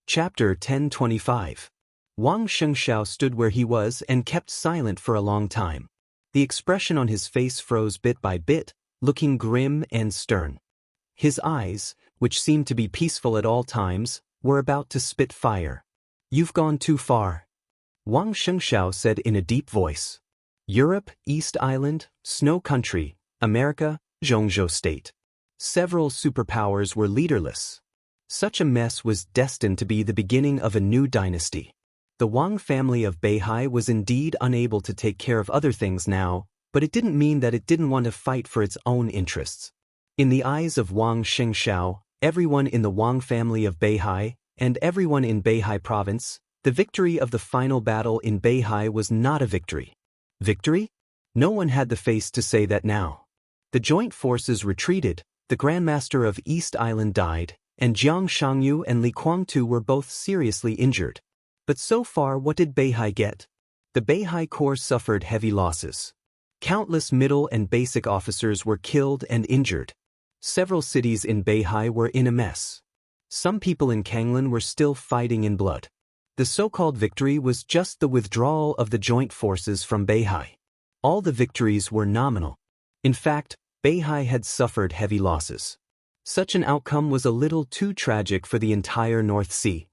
Chapter 1025. Wang Xianxia stood where he was and kept silent for a long time. The expression on his face froze bit by bit, looking grim and stern. His eyes, which seemed to be peaceful at all times, were about to spit fire. "You've gone too far," Wang Xianxia said in a deep voice. Europe, East Island, Snow Country, America, Xianxia State. Several superpowers were leaderless. Such a mess was destined to be the beginning of a new dynasty. The Wang family of Beihai was indeed unable to take care of other things now, but it didn't mean that it didn't want to fight for its own interests. In the eyes of Wang Xianxia, everyone in the Wang family of Beihai, and everyone in Beihai province, the victory of the final battle in Beihai was not a victory. Victory? No one had the face to say that now. The joint forces retreated, the Grandmaster of East Island died, and Jiang Shangyu and Li Guangtu were both seriously injured. But so far, what did Beihai get? The Beihai Corps suffered heavy losses. Countless middle and basic officers were killed and injured. Several cities in Beihai were in a mess. Some people in Kanglan were still fighting in blood. The so-called victory was just the withdrawal of the joint forces from Beihai. All the victories were nominal. In fact, Beihai had suffered heavy losses. Such an outcome was a little too tragic for the entire North Sea.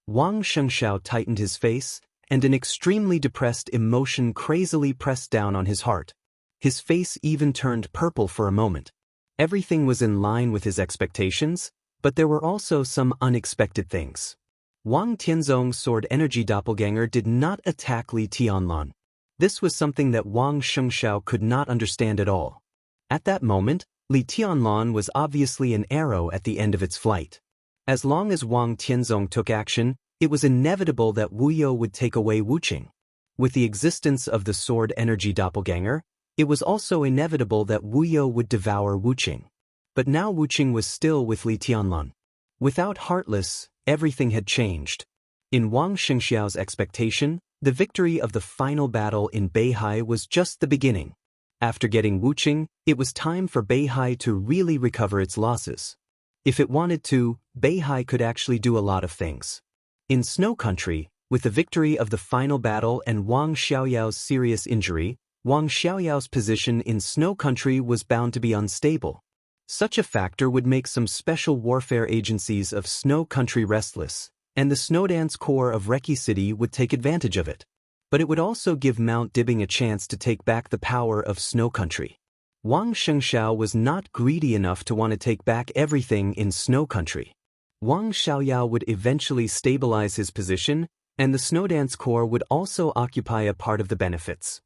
Wang Xianxia tightened his face, and an extremely depressed emotion crazily pressed down on his heart. His face even turned purple for a moment. Everything was in line with his expectations, but there were also some unexpected things. Wang Tianzong's sword energy doppelganger did not attack Li Tianlan. This was something that Wang Xianxia could not understand at all. At that moment, Li Tianlan was obviously an arrow at the end of its flight. As long as Wang Tianzong took action, it was inevitable that Wuxia would take away Wuqing. With the existence of the sword energy doppelganger, it was also inevitable that Wuxia would devour Wuqing. But now Wuqing was still with Li Tianlan. Without Heartless, everything had changed. In Wang Xianxiao's expectation, the victory of the final battle in Beihai was just the beginning. After getting Wuqing, it was time for Beihai to really recover its losses. If it wanted to, Beihai could actually do a lot of things. In Snow Country, with the victory of the final battle and Wang Xiaoyao's serious injury, Wang Xiaoyao's position in Snow Country was bound to be unstable. Such a factor would make some special warfare agencies of Snow Country restless, and the Snowdance Corps of Reki City would take advantage of it. But it would also give Mount Dibbing a chance to take back the power of Snow Country. Wang Xianxia was not greedy enough to want to take back everything in Snow Country. Wang Xiaoyao would eventually stabilize his position, and the Snowdance Corps would also occupy a part of the benefits.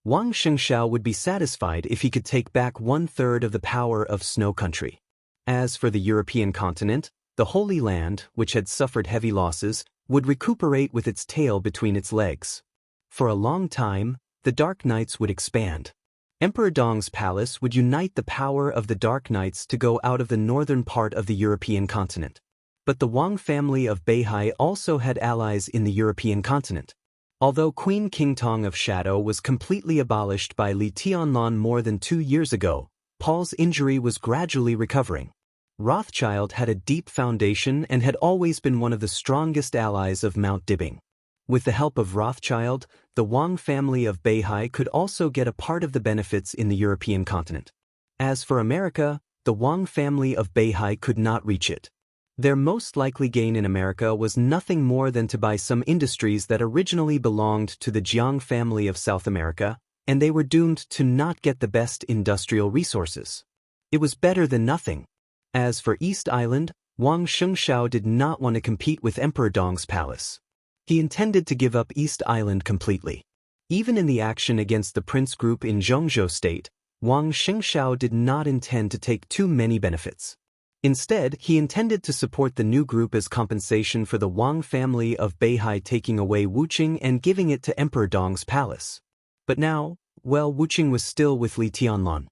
Wang Xianxia would be satisfied if he could take back 1/3 of the power of Snow Country. As for the European continent, the Holy Land, which had suffered heavy losses, would recuperate with its tail between its legs. For a long time, the Dark Knights would expand. Emperor Dong's palace would unite the power of the Dark Knights to go out of the northern part of the European continent. But the Wang family of Beihai also had allies in the European continent. Although Queen Qingtong of Shadow was completely abolished by Li Tianlan more than 2 years ago, Paul's injury was gradually recovering. Rothschild had a deep foundation and had always been one of the strongest allies of Mount Dibbing. With the help of Rothschild, the Wang family of Beihai could also get a part of the benefits in the European continent. As for America, the Wang family of Beihai could not reach it. Their most likely gain in America was nothing more than to buy some industries that originally belonged to the Jiang family of South America, and they were doomed to not get the best industrial resources. It was better than nothing. As for East Island, Wang Xianxia did not want to compete with Emperor Dong's palace. He intended to give up East Island completely. Even in the action against the Prince Group in Xianxia State, Wang Xianxia did not intend to take too many benefits. Instead, he intended to support the new group as compensation for the Wang family of Beihai taking away Wuqing and giving it to Emperor Dong's palace. But now, Wuqing was still with Li Tianlan.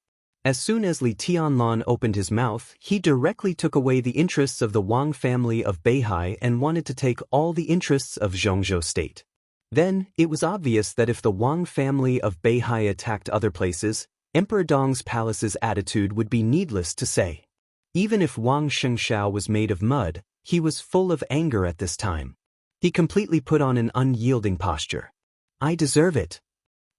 As soon as Li Tianlan opened his mouth, he directly took away the interests of the Wang family of Beihai and wanted to take all the interests of Xianxia State. Then, it was obvious that if the Wang family of Beihai attacked other places, Emperor Dong's palace's attitude would be needless to say. Even if Wang Xianxia was made of mud, He was full of anger at this time. He completely put on an unyielding posture. I deserve it.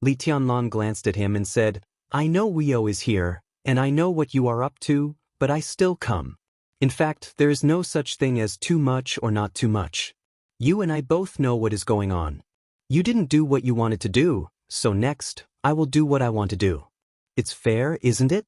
Li Tianlan glanced at him and said, I know Wuyo is here, and I know what you are up to, but I still come. In fact, there is no such thing as too much or not too much. You and I both know what is going on. You didn't do what you wanted to do, so next, I will do what I want to do. It's fair, isn't it?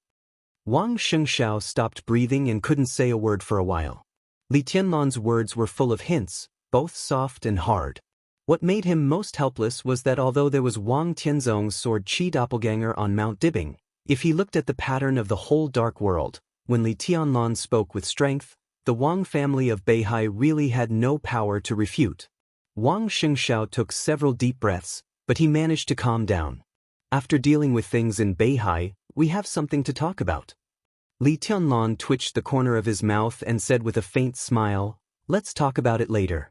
Wang Xianxia stopped breathing and couldn't say a word for a while. Li Tianlan's words were full of hints, both soft and hard. What made him most helpless was that although there was Wang Tianzong's sword Qi doppelganger on Mount Dibing, if he looked at the pattern of the whole dark world, when Li Tianlan spoke with strength, the Wang family of Beihai really had no power to refute. Wang Xianxia took several deep breaths, but he managed to calm down. After dealing with things in Beihai, we have something to talk about. Li Tianlan twitched the corner of his mouth and said with a faint smile, let's talk about it later.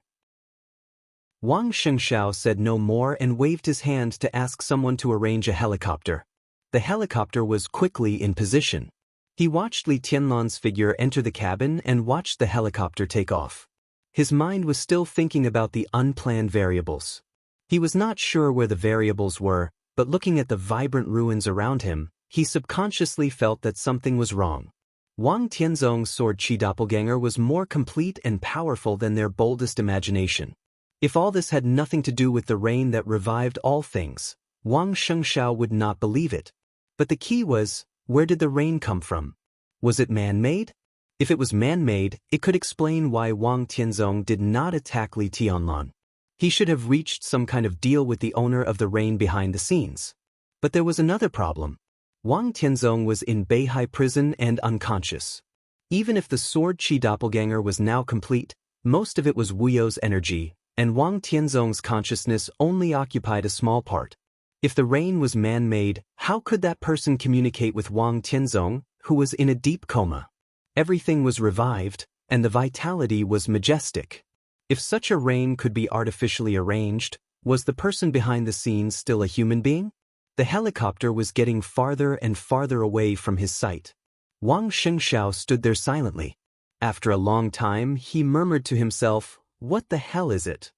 Wang Xianxia said no more and waved his hand to ask someone to arrange a helicopter. The helicopter was quickly in position. He watched Li Tianlan's figure enter the cabin and watched the helicopter take off. His mind was still thinking about the unplanned variables. He was not sure where the variables were, but looking at the vibrant ruins around him, he subconsciously felt that something was wrong. Wang Tianzong's sword Qi doppelganger was more complete and powerful than their boldest imagination. If all this had nothing to do with the rain that revived all things, Wang Xianxia would not believe it. But the key was, where did the rain come from? Was it man-made? If it was man-made, it could explain why Wang Tianzong did not attack Li Tianlan. He should have reached some kind of deal with the owner of the rain behind the scenes. But there was another problem. Wang Tianzong was in Beihai prison and unconscious. Even if the sword Qi doppelganger was now complete, most of it was Wuyo's energy, and Wang Tianzong's consciousness only occupied a small part. If the rain was man-made, how could that person communicate with Wang Tianzong, who was in a deep coma? Everything was revived, and the vitality was majestic. If such a rain could be artificially arranged, was the person behind the scenes still a human being? The helicopter was getting farther and farther away from his sight. Wang Xianxia stood there silently. After a long time, he murmured to himself, what the hell is it?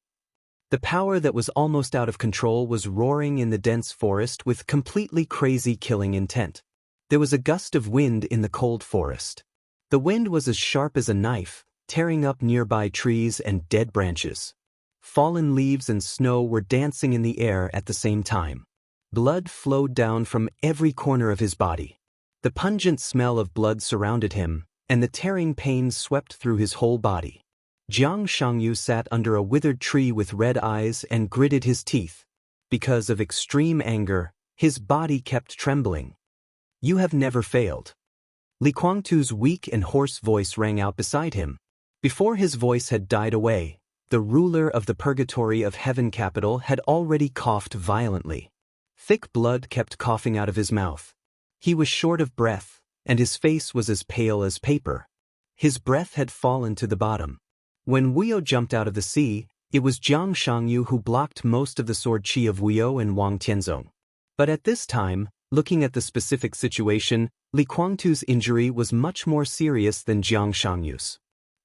The power that was almost out of control was roaring in the dense forest with completely crazy killing intent. There was a gust of wind in the cold forest. The wind was as sharp as a knife, tearing up nearby trees and dead branches. Fallen leaves and snow were dancing in the air at the same time. Blood flowed down from every corner of his body. The pungent smell of blood surrounded him, and the tearing pain swept through his whole body. Jiang Shangyu sat under a withered tree with red eyes and gritted his teeth. Because of extreme anger, his body kept trembling. You have never failed. Li Guangtu's weak and hoarse voice rang out beside him. Before his voice had died away, the ruler of the purgatory of heaven capital had already coughed violently. Thick blood kept coughing out of his mouth. He was short of breath, and his face was as pale as paper. His breath had fallen to the bottom. When Wuyo jumped out of the sea, it was Jiang Shangyu who blocked most of the sword Qi of Wuyo and Wang Tianzong. But at this time, looking at the specific situation, Li Guangtu's injury was much more serious than Jiang Shangyu's.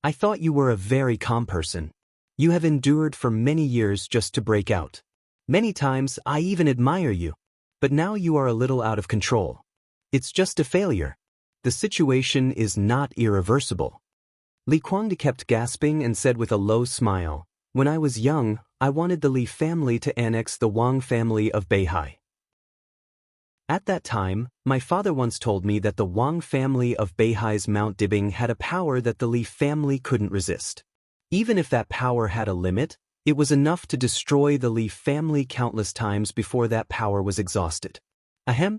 I thought you were a very calm person. You have endured for many years just to break out. Many times I even admire you. But now you are a little out of control. It's just a failure. The situation is not irreversible. Li Guangdi kept gasping and said with a low smile, when I was young, I wanted the Li family to annex the Wang family of Beihai. At that time, my father once told me that the Wang family of Beihai's Mount Dibing had a power that the Li family couldn't resist. Even if that power had a limit, it was enough to destroy the Li family countless times before that power was exhausted. I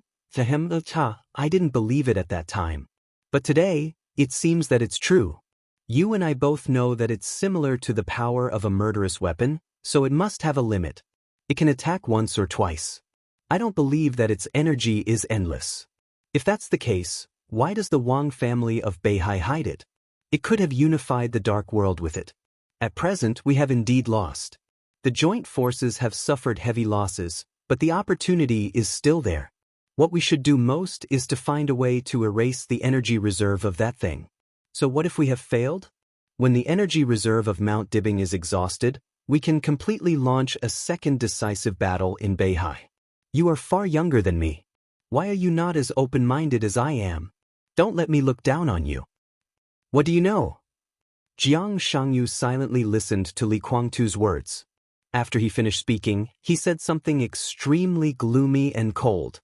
didn't believe it at that time. But today, it seems that it's true. You and I both know that it's similar to the power of a murderous weapon, so it must have a limit. It can attack once or twice. I don't believe that its energy is endless. If that's the case, why does the Wang family of Beihai hide it? It could have unified the dark world with it. At present, we have indeed lost. The joint forces have suffered heavy losses, but the opportunity is still there. What we should do most is to find a way to erase the energy reserve of that thing. So what if we have failed? When the energy reserve of Mount Dibing is exhausted, we can completely launch a second decisive battle in Beihai. You are far younger than me. Why are you not as open-minded as I am? Don't let me look down on you. What do you know? Jiang Shangyu silently listened to Li Guangtu's words. After he finished speaking, he said something extremely gloomy and cold.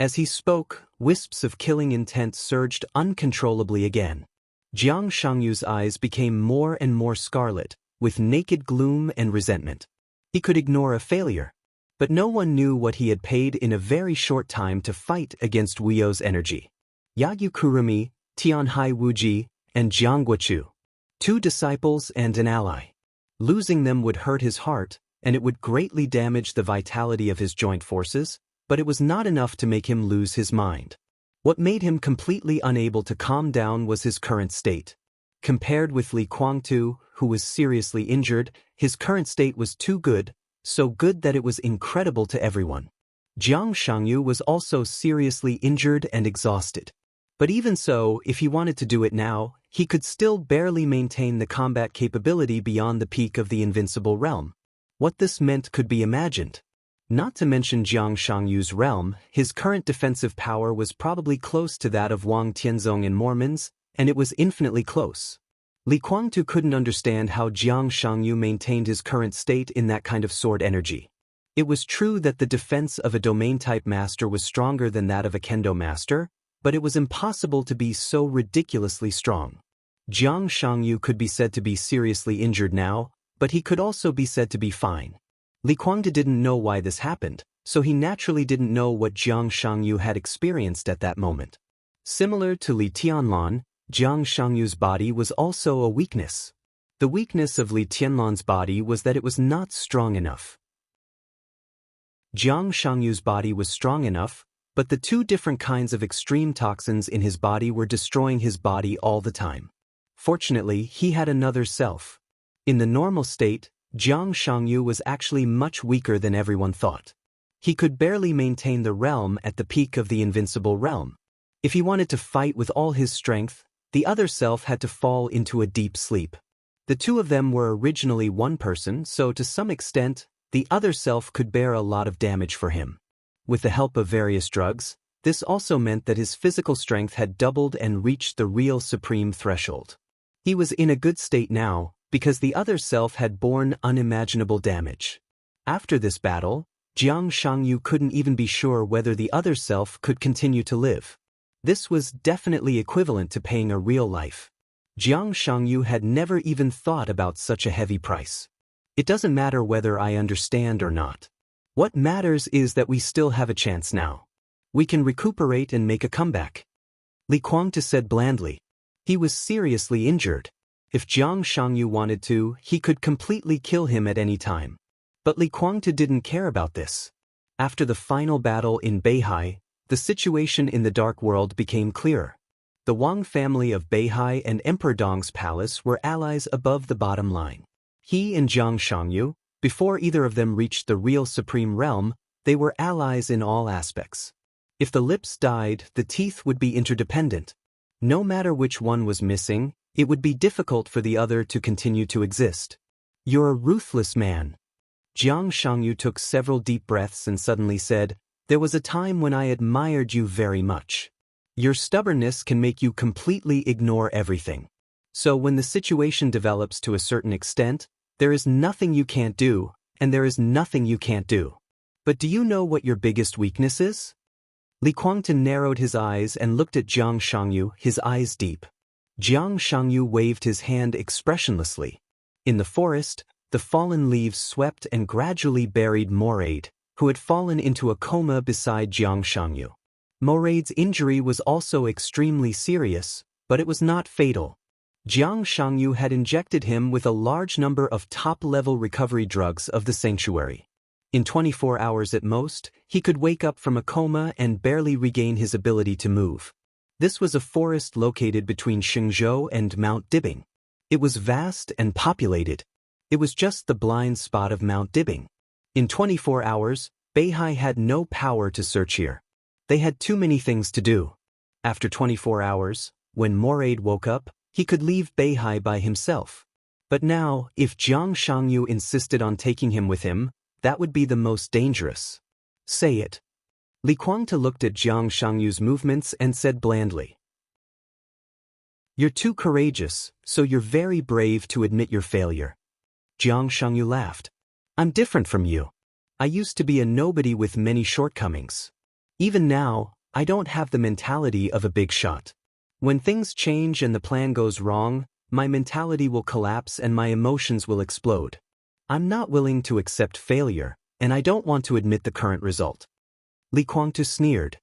As he spoke, wisps of killing intent surged uncontrollably again. Jiang Shangyu's eyes became more and more scarlet, with naked gloom and resentment. He could ignore a failure. But no one knew what he had paid in a very short time to fight against Wuyo's energy. Yagyu Kurumi, Tianhai Wuji, and Jiang Guochu. 2 disciples and an ally. Losing them would hurt his heart, and it would greatly damage the vitality of his joint forces, but it was not enough to make him lose his mind. What made him completely unable to calm down was his current state. Compared with Li Guangtu, who was seriously injured, his current state was too good, so good that it was incredible to everyone. Jiang Shangyu was also seriously injured and exhausted. But even so, if he wanted to do it now, he could still barely maintain the combat capability beyond the peak of the invincible realm. What this meant could be imagined. Not to mention Jiang Shangyu's realm, his current defensive power was probably close to that of Wang Tianzong and Mormon's, and it was infinitely close. Li Guangtu couldn't understand how Jiang Shangyu maintained his current state in that kind of sword energy. It was true that the defense of a domain-type master was stronger than that of a kendo master, but it was impossible to be so ridiculously strong. Jiang Shangyu could be said to be seriously injured now, but he could also be said to be fine. Li Guangtu didn't know why this happened, so he naturally didn't know what Jiang Shangyu had experienced at that moment. Similar to Li Tianlan, Jiang Shangyu's body was also a weakness. The weakness of Li Tianlan's body was that it was not strong enough. Jiang Shangyu's body was strong enough, but the 2 different kinds of extreme toxins in his body were destroying his body all the time. Fortunately, he had another self. In the normal state, Jiang Shangyu was actually much weaker than everyone thought. He could barely maintain the realm at the peak of the invincible realm. If he wanted to fight with all his strength, the other self had to fall into a deep sleep. The 2 of them were originally one person, so to some extent, the other self could bear a lot of damage for him. With the help of various drugs, this also meant that his physical strength had doubled and reached the real supreme threshold. He was in a good state now, because the other self had borne unimaginable damage. After this battle, Jiang Shangyu couldn't even be sure whether the other self could continue to live. This was definitely equivalent to paying a real life. Jiang Shangyu had never even thought about such a heavy price. It doesn't matter whether I understand or not. What matters is that we still have a chance now. We can recuperate and make a comeback. Li Guangtu said blandly. He was seriously injured. If Jiang Shangyu wanted to, he could completely kill him at any time. But Li Guangtu didn't care about this. After the final battle in Beihai, the situation in the Dark World became clearer. The Wang family of Beihai and Emperor Dong's palace were allies above the bottom line. He and Jiang Shangyu, before either of them reached the real supreme realm, they were allies in all aspects. If the lips died, the teeth would be interdependent. No matter which one was missing, it would be difficult for the other to continue to exist. You're a ruthless man. Jiang Shangyu took several deep breaths and suddenly said, "There was a time when I admired you very much. Your stubbornness can make you completely ignore everything. So when the situation develops to a certain extent, there is nothing you can't do, and there is nothing you can't do. But do you know what your biggest weakness is?" Li Guangtu narrowed his eyes and looked at Jiang Shangyu, his eyes deep. Jiang Shangyu waved his hand expressionlessly. In the forest, the fallen leaves swept and gradually buried Moraid, who had fallen into a coma beside Jiang Shangyu. Moraid's injury was also extremely serious, but it was not fatal. Jiang Shangyu had injected him with a large number of top-level recovery drugs of the sanctuary. In 24 hours at most, he could wake up from a coma and barely regain his ability to move. This was a forest located between Xingzhou and Mount Dibing. It was vast and populated. It was just the blind spot of Mount Dibing. In 24 hours, Beihai had no power to search here. They had too many things to do. After 24 hours, when Moraid woke up, he could leave Beihai by himself. But now, if Jiang Shangyu insisted on taking him with him, that would be the most dangerous. Say it. Li Kuangta looked at Jiang Shangyu's movements and said blandly. You're too courageous, so you're very brave to admit your failure. Jiang Shangyu laughed. I'm different from you. I used to be a nobody with many shortcomings. Even now, I don't have the mentality of a big shot. When things change and the plan goes wrong, my mentality will collapse and my emotions will explode. I'm not willing to accept failure, and I don't want to admit the current result. Li Kuangtu sneered.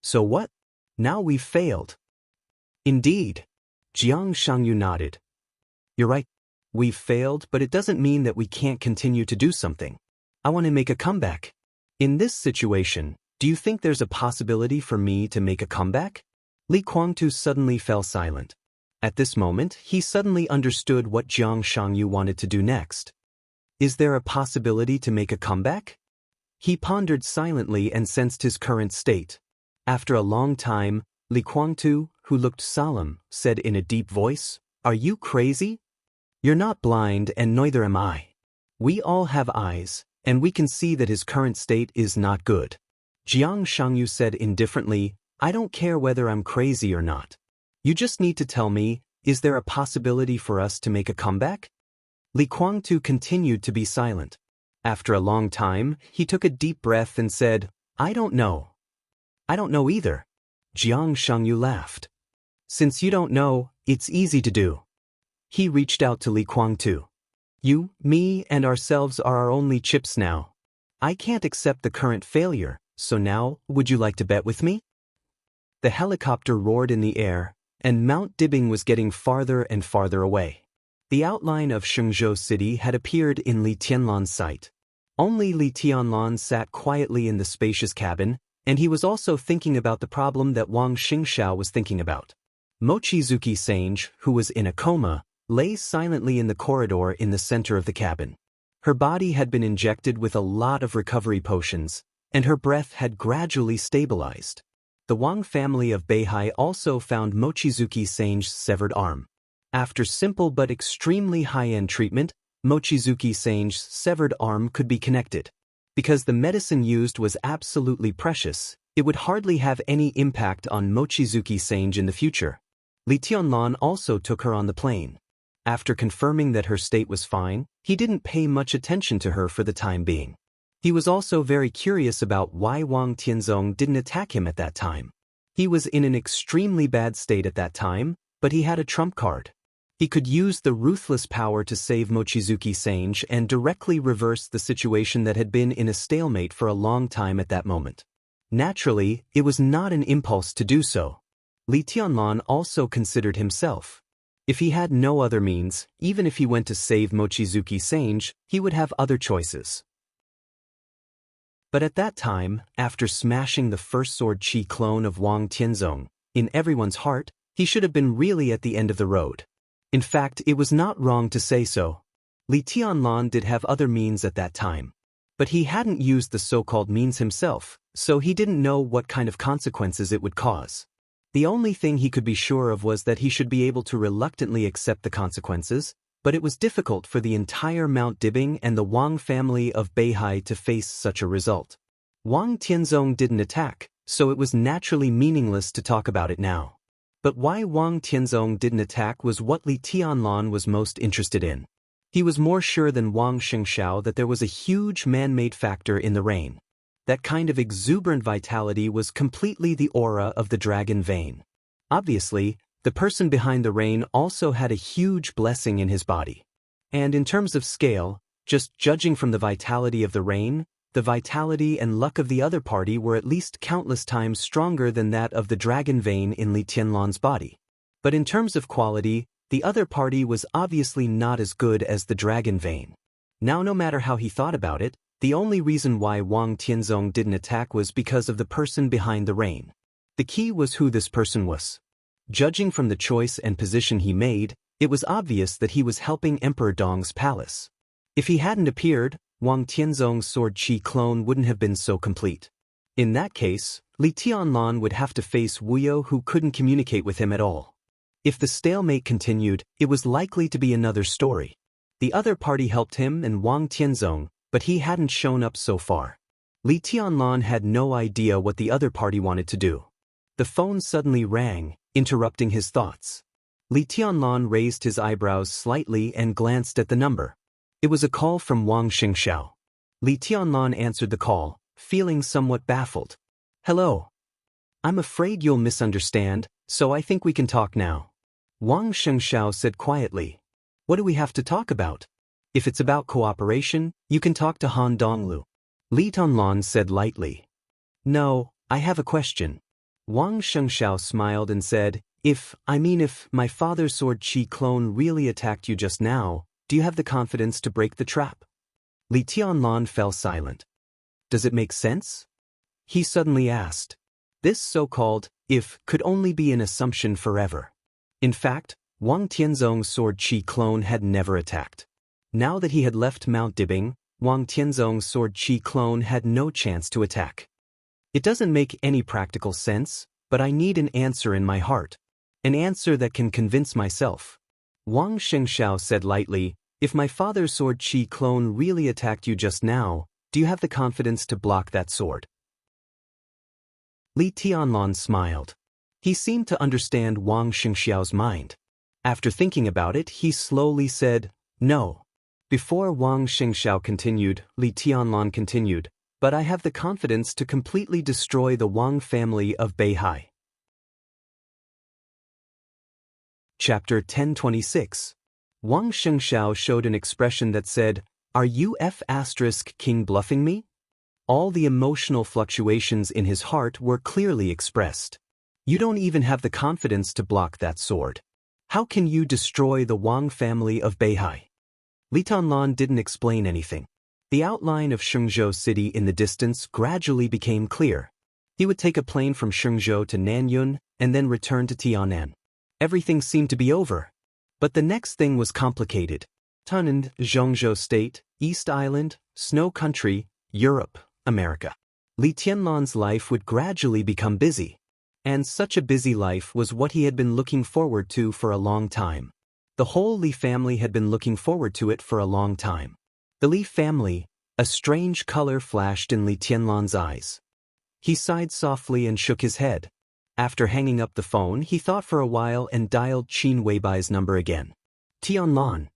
So what? Now we've failed. Indeed. Jiang Shangyu nodded. You're right. We've failed, but it doesn't mean that we can't continue to do something. I want to make a comeback. In this situation, do you think there's a possibility for me to make a comeback? Li Kuangtu suddenly fell silent. At this moment, he suddenly understood what Jiang Shangyu wanted to do next. Is there a possibility to make a comeback? He pondered silently and sensed his current state. After a long time, Li Kuangtu, who looked solemn, said in a deep voice, Are you crazy? You're not blind and neither am I. We all have eyes, and we can see that his current state is not good. Jiang Shangyu said indifferently, I don't care whether I'm crazy or not. You just need to tell me, is there a possibility for us to make a comeback? Li Kuangtu continued to be silent. After a long time, he took a deep breath and said, I don't know. I don't know either. Jiang Shangyu laughed. Since you don't know, it's easy to do. He reached out to Li Kuangtu. You, me, and ourselves are our only chips now. I can't accept the current failure, so now, would you like to bet with me? The helicopter roared in the air, and Mount Dibing was getting farther and farther away. The outline of Shenzhou City had appeared in Li Tianlan's sight. Only Li Tianlan sat quietly in the spacious cabin, and he was also thinking about the problem that Wang Xingxiao was thinking about. Mochizuki Sange, who was in a coma, lay silently in the corridor in the center of the cabin. Her body had been injected with a lot of recovery potions, and her breath had gradually stabilized. The Wang family of Beihai also found Mochizuki Sange's severed arm. After simple but extremely high-end treatment, Mochizuki Sange's severed arm could be connected. Because the medicine used was absolutely precious, it would hardly have any impact on Mochizuki Sange in the future. Li Tianlan also took her on the plane. After confirming that her state was fine, he didn't pay much attention to her for the time being. He was also very curious about why Wang Tianzong didn't attack him at that time. He was in an extremely bad state at that time, but he had a trump card. He could use the ruthless power to save Mochizuki Sange and directly reverse the situation that had been in a stalemate for a long time at that moment. Naturally, it was not an impulse to do so. Li Tianlan also considered himself. If he had no other means, even if he went to save Mochizuki Sange, he would have other choices. But at that time, after smashing the first sword chi clone of Wang Tianzong, in everyone's heart, he should have been really at the end of the road. In fact, it was not wrong to say so. Li Tianlan did have other means at that time. But he hadn't used the so-called means himself, so he didn't know what kind of consequences it would cause. The only thing he could be sure of was that he should be able to reluctantly accept the consequences, but it was difficult for the entire Mount Dibing and the Wang family of Beihai to face such a result. Wang Tianzong didn't attack, so it was naturally meaningless to talk about it now. But why Wang Tianzong didn't attack was what Li Tianlan was most interested in. He was more sure than Wang Xingxiao that there was a huge man-made factor in the rain. That kind of exuberant vitality was completely the aura of the dragon vein. Obviously, the person behind the rain also had a huge blessing in his body. And in terms of scale, just judging from the vitality of the rain, the vitality and luck of the other party were at least countless times stronger than that of the dragon vein in Li Tianlan's body. But in terms of quality, the other party was obviously not as good as the dragon vein. Now, no matter how he thought about it, the only reason why Wang Tianzong didn't attack was because of the person behind the rain. The key was who this person was. Judging from the choice and position he made, it was obvious that he was helping Emperor Dong's palace. If he hadn't appeared, Wang Tianzong's sword chi clone wouldn't have been so complete. In that case, Li Tianlan would have to face Wuyo, who couldn't communicate with him at all. If the stalemate continued, it was likely to be another story. The other party helped him and Wang Tianzong, but he hadn't shown up so far. Li Tianlan had no idea what the other party wanted to do. The phone suddenly rang, interrupting his thoughts. Li Tianlan raised his eyebrows slightly and glanced at the number. It was a call from Wang Xianxia. Li Tianlan answered the call, feeling somewhat baffled. "Hello. I'm afraid you'll misunderstand, so I think we can talk now." Wang Xianxia said quietly. "What do we have to talk about? If it's about cooperation, you can talk to Han Donglu." Li Tianlan said lightly. "No, I have a question." Wang Xianxia smiled and said, If my father's sword chi clone really attacked you just now, do you have the confidence to break the trap?" Li Tianlan fell silent. "Does it make sense?" he suddenly asked. This so-called "if" could only be an assumption forever. In fact, Wang Tianzong's sword chi clone had never attacked. Now that he had left Mount Dibing, Wang Tianzong's sword chi clone had no chance to attack. "It doesn't make any practical sense, but I need an answer in my heart. An answer that can convince myself." Wang Xianxia said lightly, "If my father's sword chi clone really attacked you just now, do you have the confidence to block that sword?" Li Tianlan smiled. He seemed to understand Wang Xianxia's mind. After thinking about it, he slowly said, "No." Before Wang Xianxia continued, Li Tianlan continued, "But I have the confidence to completely destroy the Wang family of Beihai." Chapter 1026. Wang Xianxia showed an expression that said, "Are you King bluffing me?" All the emotional fluctuations in his heart were clearly expressed. "You don't even have the confidence to block that sword. How can you destroy the Wang family of Beihai?" Li Tianlan didn't explain anything. The outline of Xianxia city in the distance gradually became clear. He would take a plane from Xianxia to Nanyun and then return to Tianan. Everything seemed to be over. But the next thing was complicated. Tunand, Xianxia State, East Island, Snow Country, Europe, America. Li Tianlan's life would gradually become busy. And such a busy life was what he had been looking forward to for a long time. The whole Li family had been looking forward to it for a long time. The Li family, a strange color flashed in Li Tianlan's eyes. He sighed softly and shook his head. After hanging up the phone, he thought for a while and dialed Qin Weibai's number again. "Tianlan."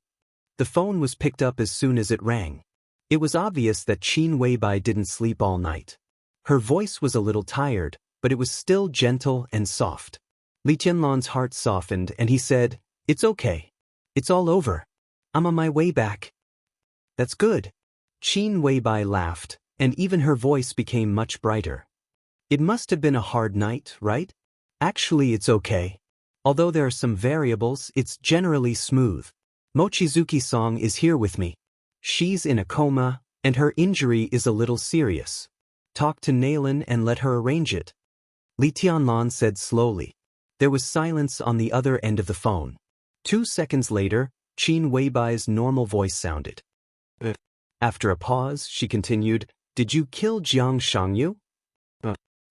The phone was picked up as soon as it rang. It was obvious that Qin Weibai didn't sleep all night. Her voice was a little tired, but it was still gentle and soft. Li Tianlan's heart softened and he said, "It's okay. It's all over. I'm on my way back." "That's good." Qin Weibai laughed, and even her voice became much brighter. "It must have been a hard night, right?" "Actually, it's okay. Although there are some variables, it's generally smooth. Mochizuki-song is here with me. She's in a coma, and her injury is a little serious. Talk to Nailin and let her arrange it." Li Tianlan said slowly. There was silence on the other end of the phone. 2 seconds later, Qin Weibai's normal voice sounded. After a pause, she continued, "Did you kill Jiang Shangyu?"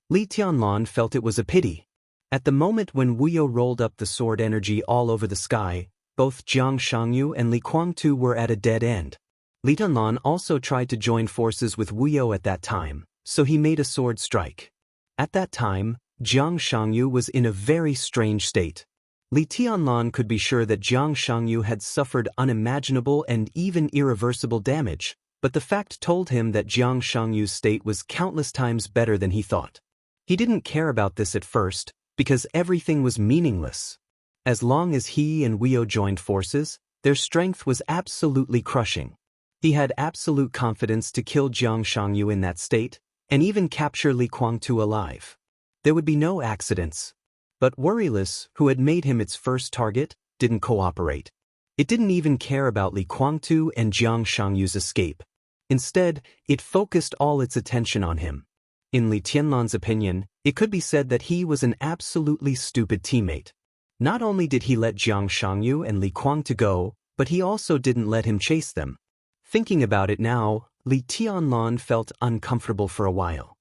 Li Tianlan felt it was a pity. At the moment when Wuyo rolled up the sword energy all over the sky, both Jiang Shangyu and Li Kuangtu were at a dead end. Li Tianlan also tried to join forces with Wuyo at that time, so he made a sword strike. At that time, Jiang Shangyu was in a very strange state. Li Tianlan could be sure that Jiang Shangyu had suffered unimaginable and even irreversible damage, but the fact told him that Jiang Shangyu's state was countless times better than he thought. He didn't care about this at first, because everything was meaningless. As long as he and Wuyo joined forces, their strength was absolutely crushing. He had absolute confidence to kill Jiang Shangyu in that state, and even capture Li Kuangtu alive. There would be no accidents. But Worryless, who had made him its first target, didn't cooperate. It didn't even care about Li Kuangtu and Jiang Shangyu's escape. Instead, it focused all its attention on him. In Li Tianlan's opinion, it could be said that he was an absolutely stupid teammate. Not only did he let Jiang Shangyu and Li Kuangtu go, but he also didn't let him chase them. Thinking about it now, Li Tianlan felt uncomfortable for a while.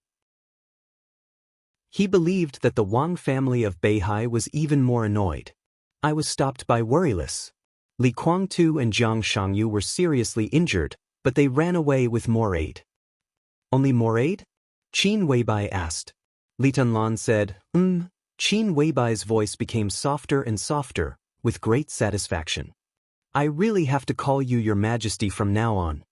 He believed that the Wang family of Beihai was even more annoyed. I was stopped by Worryless. Li Guangtu and Jiang Shangyu were seriously injured, but they ran away with more aid. Only more aid? Qin Weibai asked. Li Tunlan said, Qin Weibai's voice became softer and softer, with great satisfaction. I really have to call you Your Majesty from now on.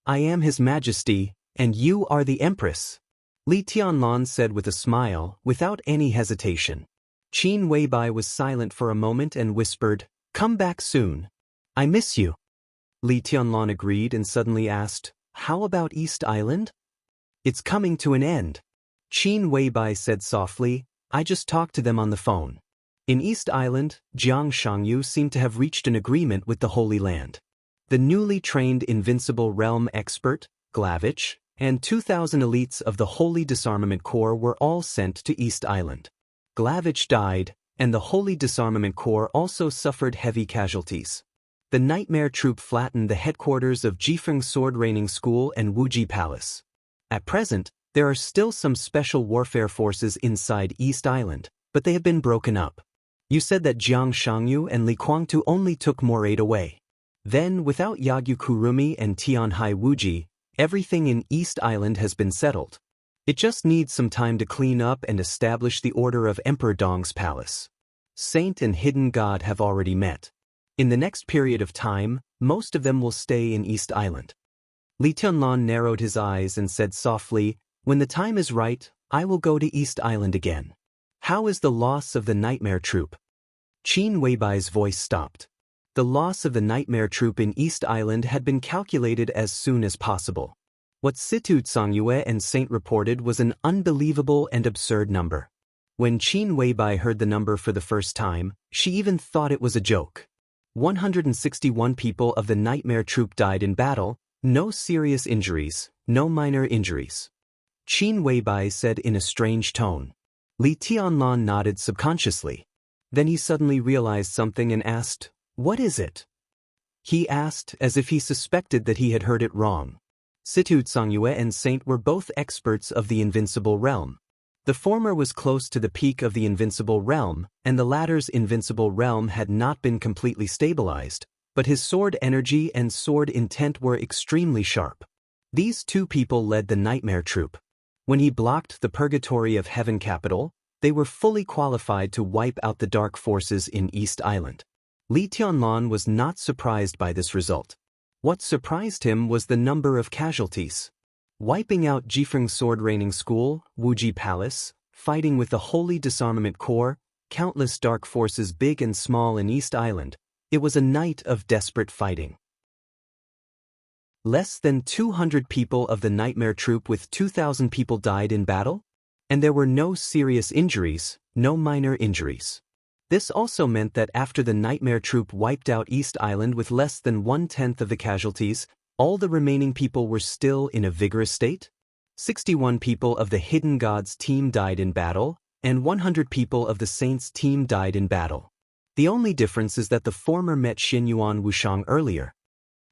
I am His Majesty, and you are the Empress. Li Tianlan said with a smile, without any hesitation. Qin Weibai was silent for a moment and whispered, Come back soon. I miss you. Li Tianlan agreed and suddenly asked, How about East Island? It's coming to an end. Qin Weibai said softly, I just talked to them on the phone. In East Island, Jiang Shangyu seemed to have reached an agreement with the Holy Land. The newly trained Invincible Realm expert, Glavich, and 2,000 elites of the Holy Disarmament Corps were all sent to East Island. Glavich died, and the Holy Disarmament Corps also suffered heavy casualties. The Nightmare Troop flattened the headquarters of Jifeng Sword Training School and Wuji Palace. At present, there are still some special warfare forces inside East Island, but they have been broken up. You said that Jiang Shangyu and Li Guangtu only took more aid away. Then, without Yagyu Kurumi and Tianhai Wuji, everything in East Island has been settled. It just needs some time to clean up and establish the order of Emperor Dong's palace. Saint and Hidden God have already met. In the next period of time, most of them will stay in East Island. Li Tianlan narrowed his eyes and said softly, When the time is right, I will go to East Island again. How is the loss of the Nightmare Troop? Qin Weibai's voice stopped. The loss of the Nightmare Troop in East Island had been calculated as soon as possible. What Situ Songyue and Saint reported was an unbelievable and absurd number. When Qin Weibai heard the number for the first time, she even thought it was a joke. 161 people of the Nightmare Troop died in battle, no serious injuries, no minor injuries. Qin Weibai said in a strange tone. Li Tianlan nodded subconsciously. Then he suddenly realized something and asked, What is it? He asked as if he suspected that he had heard it wrong. Situ Songyue and Saint were both experts of the Invincible Realm. The former was close to the peak of the Invincible Realm, and the latter's Invincible Realm had not been completely stabilized, but his sword energy and sword intent were extremely sharp. These two people led the Nightmare Troop. When he blocked the Purgatory of Heaven capital, they were fully qualified to wipe out the dark forces in East Island. Li Tianlan was not surprised by this result. What surprised him was the number of casualties. Wiping out Jifeng Sword Training School, Wuji Palace, fighting with the Holy Disarmament Corps, countless dark forces big and small in East Island, it was a night of desperate fighting. Less than 200 people of the Nightmare Troop with 2,000 people died in battle, and there were no serious injuries, no minor injuries. This also meant that after the Nightmare Troop wiped out East Island with less than 1/10 of the casualties, all the remaining people were still in a vigorous state. 61 people of the Hidden Gods team died in battle, and 100 people of the Saints team died in battle. The only difference is that the former met Xinyuan Wushang earlier.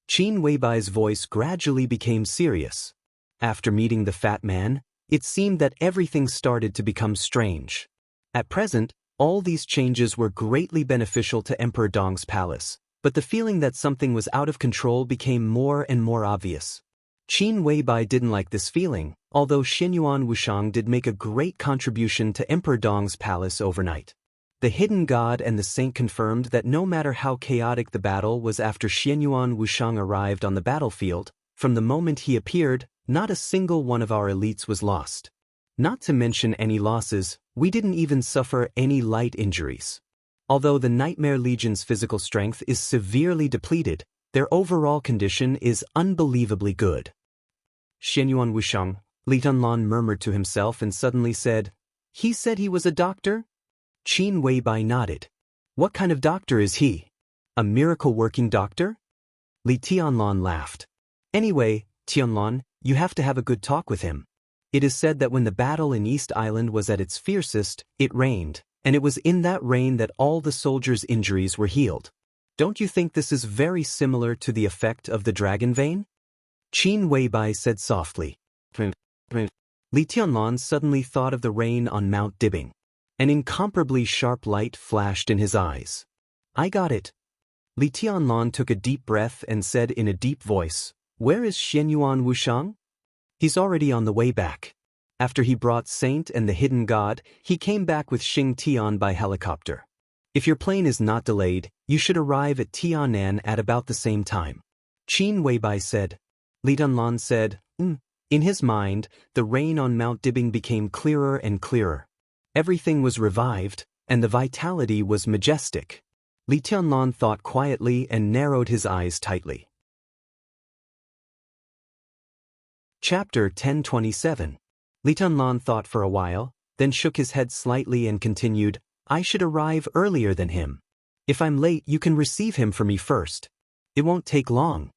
Qin Weibai's voice gradually became serious. After meeting the fat man, it seemed that everything started to become strange. At present, all these changes were greatly beneficial to Emperor Dong's palace, but the feeling that something was out of control became more and more obvious. Qin Weibai didn't like this feeling, although Xinyuan Wushang did make a great contribution to Emperor Dong's palace overnight. The Hidden God and the Saint confirmed that no matter how chaotic the battle was after Xinyuan Wushang arrived on the battlefield, from the moment he appeared, not a single one of our elites was lost. Not to mention any losses, we didn't even suffer any light injuries. Although the Nightmare Legion's physical strength is severely depleted, their overall condition is unbelievably good. Xinyuan Wushang, Li Tunlan murmured to himself and suddenly said, He said he was a doctor? Qin Weibai nodded. What kind of doctor is he? A miracle-working doctor? Li Tianlan laughed. Anyway, Tianlan, you have to have a good talk with him. It is said that when the battle in East Island was at its fiercest, it rained, and it was in that rain that all the soldiers' injuries were healed. Don't you think this is very similar to the effect of the dragon vein? Qin Weibai said softly. Li Tianlan suddenly thought of the rain on Mount Dibbing. An incomparably sharp light flashed in his eyes. I got it. Li Tianlan took a deep breath and said in a deep voice, Where is Xianyuan Wushang? He's already on the way back. After he brought Saint and the Hidden God, he came back with Xing Tian by helicopter. If your plane is not delayed, you should arrive at Tianan at about the same time. Qin Weibai said. Li Tianlan said, In his mind, the rain on Mount Dibing became clearer and clearer. Everything was revived, and the vitality was majestic. Li Tianlan thought quietly and narrowed his eyes tightly. Chapter 1027. Li Tianlan thought for a while, then shook his head slightly and continued, I should arrive earlier than him. If I'm late, you can receive him for me first. It won't take long.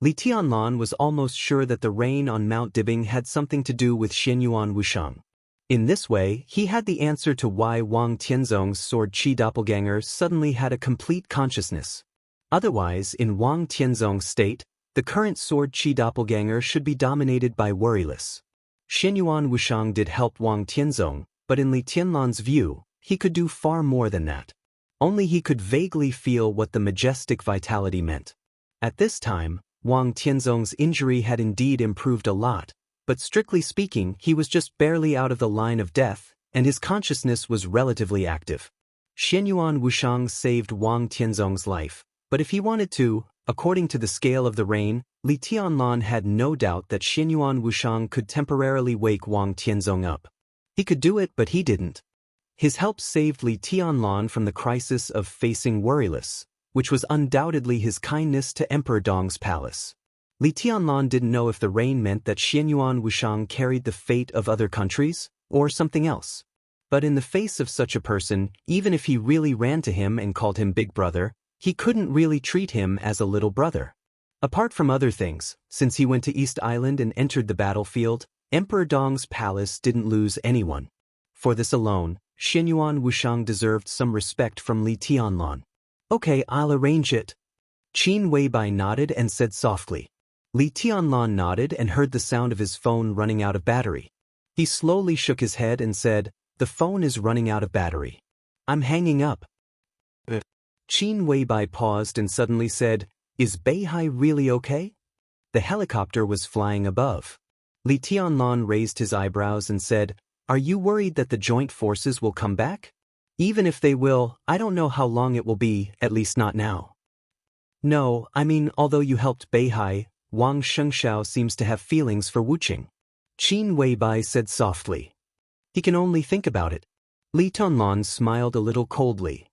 Li Tianlan was almost sure that the rain on Mount Dibing had something to do with Xianyuan Wushang. In this way, he had the answer to why Wang Tianzong's sword qi doppelganger suddenly had a complete consciousness. Otherwise, in Wang Tianzong's state, the current sword qi doppelganger should be dominated by worryless. Xianyuan Wushang did help Wang Tianzong, but in Li Tianlan's view, he could do far more than that. Only he could vaguely feel what the majestic vitality meant. At this time, Wang Tianzong's injury had indeed improved a lot, but strictly speaking, he was just barely out of the line of death, and his consciousness was relatively active. Xianyuan Wushang saved Wang Tianzong's life, but if he wanted to, according to the scale of the rain, Li Tianlan had no doubt that Xianyuan Wushang could temporarily wake Wang Tianzong up. He could do it, but he didn't. His help saved Li Tianlan from the crisis of facing worryless, which was undoubtedly his kindness to Emperor Dong's palace. Li Tianlan didn't know if the rain meant that Xianyuan Wushang carried the fate of other countries, or something else. But in the face of such a person, even if he really ran to him and called him Big Brother, he couldn't really treat him as a little brother. Apart from other things, since he went to East Island and entered the battlefield, Emperor Dong's palace didn't lose anyone. For this alone, Xianyuan Wushang deserved some respect from Li Tianlan. Okay, I'll arrange it. Qin Weibai nodded and said softly. Li Tianlan nodded and heard the sound of his phone running out of battery. He slowly shook his head and said, The phone is running out of battery. I'm hanging up. Qin Weibai paused and suddenly said, Is Beihai really okay? The helicopter was flying above. Li Tianlan raised his eyebrows and said, Are you worried that the joint forces will come back? Even if they will, I don't know how long it will be, at least not now. No, I mean, although you helped Beihai, Wang Xianxia seems to have feelings for Wuqing. Qin Weibai said softly. He can only think about it. Li Tianlan smiled a little coldly.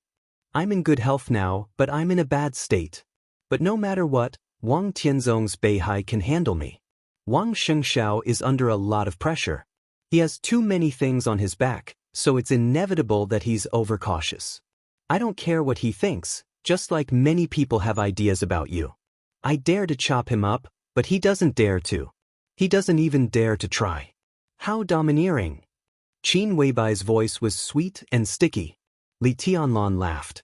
I'm in good health now, but I'm in a bad state. But no matter what, Wang Tianzong's Beihai can handle me. Wang Xianxia is under a lot of pressure. He has too many things on his back, so it's inevitable that he's overcautious. I don't care what he thinks, just like many people have ideas about you. I dare to chop him up, but he doesn't dare to. He doesn't even dare to try. How domineering. Qin Weibai's voice was sweet and sticky. Li Tianlan laughed.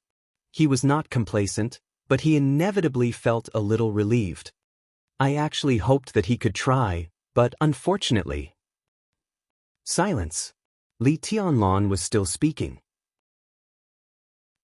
He was not complacent, but he inevitably felt a little relieved. I actually hoped that he could try, but unfortunately. Silence. Li Tianlan was still speaking.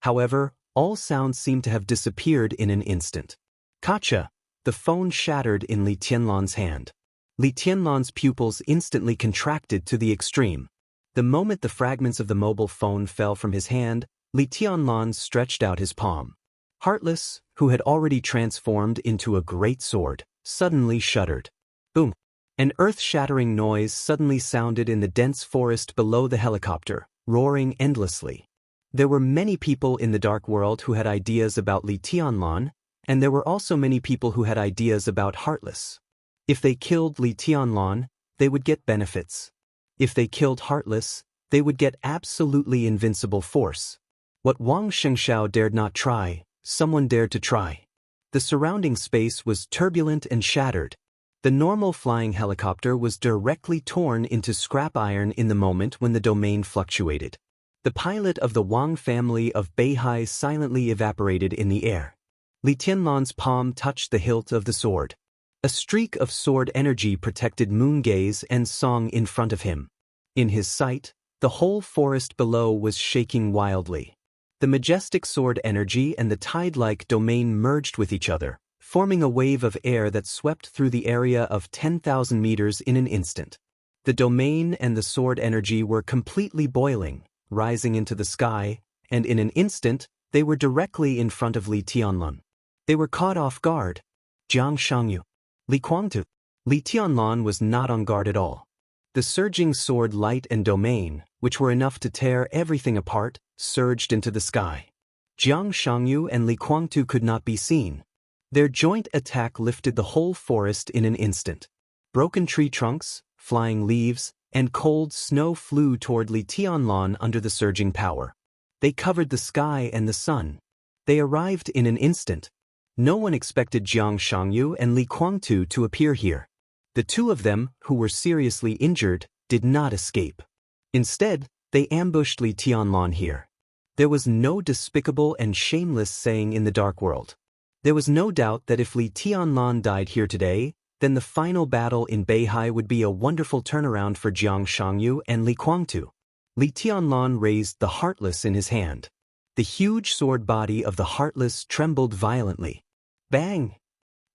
However, all sounds seemed to have disappeared in an instant. Kacha! The phone shattered in Li Tianlan's hand. Li Tianlan's pupils instantly contracted to the extreme. The moment the fragments of the mobile phone fell from his hand, Li Tianlan stretched out his palm. Heartless, who had already transformed into a great sword, suddenly shuddered. Boom! An earth-shattering noise suddenly sounded in the dense forest below the helicopter, roaring endlessly. There were many people in the dark world who had ideas about Li Tianlan, and there were also many people who had ideas about Heartless. If they killed Li Tianlan, they would get benefits. If they killed Heartless, they would get absolutely invincible force. What Wang Xianxia dared not try, someone dared to try. The surrounding space was turbulent and shattered. The normal flying helicopter was directly torn into scrap iron in the moment when the domain fluctuated. The pilot of the Wang family of Beihai silently evaporated in the air. Li Tianlan's palm touched the hilt of the sword. A streak of sword energy protected moon gaze and song in front of him. In his sight, the whole forest below was shaking wildly. The majestic sword energy and the tide-like domain merged with each other, forming a wave of air that swept through the area of 10,000 meters in an instant. The domain and the sword energy were completely boiling, rising into the sky, and in an instant, they were directly in front of Li Tianlan. They were caught off guard. Jiang Shangyu. Li Kuangtu. Li Tianlan was not on guard at all. The surging sword light and domain, which were enough to tear everything apart, surged into the sky. Jiang Shangyu and Li Kuangtu could not be seen. Their joint attack lifted the whole forest in an instant. Broken tree trunks, flying leaves, and cold snow flew toward Li Tianlan under the surging power. They covered the sky and the sun. They arrived in an instant. No one expected Jiang Shangyu and Li Kuangtu to appear here. The two of them, who were seriously injured, did not escape. Instead, they ambushed Li Tianlan here. There was no despicable and shameless saying in the dark world. There was no doubt that if Li Tianlan died here today, then the final battle in Beihai would be a wonderful turnaround for Jiang Shangyu and Li Kuangtu. Li Tianlan raised the Heartless in his hand. The huge sword body of the Heartless trembled violently. Bang!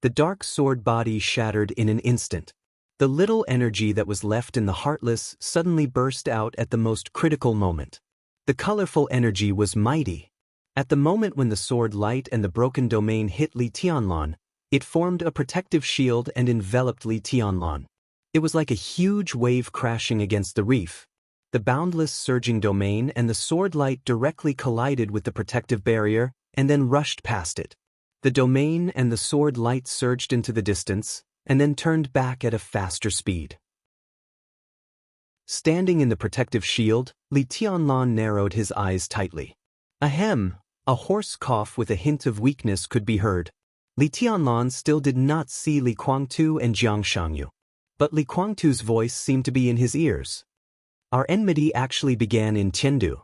The dark sword body shattered in an instant. The little energy that was left in the Heartless suddenly burst out at the most critical moment. The colorful energy was mighty. At the moment when the sword light and the broken domain hit Li Tianlan, it formed a protective shield and enveloped Li Tianlan. It was like a huge wave crashing against the reef. The boundless surging domain and the sword light directly collided with the protective barrier and then rushed past it. The domain and the sword light surged into the distance and then turned back at a faster speed. Standing in the protective shield, Li Tianlan narrowed his eyes tightly. Ahem, a hoarse cough with a hint of weakness could be heard. Li Tianlan still did not see Li Kuangtu and Jiang Shangyu. But Li Kuangtu's voice seemed to be in his ears. Our enmity actually began in Tiandu.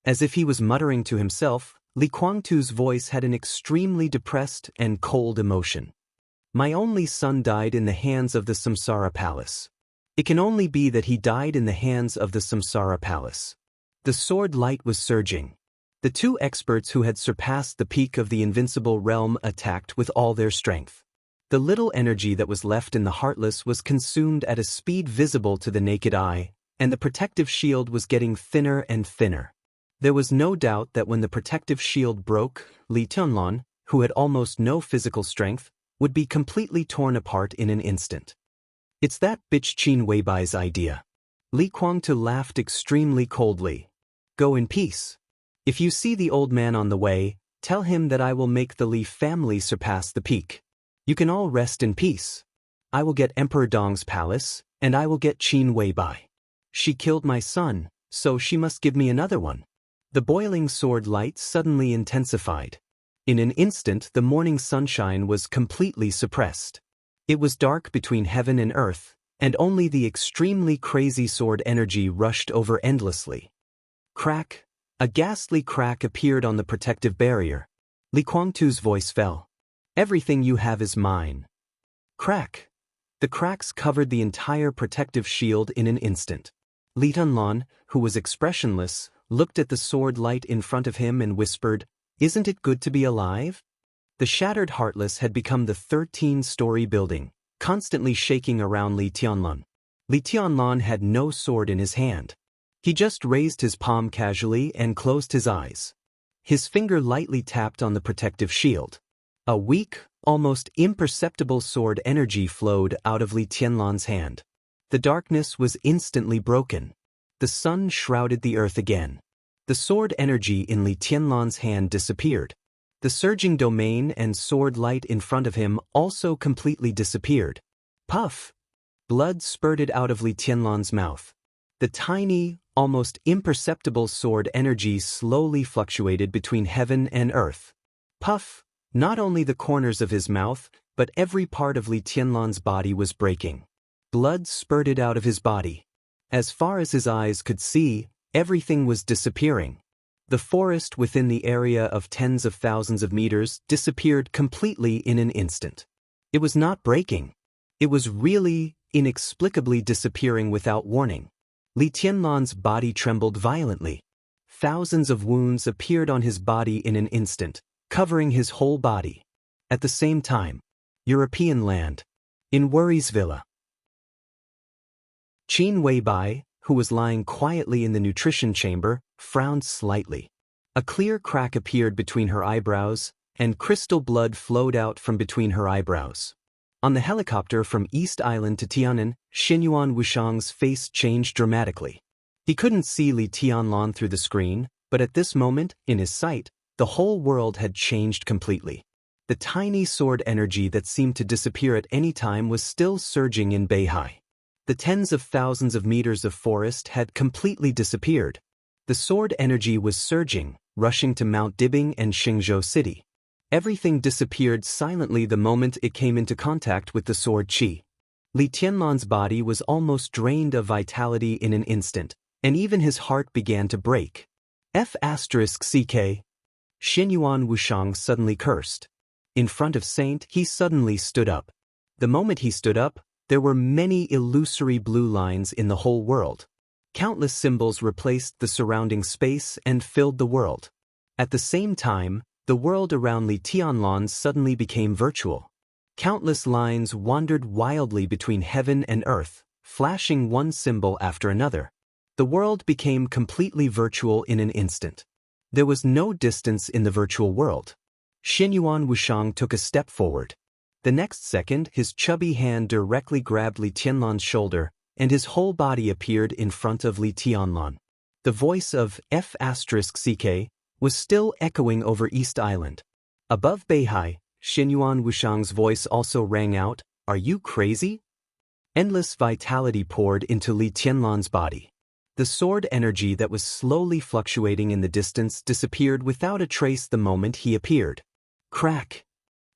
As if he was muttering to himself, Li Kuangtu's voice had an extremely depressed and cold emotion. My only son died in the hands of the Samsara Palace. It can only be that he died in the hands of the Samsara Palace. The sword light was surging. The two experts who had surpassed the peak of the invincible realm attacked with all their strength. The little energy that was left in the Heartless was consumed at a speed visible to the naked eye, and the protective shield was getting thinner and thinner. There was no doubt that when the protective shield broke, Li Tianlan, who had almost no physical strength, would be completely torn apart in an instant. It's that bitch Qin Weibai's idea. Li Kuangtu laughed extremely coldly. Go in peace. If you see the old man on the way, tell him that I will make the Li family surpass the peak. You can all rest in peace. I will get Emperor Dong's palace, and I will get Qin Weibai. She killed my son, so she must give me another one. The boiling sword light suddenly intensified. In an instant the morning sunshine was completely suppressed. It was dark between heaven and earth, and only the extremely crazy sword energy rushed over endlessly. Crack! A ghastly crack appeared on the protective barrier. Li Kuangtu's voice fell. Everything you have is mine. Crack! The cracks covered the entire protective shield in an instant. Li Tianlan, who was expressionless, looked at the sword light in front of him and whispered, "Isn't it good to be alive?" The shattered Heartless had become the 13-story building, constantly shaking around Li Tianlan. Li Tianlan had no sword in his hand. He just raised his palm casually and closed his eyes. His finger lightly tapped on the protective shield. A weak, almost imperceptible sword energy flowed out of Li Tianlan's hand. The darkness was instantly broken. The sun shrouded the earth again. The sword energy in Li Tianlan's hand disappeared. The surging domain and sword light in front of him also completely disappeared. Puff! Blood spurted out of Li Tianlan's mouth. The tiny, almost imperceptible sword energy slowly fluctuated between heaven and earth. Puff! Not only the corners of his mouth, but every part of Li Tianlan's body was breaking. Blood spurted out of his body. As far as his eyes could see, everything was disappearing. The forest within the area of tens of thousands of meters disappeared completely in an instant. It was not breaking. It was really, inexplicably disappearing without warning. Li Tianlan's body trembled violently. Thousands of wounds appeared on his body in an instant, covering his whole body. At the same time, European land. In Worry's villa. Qin Weibai, who was lying quietly in the nutrition chamber, frowned slightly. A clear crack appeared between her eyebrows, and crystal blood flowed out from between her eyebrows. On the helicopter from East Island to Tianan, Xinyuan Wuxiang's face changed dramatically. He couldn't see Li Tianlan through the screen, but at this moment, in his sight, the whole world had changed completely. The tiny sword energy that seemed to disappear at any time was still surging in Beihai. The tens of thousands of meters of forest had completely disappeared. The sword energy was surging, rushing to Mount Dibing and Xingzhou City. Everything disappeared silently the moment it came into contact with the sword qi. Li Tianlan's body was almost drained of vitality in an instant, and even his heart began to break. F***ck. Xinyuan Wuxiang suddenly cursed. In front of Saint, he suddenly stood up. The moment he stood up, there were many illusory blue lines in the whole world. Countless symbols replaced the surrounding space and filled the world. At the same time, the world around Li Tianlan suddenly became virtual. Countless lines wandered wildly between heaven and earth, flashing one symbol after another. The world became completely virtual in an instant. There was no distance in the virtual world. Xinyuan Wuxiang took a step forward. The next second, his chubby hand directly grabbed Li Tianlan's shoulder, and his whole body appeared in front of Li Tianlan. The voice of F***ck was still echoing over East Island. Above Beihai, Xinyuan Wuxiang's voice also rang out, "Are you crazy?" Endless vitality poured into Li Tianlan's body. The sword energy that was slowly fluctuating in the distance disappeared without a trace the moment he appeared. Crack!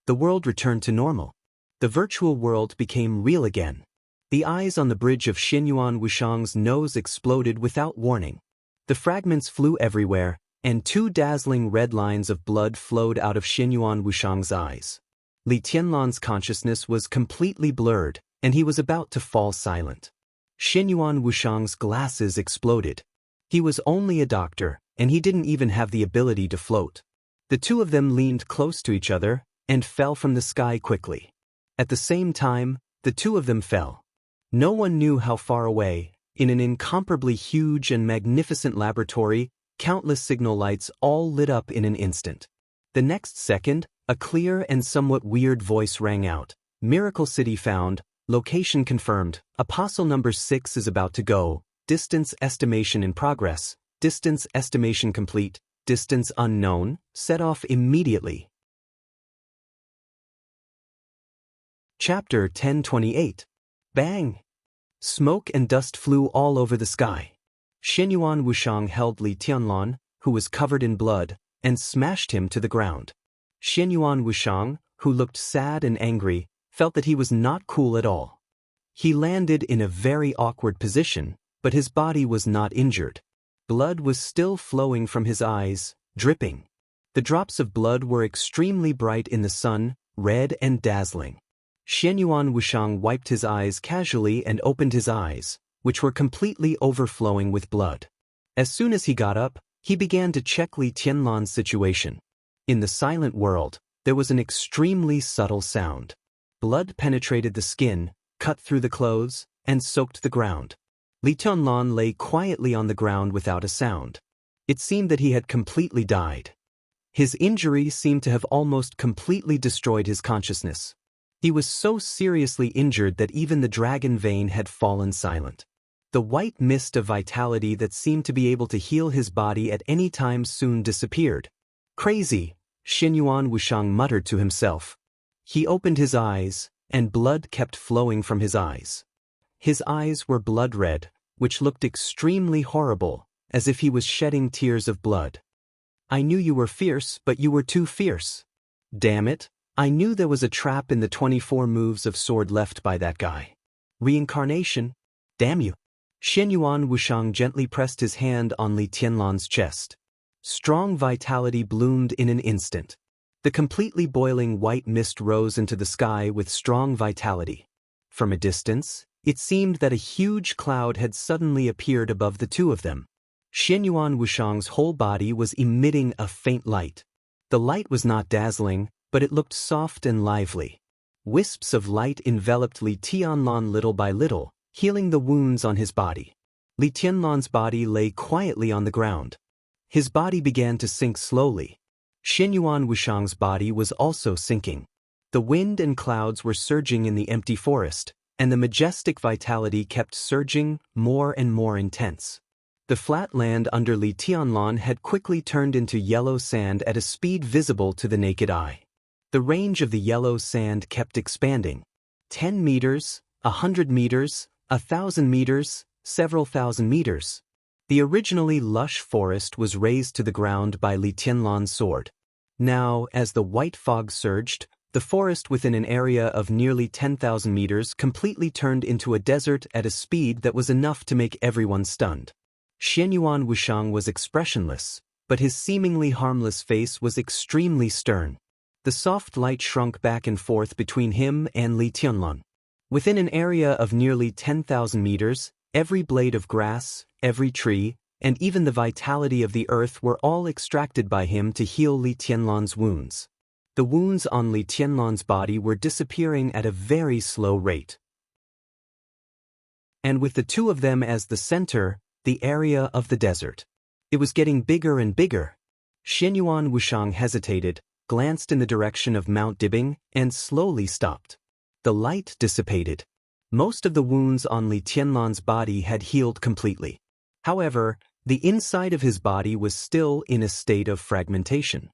The world returned to normal. The virtual world became real again. The eyes on the bridge of Xinyuan Wuxiang's nose exploded without warning. The fragments flew everywhere, and two dazzling red lines of blood flowed out of Xinyuan Wuxiang's eyes. Li Tianlan's consciousness was completely blurred, and he was about to fall silent. Xinyuan Wuxiang's glasses exploded. He was only a doctor, and he didn't even have the ability to float. The two of them leaned close to each other and fell from the sky quickly. At the same time, the two of them fell. No one knew how far away, in an incomparably huge and magnificent laboratory, countless signal lights all lit up in an instant. The next second, a clear and somewhat weird voice rang out. "Miracle City found, location confirmed, Apostle number 6 is about to go, distance estimation in progress, distance estimation complete, distance unknown, set off immediately." Chapter 1028. Bang! Smoke and dust flew all over the sky. Xinyuan Wuxiang held Li Tianlan, who was covered in blood, and smashed him to the ground. Xinyuan Wuxiang, who looked sad and angry, felt that he was not cool at all. He landed in a very awkward position, but his body was not injured. Blood was still flowing from his eyes, dripping. The drops of blood were extremely bright in the sun, red and dazzling. Xinyuan Wuxiang wiped his eyes casually and opened his eyes, which were completely overflowing with blood. As soon as he got up, he began to check Li Tianlan's situation. In the silent world, there was an extremely subtle sound. Blood penetrated the skin, cut through the clothes, and soaked the ground. Li Tianlan lay quietly on the ground without a sound. It seemed that he had completely died. His injury seemed to have almost completely destroyed his consciousness. He was so seriously injured that even the dragon vein had fallen silent. The white mist of vitality that seemed to be able to heal his body at any time soon disappeared. "Crazy," Xinyuan Wuxiang muttered to himself. He opened his eyes, and blood kept flowing from his eyes. His eyes were blood red, which looked extremely horrible, as if he was shedding tears of blood. "I knew you were fierce, but you were too fierce. Damn it, I knew there was a trap in the 24 moves of sword left by that guy. Reincarnation? Damn you." Xinyuan Wuxiang gently pressed his hand on Li Tianlan's chest. Strong vitality bloomed in an instant. The completely boiling white mist rose into the sky with strong vitality. From a distance, it seemed that a huge cloud had suddenly appeared above the two of them. Xianyuan Wuxiang's whole body was emitting a faint light. The light was not dazzling, but it looked soft and lively. Wisps of light enveloped Li Tianlan little by little, healing the wounds on his body. Li Tianlan's body lay quietly on the ground. His body began to sink slowly. Xianyuan Wuxiang's body was also sinking. The wind and clouds were surging in the empty forest, and the majestic vitality kept surging, more and more intense. The flat land under Li Tianlan had quickly turned into yellow sand at a speed visible to the naked eye. The range of the yellow sand kept expanding. 10 meters, 100 meters, 1,000 meters, several thousand meters. The originally lush forest was razed to the ground by Li Tianlan's sword. Now, as the white fog surged, the forest within an area of nearly 10,000 meters completely turned into a desert at a speed that was enough to make everyone stunned. Xianyuan Wuxiang was expressionless, but his seemingly harmless face was extremely stern. The soft light shrunk back and forth between him and Li Tianlan. Within an area of nearly 10,000 meters, every blade of grass, every tree, and even the vitality of the earth were all extracted by him to heal Li Tianlan's wounds. The wounds on Li Tianlan's body were disappearing at a very slow rate. And with the two of them as the center, the area of the desert. It was getting bigger and bigger. Xianyuan Wuxiang hesitated, glanced in the direction of Mount Dibing, and slowly stopped. The light dissipated. Most of the wounds on Li Tianlan's body had healed completely. However, the inside of his body was still in a state of fragmentation.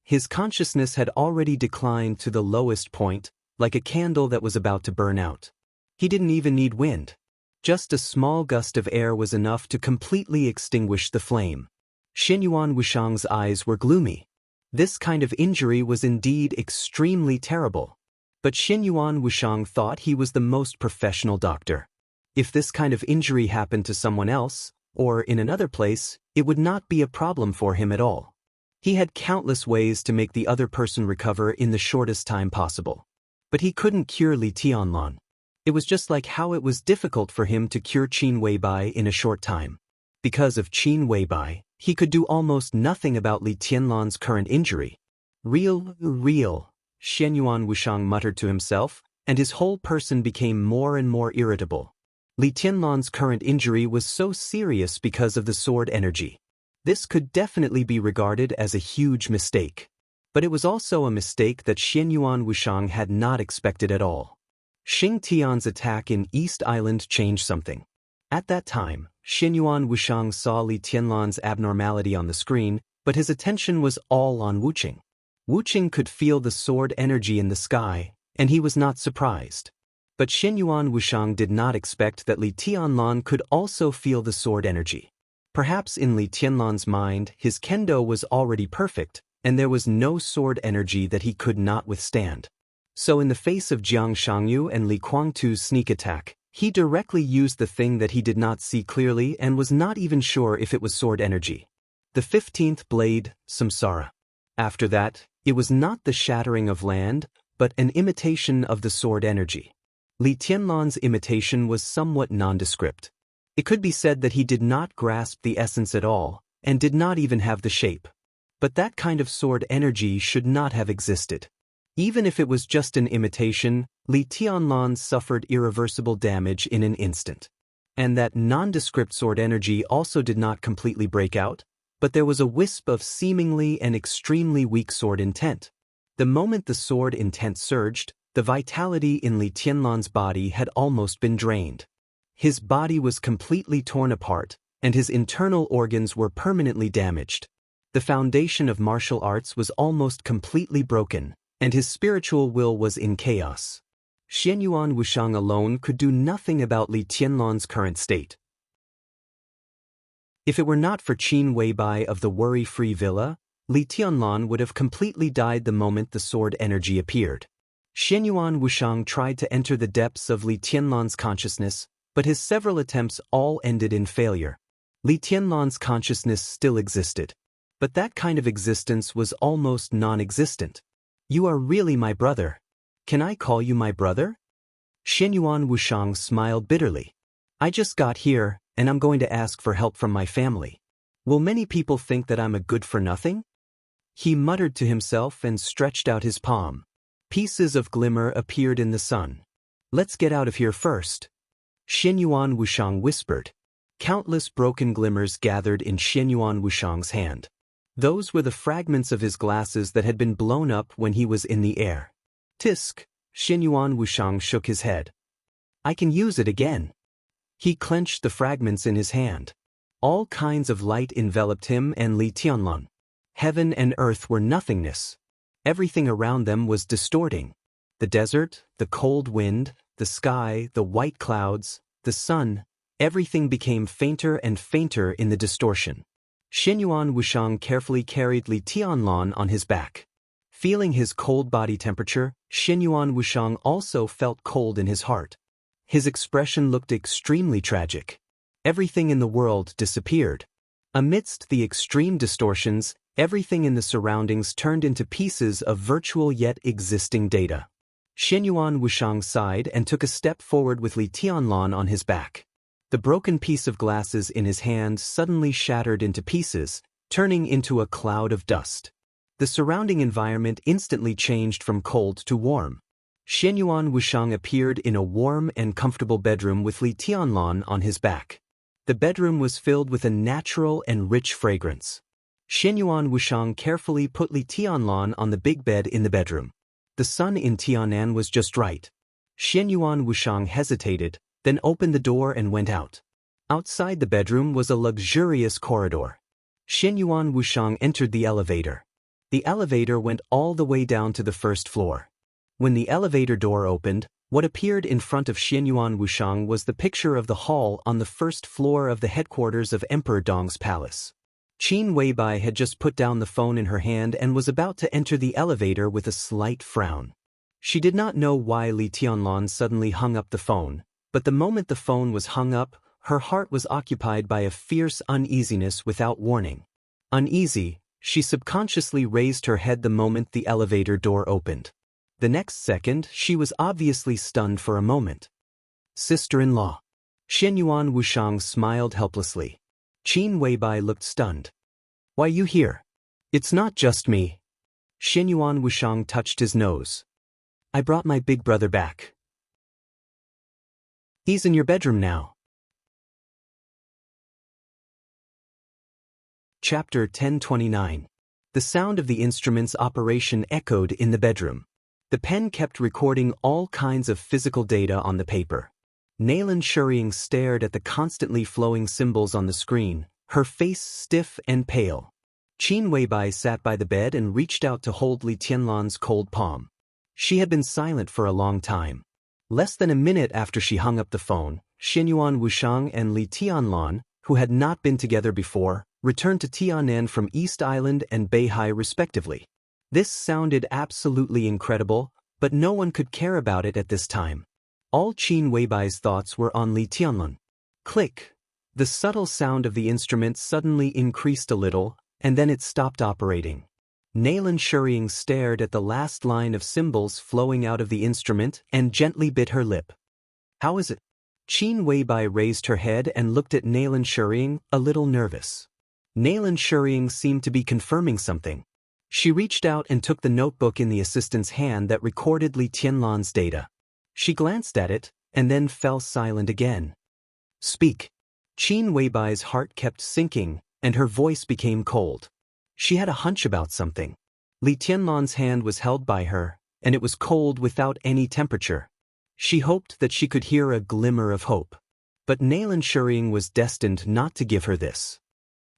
His consciousness had already declined to the lowest point, like a candle that was about to burn out. He didn't even need wind. Just a small gust of air was enough to completely extinguish the flame. Xianyuan Wuxiang's eyes were gloomy. This kind of injury was indeed extremely terrible. But Xianyuan Wuxiang thought he was the most professional doctor. If this kind of injury happened to someone else, or in another place, it would not be a problem for him at all. He had countless ways to make the other person recover in the shortest time possible. But he couldn't cure Li Tianlan. It was just like how it was difficult for him to cure Qin Weibai in a short time. Because of Qin Weibai, he could do almost nothing about Li Tianlan's current injury. Real, Xianyuan Wuxiang muttered to himself, and his whole person became more and more irritable. Li Tianlan's current injury was so serious because of the sword energy. This could definitely be regarded as a huge mistake. But it was also a mistake that Xianyuan Wuxiang had not expected at all. Xing Tian's attack in East Island changed something. At that time, Xianyuan Wuxiang saw Li Tianlan's abnormality on the screen, but his attention was all on Wuqing. Wuqing could feel the sword energy in the sky, and he was not surprised. But Xianyuan Wuxiang did not expect that Li Tianlan could also feel the sword energy. Perhaps in Li Tianlan's mind, his kendo was already perfect, and there was no sword energy that he could not withstand. So in the face of Jiang Shangyu and Li Guangtu's sneak attack, he directly used the thing that he did not see clearly and was not even sure if it was sword energy. The 15th blade, Samsara. After that, it was not the shattering of land, but an imitation of the sword energy. Li Tianlan's imitation was somewhat nondescript. It could be said that he did not grasp the essence at all, and did not even have the shape. But that kind of sword energy should not have existed. Even if it was just an imitation, Li Tianlan suffered irreversible damage in an instant. And that nondescript sword energy also did not completely break out, but there was a wisp of seemingly and extremely weak sword intent. The moment the sword intent surged, the vitality in Li Tianlan's body had almost been drained. His body was completely torn apart, and his internal organs were permanently damaged. The foundation of martial arts was almost completely broken, and his spiritual will was in chaos. Xianyuan Wuxiang alone could do nothing about Li Tianlan's current state. If it were not for Qin Weibai of the Worry-Free Villa, Li Tianlan would have completely died the moment the sword energy appeared. Xianyuan Wuxiang tried to enter the depths of Li Tianlan's consciousness, but his several attempts all ended in failure. Li Tianlan's consciousness still existed, but that kind of existence was almost non-existent. You are really my brother. Can I call you my brother? Xianyuan Wuxiang smiled bitterly. I just got here, and I'm going to ask for help from my family. Will many people think that I'm a good-for-nothing? He muttered to himself and stretched out his palm. Pieces of glimmer appeared in the sun. Let's get out of here first. Xianyuan Wushang whispered. Countless broken glimmers gathered in Xianyuan Wushang's hand. Those were the fragments of his glasses that had been blown up when he was in the air. Tisk, Xianyuan Wushang shook his head. I can use it again. He clenched the fragments in his hand. All kinds of light enveloped him and Li Tianlan. Heaven and earth were nothingness. Everything around them was distorting. The desert, the cold wind, the sky, the white clouds, the sun, everything became fainter and fainter in the distortion. Xianyuan Wushang carefully carried Li Tianlan on his back. Feeling his cold body temperature, Xianyuan Wushang also felt cold in his heart. His expression looked extremely tragic. Everything in the world disappeared. Amidst the extreme distortions, everything in the surroundings turned into pieces of virtual yet existing data. Xianyuan Wushang sighed and took a step forward with Li Tianlan on his back. The broken piece of glasses in his hand suddenly shattered into pieces, turning into a cloud of dust. The surrounding environment instantly changed from cold to warm. Xianyuan Wushang appeared in a warm and comfortable bedroom with Li Tianlan on his back. The bedroom was filled with a natural and rich fragrance. Xianyuan Wushang carefully put Li Tianlan on the big bed in the bedroom. The sun in Tianan was just right. Xianyuan Wushang hesitated, then opened the door and went out. Outside the bedroom was a luxurious corridor. Xianyuan Wushang entered the elevator. The elevator went all the way down to the first floor. When the elevator door opened, what appeared in front of Xianyuan Wushang was the picture of the hall on the first floor of the headquarters of Emperor Dong's palace. Qin Weibai had just put down the phone in her hand and was about to enter the elevator with a slight frown. She did not know why Li Tianlan suddenly hung up the phone, but the moment the phone was hung up, her heart was occupied by a fierce uneasiness without warning. Uneasy, she subconsciously raised her head the moment the elevator door opened. The next second, she was obviously stunned for a moment. Sister-in-law. Xianyuan Wushang smiled helplessly. Qin Weibai looked stunned. Why you here? It's not just me. Xianyuan Wushang touched his nose. I brought my big brother back. He's in your bedroom now. Chapter 1029. The sound of the instrument's operation echoed in the bedroom. The pen kept recording all kinds of physical data on the paper. Naylan Shuriying stared at the constantly flowing symbols on the screen, her face stiff and pale. Qin Weibai sat by the bed and reached out to hold Li Tianlan's cold palm. She had been silent for a long time. Less than a minute after she hung up the phone, Xianyuan Wushang and Li Tianlan, who had not been together before, returned to Tianan from East Island and Beihai respectively. This sounded absolutely incredible, but no one could care about it at this time. All Qin Weibai's thoughts were on Li Tianlan. Click! The subtle sound of the instrument suddenly increased a little, and then it stopped operating. Naylan Shuriying stared at the last line of symbols flowing out of the instrument and gently bit her lip. How is it? Qin Weibai raised her head and looked at Naylan Shuriying, a little nervous. Naylan Shuriying seemed to be confirming something. She reached out and took the notebook in the assistant's hand that recorded Li Tianlan's data. She glanced at it, and then fell silent again. Speak. Qin Weibai's heart kept sinking, and her voice became cold. She had a hunch about something. Li Tianlan's hand was held by her, and it was cold without any temperature. She hoped that she could hear a glimmer of hope. But Naylan Shuriying was destined not to give her this.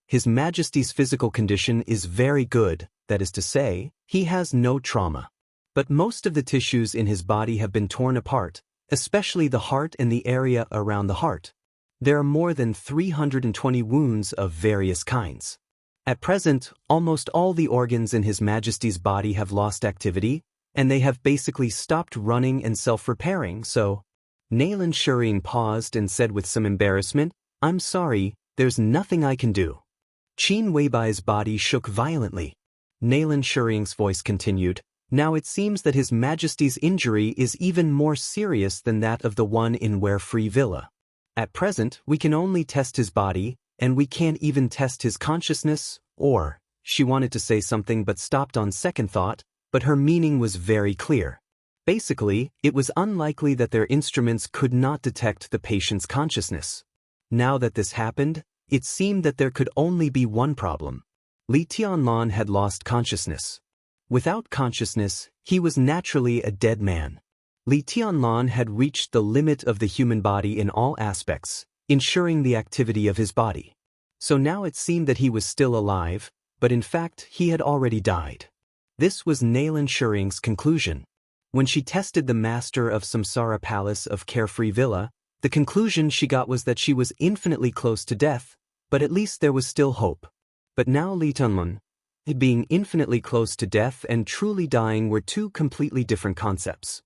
His Majesty's physical condition is very good, that is to say, he has no trauma. But most of the tissues in his body have been torn apart, especially the heart and the area around the heart. There are more than 320 wounds of various kinds. At present, almost all the organs in His Majesty's body have lost activity, and they have basically stopped running and self-repairing, so... Naylan Shuriying paused and said with some embarrassment, I'm sorry, there's nothing I can do. Qin Weibai's body shook violently. Naylan Shuriying's voice continued, Now it seems that His Majesty's injury is even more serious than that of the one in Warefree Villa. At present, we can only test his body, and we can't even test his consciousness, or, she wanted to say something but stopped on second thought, but her meaning was very clear. Basically, it was unlikely that their instruments could not detect the patient's consciousness. Now that this happened, it seemed that there could only be one problem. Li Tianlan had lost consciousness. Without consciousness, he was naturally a dead man. Li Tianlan had reached the limit of the human body in all aspects, ensuring the activity of his body. So now it seemed that he was still alive, but in fact he had already died. This was Nalan Shuring's conclusion. When she tested the master of Samsara Palace of Carefree Villa, the conclusion she got was that she was infinitely close to death, but at least there was still hope. But now Li Tianlan, being infinitely close to death and truly dying were two completely different concepts.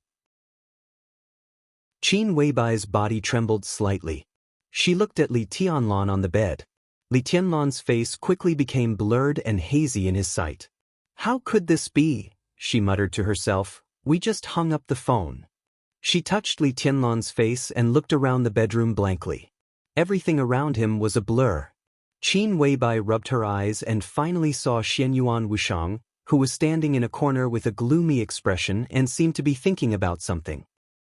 Qin Weibai's body trembled slightly. She looked at Li Tianlan on the bed. Li Tianlan's face quickly became blurred and hazy in his sight. "How could this be?" she muttered to herself. "We just hung up the phone." She touched Li Tianlan's face and looked around the bedroom blankly. Everything around him was a blur. Qin Weibai rubbed her eyes and finally saw Xianyuan Wuxiang, who was standing in a corner with a gloomy expression and seemed to be thinking about something.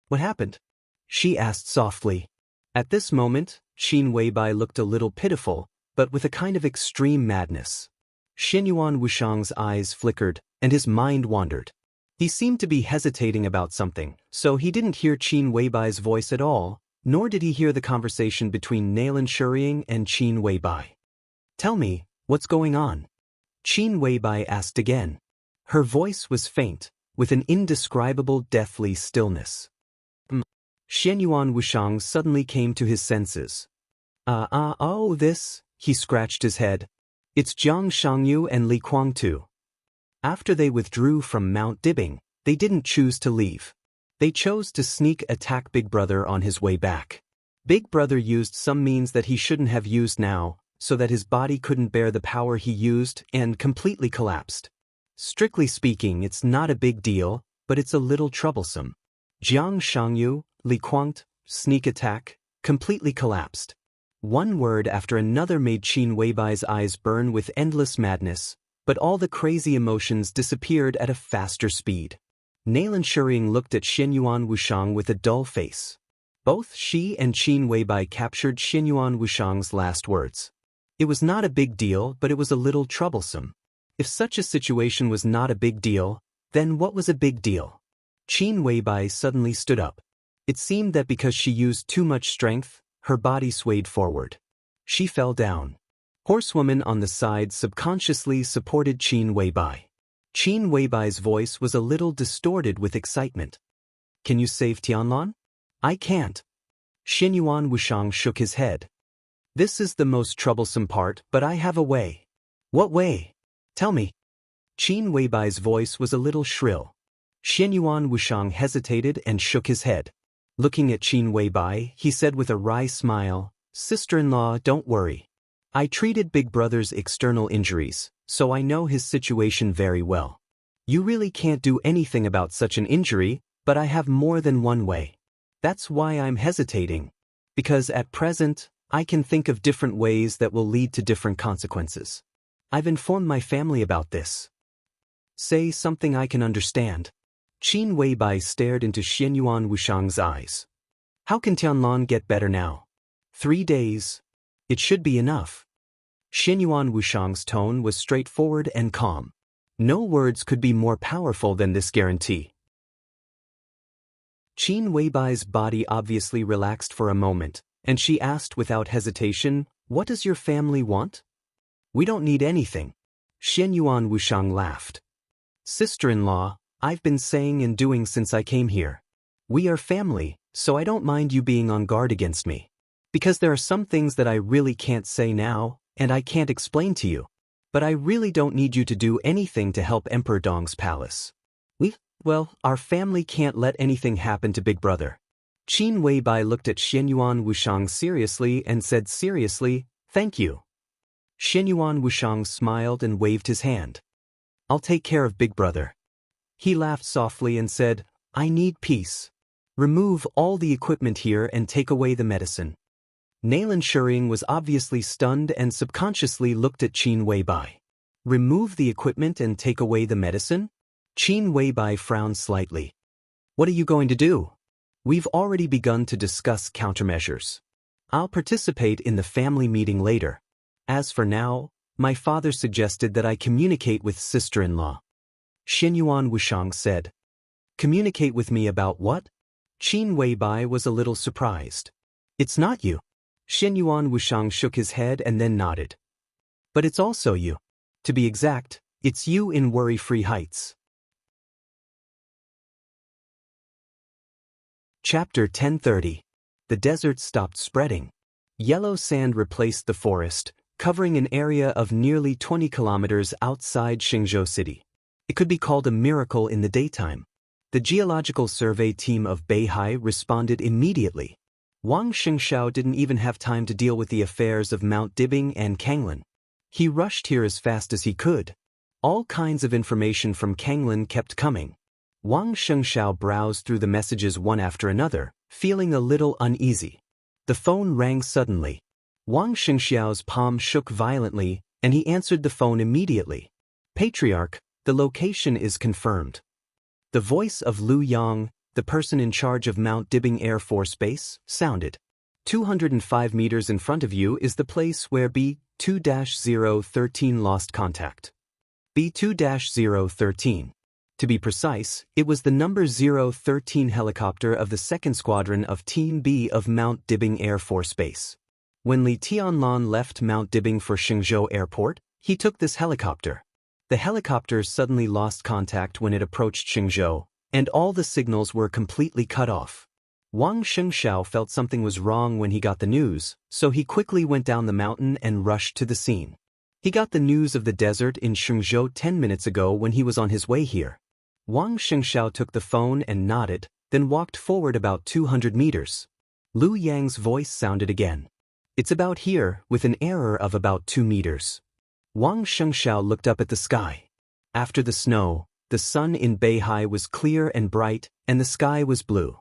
"What happened?" she asked softly. At this moment, Qin Weibai looked a little pitiful, but with a kind of extreme madness. Xianyuan Wuxiang's eyes flickered, and his mind wandered. He seemed to be hesitating about something, so he didn't hear Qin Weibai's voice at all, nor did he hear the conversation between Nalan Shuring and Qin Weibai. "Tell me, what's going on?" Qin Weibai asked again. Her voice was faint, with an indescribable deathly stillness. Xianyuan Wuxiang suddenly came to his senses. He scratched his head. "It's Jiang Shangyu and Li Kuangtu." After they withdrew from Mount Dibing, they didn't choose to leave. They chose to sneak attack Big Brother on his way back. Big Brother used some means that he shouldn't have used now, so that his body couldn't bear the power he used and completely collapsed. Strictly speaking, it's not a big deal, but it's a little troublesome. Jiang Shangyu, Li Kuangtu, sneak attack, completely collapsed. One word after another made Qin Weibai's eyes burn with endless madness, but all the crazy emotions disappeared at a faster speed. Nalan Shuring looked at Xianyuan Wuxiang with a dull face. Both she and Qin Weibai captured Xianyuan Wuxiang's last words. It was not a big deal, but it was a little troublesome. If such a situation was not a big deal, then what was a big deal? Qin Weibai suddenly stood up. It seemed that because she used too much strength, her body swayed forward. She fell down. Horsewoman on the side subconsciously supported Qin Weibai. Qin Weibai's voice was a little distorted with excitement. "Can you save Tianlan?" "I can't." Xianyuan Wuxiang shook his head. "This is the most troublesome part, but I have a way." "What way? Tell me." Qin Weibai's voice was a little shrill. Xianyuan Wuxiang hesitated and shook his head. Looking at Qin Weibai, he said with a wry smile, "Sister-in-law, don't worry. I treated Big Brother's external injuries, so I know his situation very well. You really can't do anything about such an injury, but I have more than one way. That's why I'm hesitating. Because at present, I can think of different ways that will lead to different consequences. I've informed my family about this." "Say something I can understand." Qin Weibai stared into Xianyuan Wuxiang's eyes. "How can Tianlan get better now?" 3 days. It should be enough." Xianyuan Wuxiang's tone was straightforward and calm. No words could be more powerful than this guarantee. Qin Weibai's body obviously relaxed for a moment, and she asked without hesitation, "What does your family want?" "We don't need anything." Xianyuan Wuxiang laughed. "Sister-in-law, I've been saying and doing since I came here. We are family, so I don't mind you being on guard against me. Because there are some things that I really can't say now, and I can't explain to you. But I really don't need you to do anything to help Emperor Dong's palace. Our family can't let anything happen to Big Brother." Qin Weibai looked at Xianyuan Wuxiang seriously and said seriously, "Thank you." Xianyuan Wuxiang smiled and waved his hand. "I'll take care of Big Brother." He laughed softly and said, "I need peace. Remove all the equipment here and take away the medicine." Naylan Shuring was obviously stunned and subconsciously looked at Qin Weibai. Remove the equipment and take away the medicine? Qin Weibai frowned slightly. What are you going to do? We've already begun to discuss countermeasures. I'll participate in the family meeting later. As for now, my father suggested that I communicate with sister-in-law. Xinyuan Wushang said. Communicate with me about what? Qin Weibai was a little surprised. It's not you. Xinyuan Wushang shook his head and then nodded. But it's also you. To be exact, it's you in Worry-Free Heights. Chapter 1030. The desert stopped spreading. Yellow sand replaced the forest, covering an area of nearly 20 kilometers outside Xingzhou City. It could be called a miracle in the daytime. The geological survey team of Beihai responded immediately. Wang Xingxiao didn't even have time to deal with the affairs of Mount Dibing and Kanglin. He rushed here as fast as he could. All kinds of information from Kanglin kept coming. Wang Xingxiao browsed through the messages one after another, feeling a little uneasy. The phone rang suddenly. Wang Xingxiao's palm shook violently, and he answered the phone immediately. Patriarch, the location is confirmed. The voice of Lu Yang, the person in charge of Mount Dibing Air Force Base, sounded. 205 meters in front of you is the place where B-2-013 lost contact. B-2-013. To be precise, it was the number 013 helicopter of the 2nd Squadron of Team B of Mount Dibing Air Force Base. When Li Tianlan left Mount Dibing for Xingzhou Airport, he took this helicopter. The helicopter suddenly lost contact when it approached Xingzhou, and all the signals were completely cut off. Wang Xingxiao felt something was wrong when he got the news, so he quickly went down the mountain and rushed to the scene. He got the news of the desert in Xingzhou 10 minutes ago when he was on his way here. Wang Xingxiao took the phone and nodded, then walked forward about 200 meters. Lu Yang's voice sounded again. It's about here, with an error of about 2 meters. Wang Xingxiao looked up at the sky. After the snow, the sun in Beihai was clear and bright, and the sky was blue.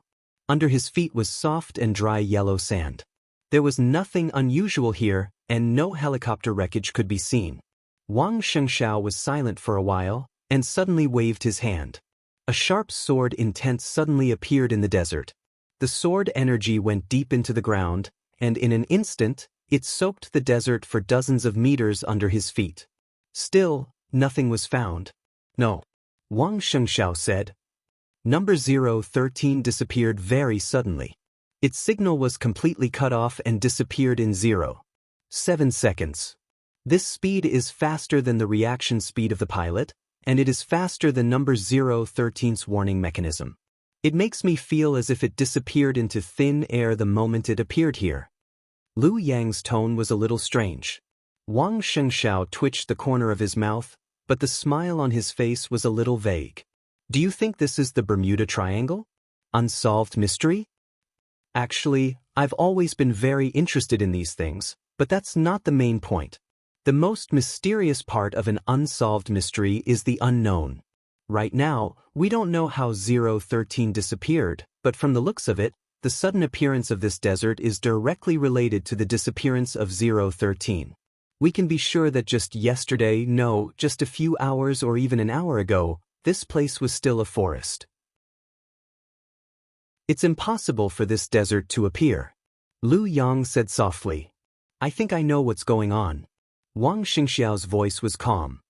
Under his feet was soft and dry yellow sand. There was nothing unusual here, and no helicopter wreckage could be seen. Wang Xingxiao was silent for a while, and suddenly waved his hand. A sharp sword intent suddenly appeared in the desert. The sword energy went deep into the ground, and in an instant, it soaked the desert for dozens of meters under his feet. Still, nothing was found. No. Wang Xingxiao said. Number 013 disappeared very suddenly. Its signal was completely cut off and disappeared in 0.7 seconds. This speed is faster than the reaction speed of the pilot, and it is faster than number 013's warning mechanism. It makes me feel as if it disappeared into thin air the moment it appeared here. Lu Yang's tone was a little strange. Wang Xingxiao twitched the corner of his mouth, but the smile on his face was a little vague. Do you think this is the Bermuda Triangle? Unsolved mystery? Actually, I've always been very interested in these things, but that's not the main point. The most mysterious part of an unsolved mystery is the unknown. Right now, we don't know how 013 disappeared, but from the looks of it, the sudden appearance of this desert is directly related to the disappearance of 013. We can be sure that just yesterday, no, just a few hours or even an hour ago, this place was still a forest. It's impossible for this desert to appear. Lu Yang said softly. I think I know what's going on. Wang Xingxiao's voice was calm.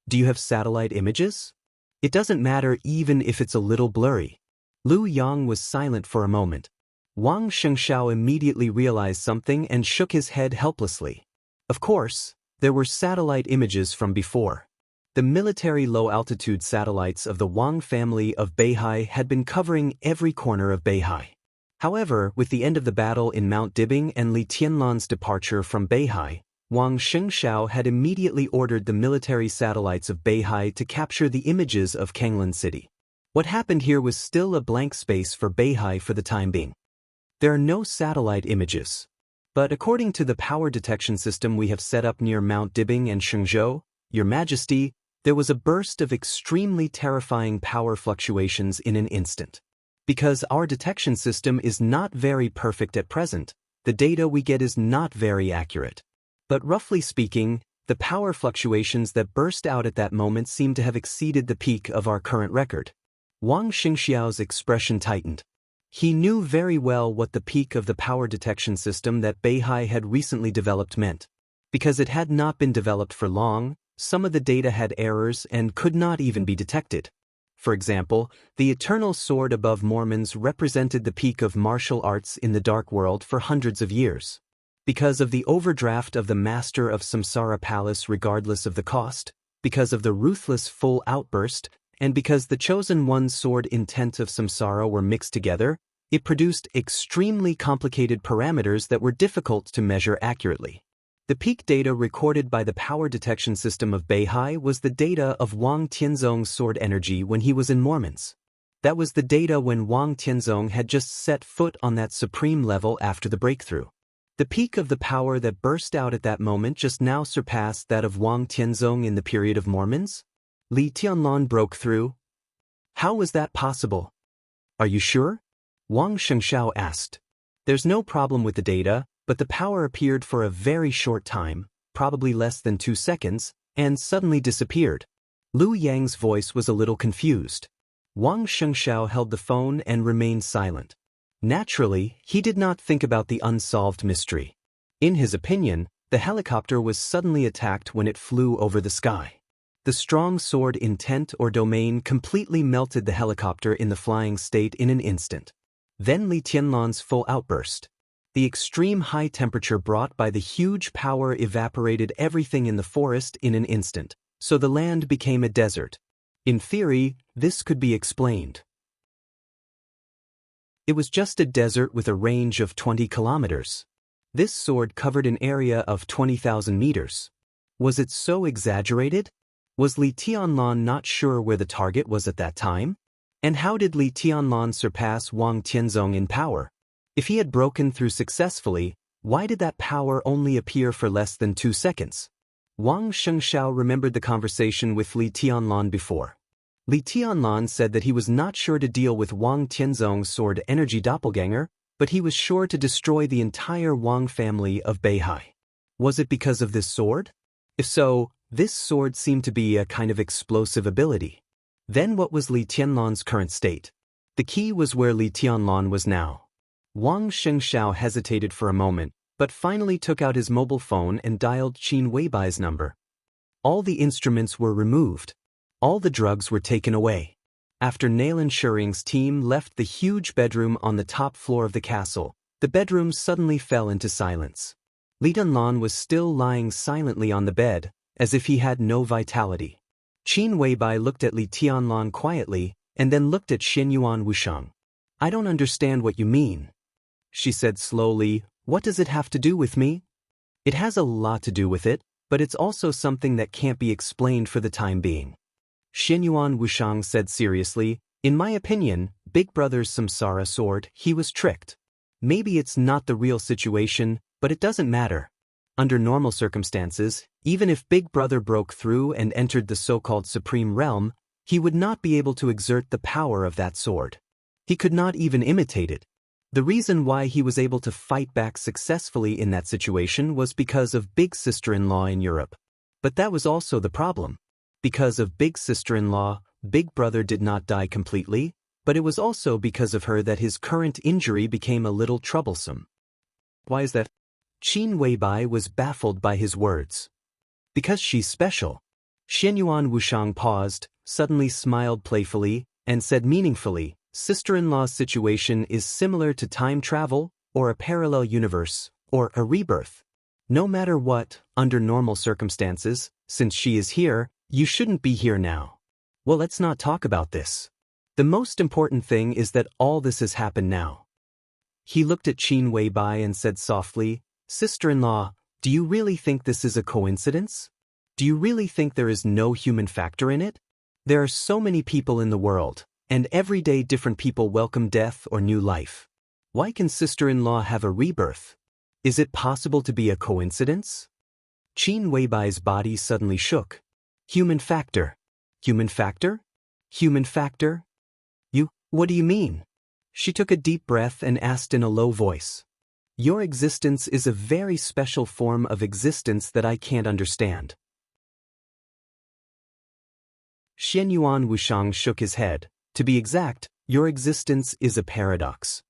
Do you have satellite images? It doesn't matter even if it's a little blurry. Lu Yang was silent for a moment. Wang Xingxiao immediately realized something and shook his head helplessly. Of course, there were satellite images from before. The military low-altitude satellites of the Wang family of Beihai had been covering every corner of Beihai. However, with the end of the battle in Mount Dibing and Li Tianlan's departure from Beihai, Wang Xingxiao had immediately ordered the military satellites of Beihai to capture the images of Kanglin City. What happened here was still a blank space for Beihai for the time being. There are no satellite images. But according to the power detection system we have set up near Mount Dibing and Xingzhou, Your Majesty, there was a burst of extremely terrifying power fluctuations in an instant. Because our detection system is not very perfect at present, the data we get is not very accurate. But roughly speaking, the power fluctuations that burst out at that moment seem to have exceeded the peak of our current record. Wang Xingxiao's expression tightened. He knew very well what the peak of the power detection system that Beihai had recently developed meant. Because it had not been developed for long, some of the data had errors and could not even be detected. For example, the eternal sword above Mormons represented the peak of martial arts in the dark world for hundreds of years. Because of the overdraft of the master of Samsara Palace regardless of the cost, because of the ruthless full outburst, and because the chosen one's sword intent of Samsara were mixed together, it produced extremely complicated parameters that were difficult to measure accurately. The peak data recorded by the power detection system of Beihai was the data of Wang Tianzong's sword energy when he was in Mormons. That was the data when Wang Tianzong had just set foot on that supreme level after the breakthrough. The peak of the power that burst out at that moment just now surpassed that of Wang Tianzong in the period of Mormons? Li Tianlan broke through. How was that possible? Are you sure? Wang Shengshao asked. There's no problem with the data, but the power appeared for a very short time, probably less than 2 seconds, and suddenly disappeared. Lu Yang's voice was a little confused. Wang Shengshao held the phone and remained silent. Naturally, he did not think about the unsolved mystery. In his opinion, the helicopter was suddenly attacked when it flew over the sky. The strong sword intent or domain completely melted the helicopter in the flying state in an instant. Then Li Tianlan's full outburst. The extreme high temperature brought by the huge power evaporated everything in the forest in an instant, so the land became a desert. In theory, this could be explained. It was just a desert with a range of 20 kilometers. This sword covered an area of 20,000 meters. Was it so exaggerated? Was Li Tianlan not sure where the target was at that time? And how did Li Tianlan surpass Wang Tianzong in power? If he had broken through successfully, why did that power only appear for less than 2 seconds? Wang Shengshao remembered the conversation with Li Tianlan before. Li Tianlan said that he was not sure to deal with Wang Tianzong's sword energy doppelganger, but he was sure to destroy the entire Wang family of Beihai. Was it because of this sword? If so, this sword seemed to be a kind of explosive ability. Then what was Li Tianlan's current state? The key was where Li Tianlan was now. Wang Shengshao hesitated for a moment, but finally took out his mobile phone and dialed Qin Weibai's number. All the instruments were removed. All the drugs were taken away. After Naylan Shuring's team left the huge bedroom on the top floor of the castle, the bedroom suddenly fell into silence. Li Tianlan was still lying silently on the bed, as if he had no vitality. Qin Weibai looked at Li Tianlan quietly, and then looked at Xianyuan Wushang. I don't understand what you mean. She said slowly, what does it have to do with me? It has a lot to do with it, but it's also something that can't be explained for the time being. Xianyuan Wushang said seriously, in my opinion, Big Brother's Samsara sword, he was tricked. Maybe it's not the real situation, but it doesn't matter. Under normal circumstances, even if Big Brother broke through and entered the so-called Supreme Realm, he would not be able to exert the power of that sword. He could not even imitate it. The reason why he was able to fight back successfully in that situation was because of Big Sister-in-law in Europe. But that was also the problem. Because of Big Sister-in-law, Big Brother did not die completely, but it was also because of her that his current injury became a little troublesome. Why is that? Qin Weibai was baffled by his words. Because she's special. Xianyuan Wushang paused, suddenly smiled playfully, and said meaningfully, Sister-in-law's situation is similar to time travel, or a parallel universe, or a rebirth. No matter what, under normal circumstances, since she is here, you shouldn't be here now. Well, let's not talk about this. The most important thing is that all this has happened now. He looked at Qin Weibai and said softly, Sister-in-law, do you really think this is a coincidence? Do you really think there is no human factor in it? There are so many people in the world, and every day different people welcome death or new life. Why can sister-in-law have a rebirth? Is it possible to be a coincidence? Qin Weibai's body suddenly shook. Human factor. Human factor? Human factor? What do you mean? She took a deep breath and asked in a low voice. Your existence is a very special form of existence that I can't understand. Xianyuan Wuxiang shook his head. To be exact, your existence is a paradox.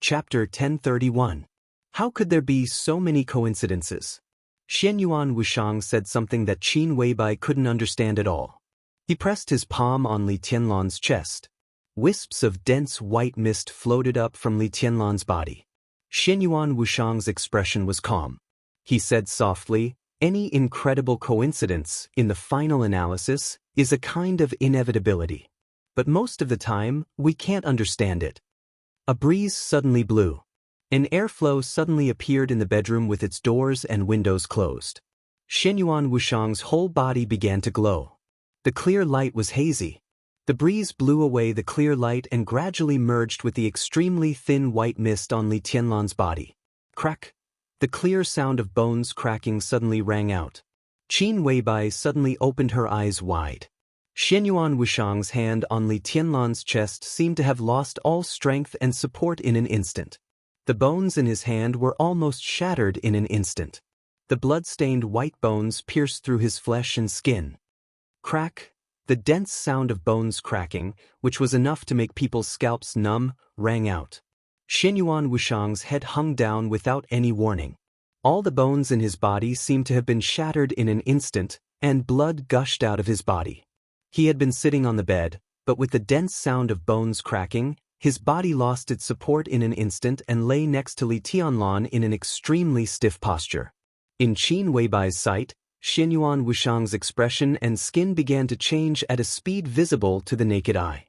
Chapter 1031. How could there be so many coincidences? Xianyuan Wuxiang said something that Qin Weibai couldn't understand at all. He pressed his palm on Li Tianlan's chest. Wisps of dense white mist floated up from Li Tianlan's body. Xianyuan Wuxiang's expression was calm. He said softly, any incredible coincidence, in the final analysis, is a kind of inevitability. But most of the time, we can't understand it. A breeze suddenly blew. An airflow suddenly appeared in the bedroom with its doors and windows closed. Xianyuan Wuxiang's whole body began to glow. The clear light was hazy. The breeze blew away the clear light and gradually merged with the extremely thin white mist on Li Tianlan's body. Crack! The clear sound of bones cracking suddenly rang out. Qin Weibai suddenly opened her eyes wide. Xianyuan Wuxiang's hand on Li Tianlan's chest seemed to have lost all strength and support in an instant. The bones in his hand were almost shattered in an instant. The blood-stained white bones pierced through his flesh and skin. Crack! The dense sound of bones cracking, which was enough to make people's scalps numb, rang out. Xianyuan Wuxiang's head hung down without any warning. All the bones in his body seemed to have been shattered in an instant, and blood gushed out of his body. He had been sitting on the bed, but with the dense sound of bones cracking, his body lost its support in an instant and lay next to Li Tianlan in an extremely stiff posture. In Qin Weibai's sight, Xianyuan Wuxiang's expression and skin began to change at a speed visible to the naked eye.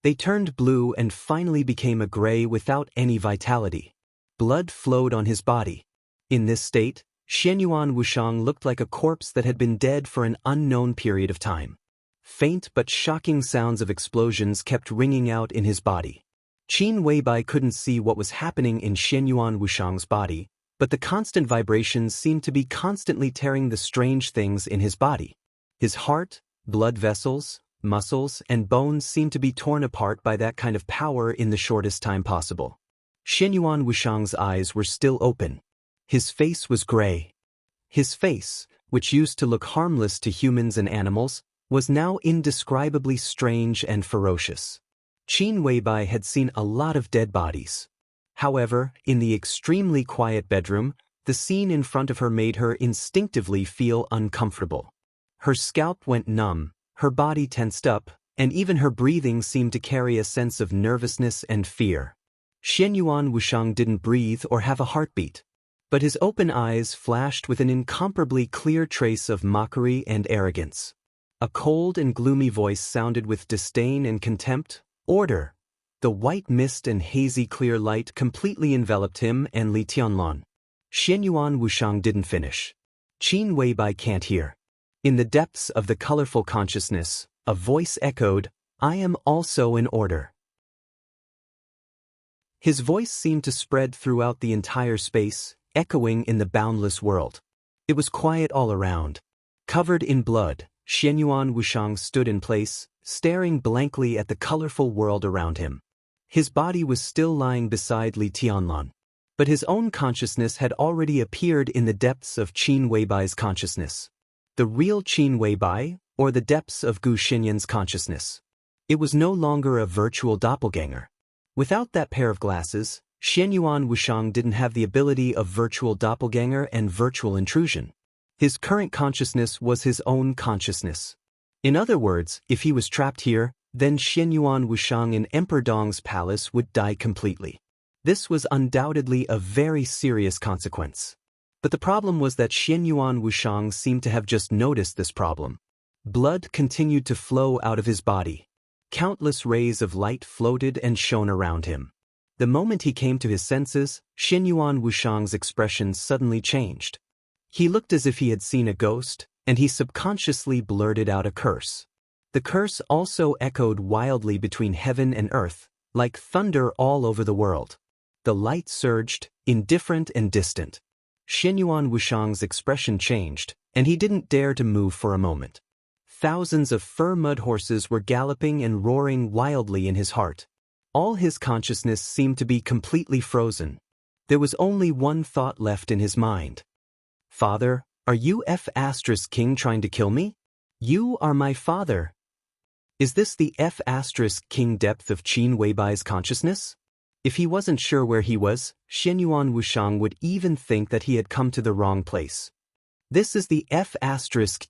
They turned blue and finally became a gray without any vitality. Blood flowed on his body. In this state, Xianyuan Wuxiang looked like a corpse that had been dead for an unknown period of time. Faint but shocking sounds of explosions kept ringing out in his body. Qin Weibai couldn't see what was happening in Xianyuan Wuxiang's body, but the constant vibrations seemed to be constantly tearing the strange things in his body. His heart, blood vessels, muscles, and bones seemed to be torn apart by that kind of power in the shortest time possible. Xianyuan Wuxiang's eyes were still open. His face was gray. His face, which used to look harmless to humans and animals, was now indescribably strange and ferocious. Qin Weibai had seen a lot of dead bodies. However, in the extremely quiet bedroom, the scene in front of her made her instinctively feel uncomfortable. Her scalp went numb, her body tensed up, and even her breathing seemed to carry a sense of nervousness and fear. Xianyuan Wuxiang didn't breathe or have a heartbeat, but his open eyes flashed with an incomparably clear trace of mockery and arrogance. A cold and gloomy voice sounded with disdain and contempt. Order! The white mist and hazy clear light completely enveloped him and Li Tianlan. Xianyuan Wuxiang didn't finish. Qin Weibai can't hear. In the depths of the colorful consciousness, a voice echoed, I am also in order. His voice seemed to spread throughout the entire space, echoing in the boundless world. It was quiet all around. Covered in blood, Xianyuan Wuxiang stood in place, staring blankly at the colorful world around him. His body was still lying beside Li Tianlan, but his own consciousness had already appeared in the depths of Qin Weibai's consciousness. The real Qin Weibai, or the depths of Gu Xinyan's consciousness. It was no longer a virtual doppelganger. Without that pair of glasses, Xianyuan Wuxiang didn't have the ability of virtual doppelganger and virtual intrusion. His current consciousness was his own consciousness. In other words, if he was trapped here, then Xianyuan Wuxiang in Emperor Dong's palace would die completely. This was undoubtedly a very serious consequence. But the problem was that Xianyuan Wuxiang seemed to have just noticed this problem. Blood continued to flow out of his body. Countless rays of light floated and shone around him. The moment he came to his senses, Xianyuan Wuxiang's expression suddenly changed. He looked as if he had seen a ghost, and he subconsciously blurted out a curse. The curse also echoed wildly between heaven and earth, like thunder all over the world. The light surged, indifferent and distant. Xianyuan Wuxiang's expression changed, and he didn't dare to move for a moment. Thousands of fur mud horses were galloping and roaring wildly in his heart. All his consciousness seemed to be completely frozen. There was only one thought left in his mind. Father, are you F*** trying to kill me? You are my father. Is this the F** king depth of Qin Weibai's consciousness? If he wasn't sure where he was, Xianyuan Wushang would even think that he had come to the wrong place. This is the F**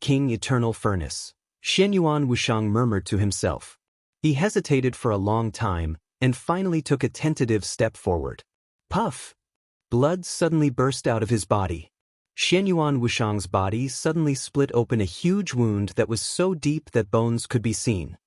king eternal furnace, Xianyuan Wushang murmured to himself. He hesitated for a long time, and finally took a tentative step forward. Puff! Blood suddenly burst out of his body. Xianyuan Wushang's body suddenly split open a huge wound that was so deep that bones could be seen.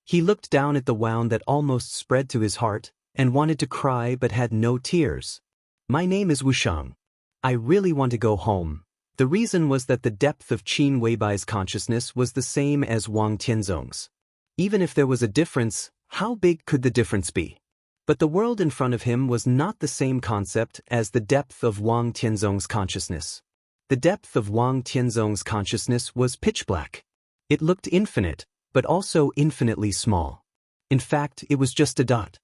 He looked down at the wound that almost spread to his heart, and wanted to cry but had no tears. My name is Wushang. I really want to go home. The reason was that the depth of Qin Weibai's consciousness was the same as Wang Tianzong's. Even if there was a difference, how big could the difference be? But the world in front of him was not the same concept as the depth of Wang Tianzong's consciousness. The depth of Wang Tianzong's consciousness was pitch black. It looked infinite, but also infinitely small. In fact, it was just a dot.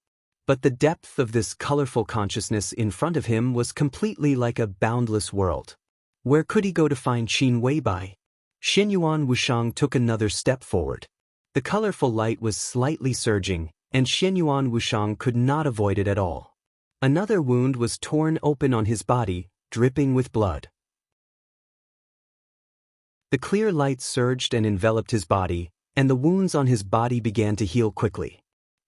But the depth of this colorful consciousness in front of him was completely like a boundless world. Where could he go to find Qin Weibai? Xianyuan Wushang took another step forward. The colorful light was slightly surging, and Xianyuan Wushang could not avoid it at all. Another wound was torn open on his body, dripping with blood. The clear light surged and enveloped his body, and the wounds on his body began to heal quickly.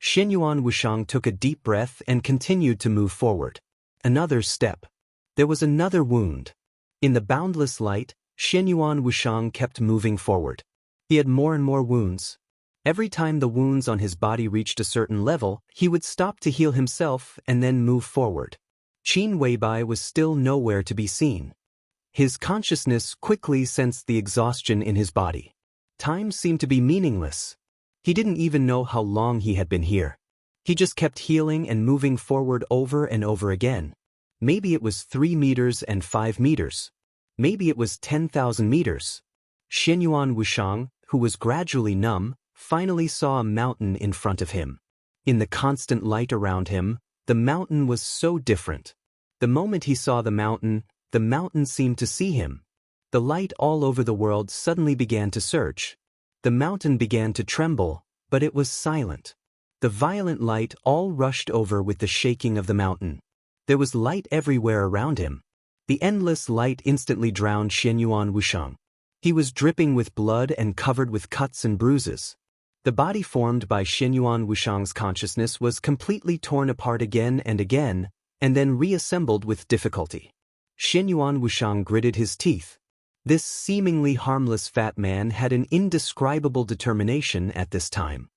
Xianyuan Wushang took a deep breath and continued to move forward. Another step. There was another wound. In the boundless light, Xianyuan Wushang kept moving forward. He had more and more wounds. Every time the wounds on his body reached a certain level, he would stop to heal himself and then move forward. Qin Weibai was still nowhere to be seen. His consciousness quickly sensed the exhaustion in his body. Time seemed to be meaningless. He didn't even know how long he had been here. He just kept healing and moving forward over and over again. Maybe it was 3 meters and 5 meters. Maybe it was 10,000 meters. Xianyuan Wushang, who was gradually numb, finally saw a mountain in front of him. In the constant light around him, the mountain was so different. The moment he saw the mountain seemed to see him. The light all over the world suddenly began to surge. The mountain began to tremble, but it was silent. The violent light all rushed over with the shaking of the mountain. There was light everywhere around him. The endless light instantly drowned Xianyuan Wushang. He was dripping with blood and covered with cuts and bruises. The body formed by Xianyuan Wushang's consciousness was completely torn apart again, and then reassembled with difficulty. Xianyuan Wushang gritted his teeth. This seemingly harmless fat man had an indescribable determination at this time.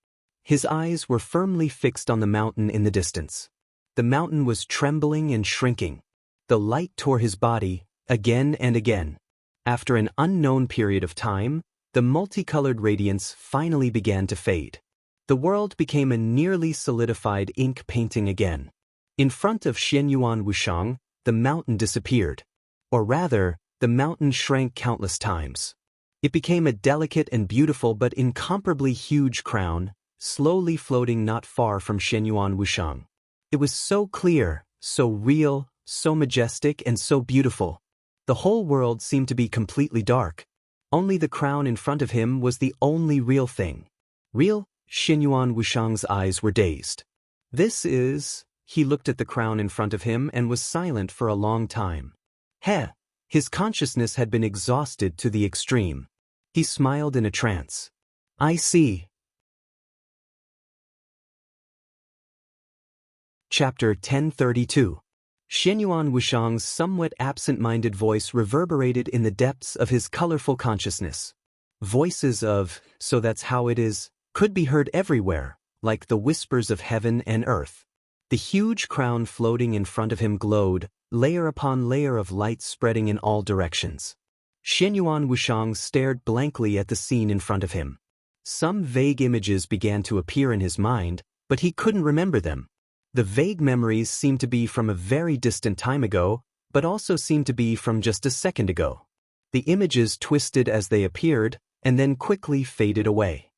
His eyes were firmly fixed on the mountain in the distance. The mountain was trembling and shrinking. The light tore his body, again and again. After an unknown period of time, the multicolored radiance finally began to fade. The world became a nearly solidified ink painting again. In front of Xianyuan Wushang, the mountain disappeared. Or rather, the mountain shrank countless times. It became a delicate and beautiful but incomparably huge crown, slowly floating not far from Xianyuan Wushang. It was so clear, so real, so majestic, and so beautiful. The whole world seemed to be completely dark. Only the crown in front of him was the only real thing. Real? Xianyuan Wushang's eyes were dazed. This is... He looked at the crown in front of him and was silent for a long time. Heh! His consciousness had been exhausted to the extreme. He smiled in a trance. I see. Chapter 1032. Xianyuan Wushang's somewhat absent-minded voice reverberated in the depths of his colorful consciousness. Voices of, so that's how it is, could be heard everywhere, like the whispers of heaven and earth. The huge crown floating in front of him glowed, layer upon layer of light spreading in all directions. Xianyuan Wushang stared blankly at the scene in front of him. Some vague images began to appear in his mind, but he couldn't remember them. The vague memories seemed to be from a very distant time ago, but also seemed to be from just a second ago. The images twisted as they appeared, and then quickly faded away.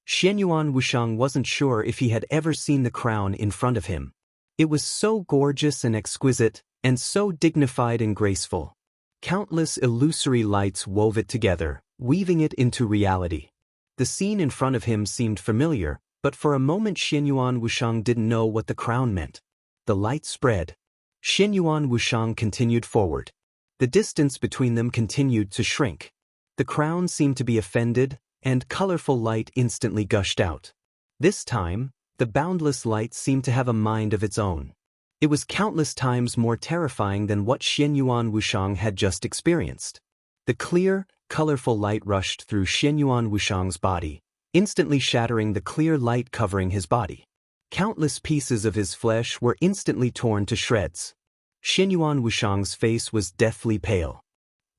Xianyuan Wushang wasn't sure if he had ever seen the crown in front of him. It was so gorgeous and exquisite, and so dignified and graceful. Countless illusory lights wove it together, weaving it into reality. The scene in front of him seemed familiar, but for a moment Xianyuan Wushang didn't know what the crown meant. The light spread. Xianyuan Wushang continued forward. The distance between them continued to shrink. The crown seemed to be offended, and colorful light instantly gushed out. This time, the boundless light seemed to have a mind of its own. It was countless times more terrifying than what Xianyuan Wushang had just experienced. The clear, colorful light rushed through Xianyuan Wushang's body, instantly shattering the clear light covering his body. Countless pieces of his flesh were instantly torn to shreds. Xianyuan Wushang's face was deathly pale.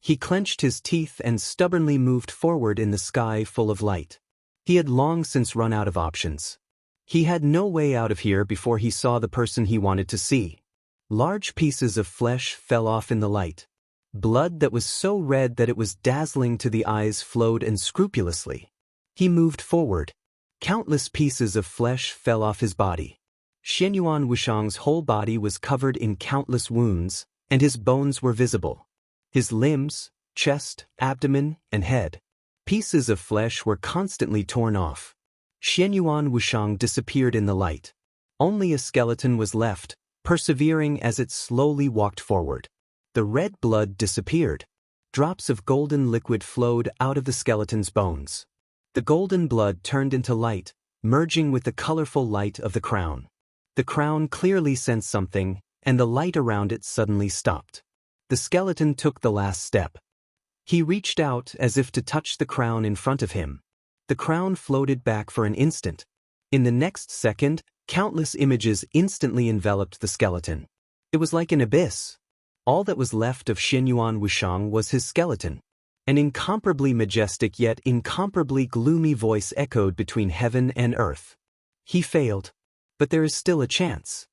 He clenched his teeth and stubbornly moved forward in the sky full of light. He had long since run out of options. He had no way out of here before he saw the person he wanted to see. Large pieces of flesh fell off in the light. Blood that was so red that it was dazzling to the eyes flowed unscrupulously. He moved forward. Countless pieces of flesh fell off his body. Xianyuan Wushang's whole body was covered in countless wounds, and his bones were visible. His limbs, chest, abdomen, and head. Pieces of flesh were constantly torn off. Xianyuan Wushang disappeared in the light. Only a skeleton was left, persevering as it slowly walked forward. The red blood disappeared. Drops of golden liquid flowed out of the skeleton's bones. The golden blood turned into light, merging with the colorful light of the crown. The crown clearly sensed something, and the light around it suddenly stopped. The skeleton took the last step. He reached out as if to touch the crown in front of him. The crown floated back for an instant. In the next second, countless images instantly enveloped the skeleton. It was like an abyss. All that was left of Xianyuan Wushang was his skeleton. An incomparably majestic yet incomparably gloomy voice echoed between heaven and earth. He failed. But there is still a chance.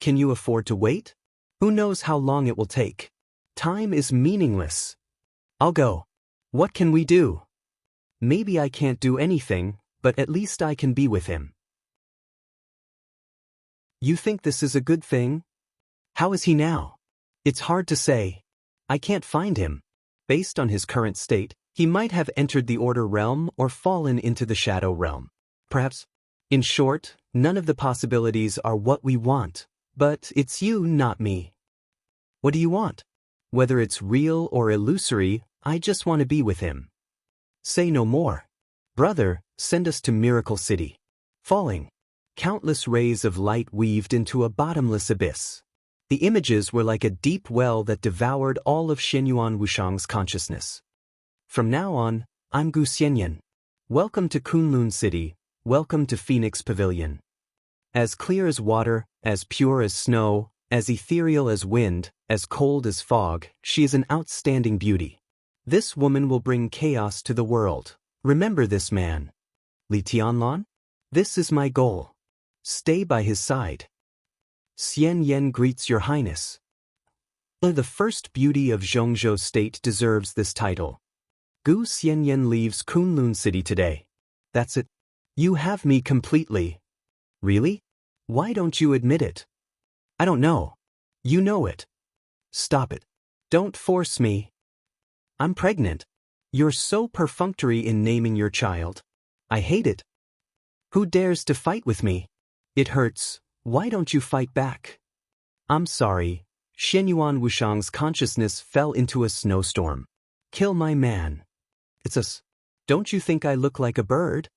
Can you afford to wait? Who knows how long it will take? Time is meaningless. I'll go. What can we do? Maybe I can't do anything, but at least I can be with him. You think this is a good thing? How is he now? It's hard to say. I can't find him. Based on his current state, he might have entered the Order realm or fallen into the Shadow realm. Perhaps. In short, none of the possibilities are what we want, but it's you, not me. What do you want? Whether it's real or illusory, I just want to be with him. Say no more. Brother, send us to Miracle City. Falling. Countless rays of light weaved into a bottomless abyss. The images were like a deep well that devoured all of Xianyuan Wushang's consciousness. From now on, I'm Gu Xianyan. Welcome to Kunlun City, welcome to Phoenix Pavilion. As clear as water, as pure as snow, as ethereal as wind, as cold as fog, she is an outstanding beauty. This woman will bring chaos to the world. Remember this man. Li Tianlan? This is my goal. Stay by his side. Xian Yan greets your highness. The first beauty of Zhongzhou state deserves this title. Gu Xianyan leaves Kunlun City today. That's it. You have me completely. Really? Why don't you admit it? I don't know. You know it. Stop it. Don't force me. I'm pregnant. You're so perfunctory in naming your child. I hate it. Who dares to fight with me? It hurts. Why don't you fight back? I'm sorry. Xianyuan Wushang's consciousness fell into a snowstorm. Kill my man. It's us. Don't you think I look like a bird?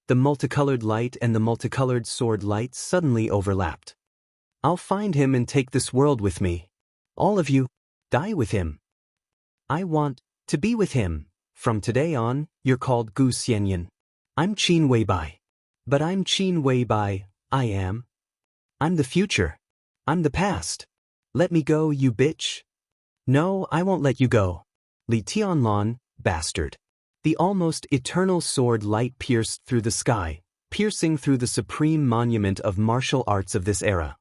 The multicolored light and the multicolored sword light suddenly overlapped. I'll find him and take this world with me. All of you, die with him. I want to be with him. From today on, you're called Gu Xianyan. I'm Qin Weibai. But I'm Qin Weibai, I am. I'm the future. I'm the past. Let me go, you bitch. No, I won't let you go. Li Tianlan, bastard. The almost eternal sword light pierced through the sky, piercing through the supreme monument of martial arts of this era.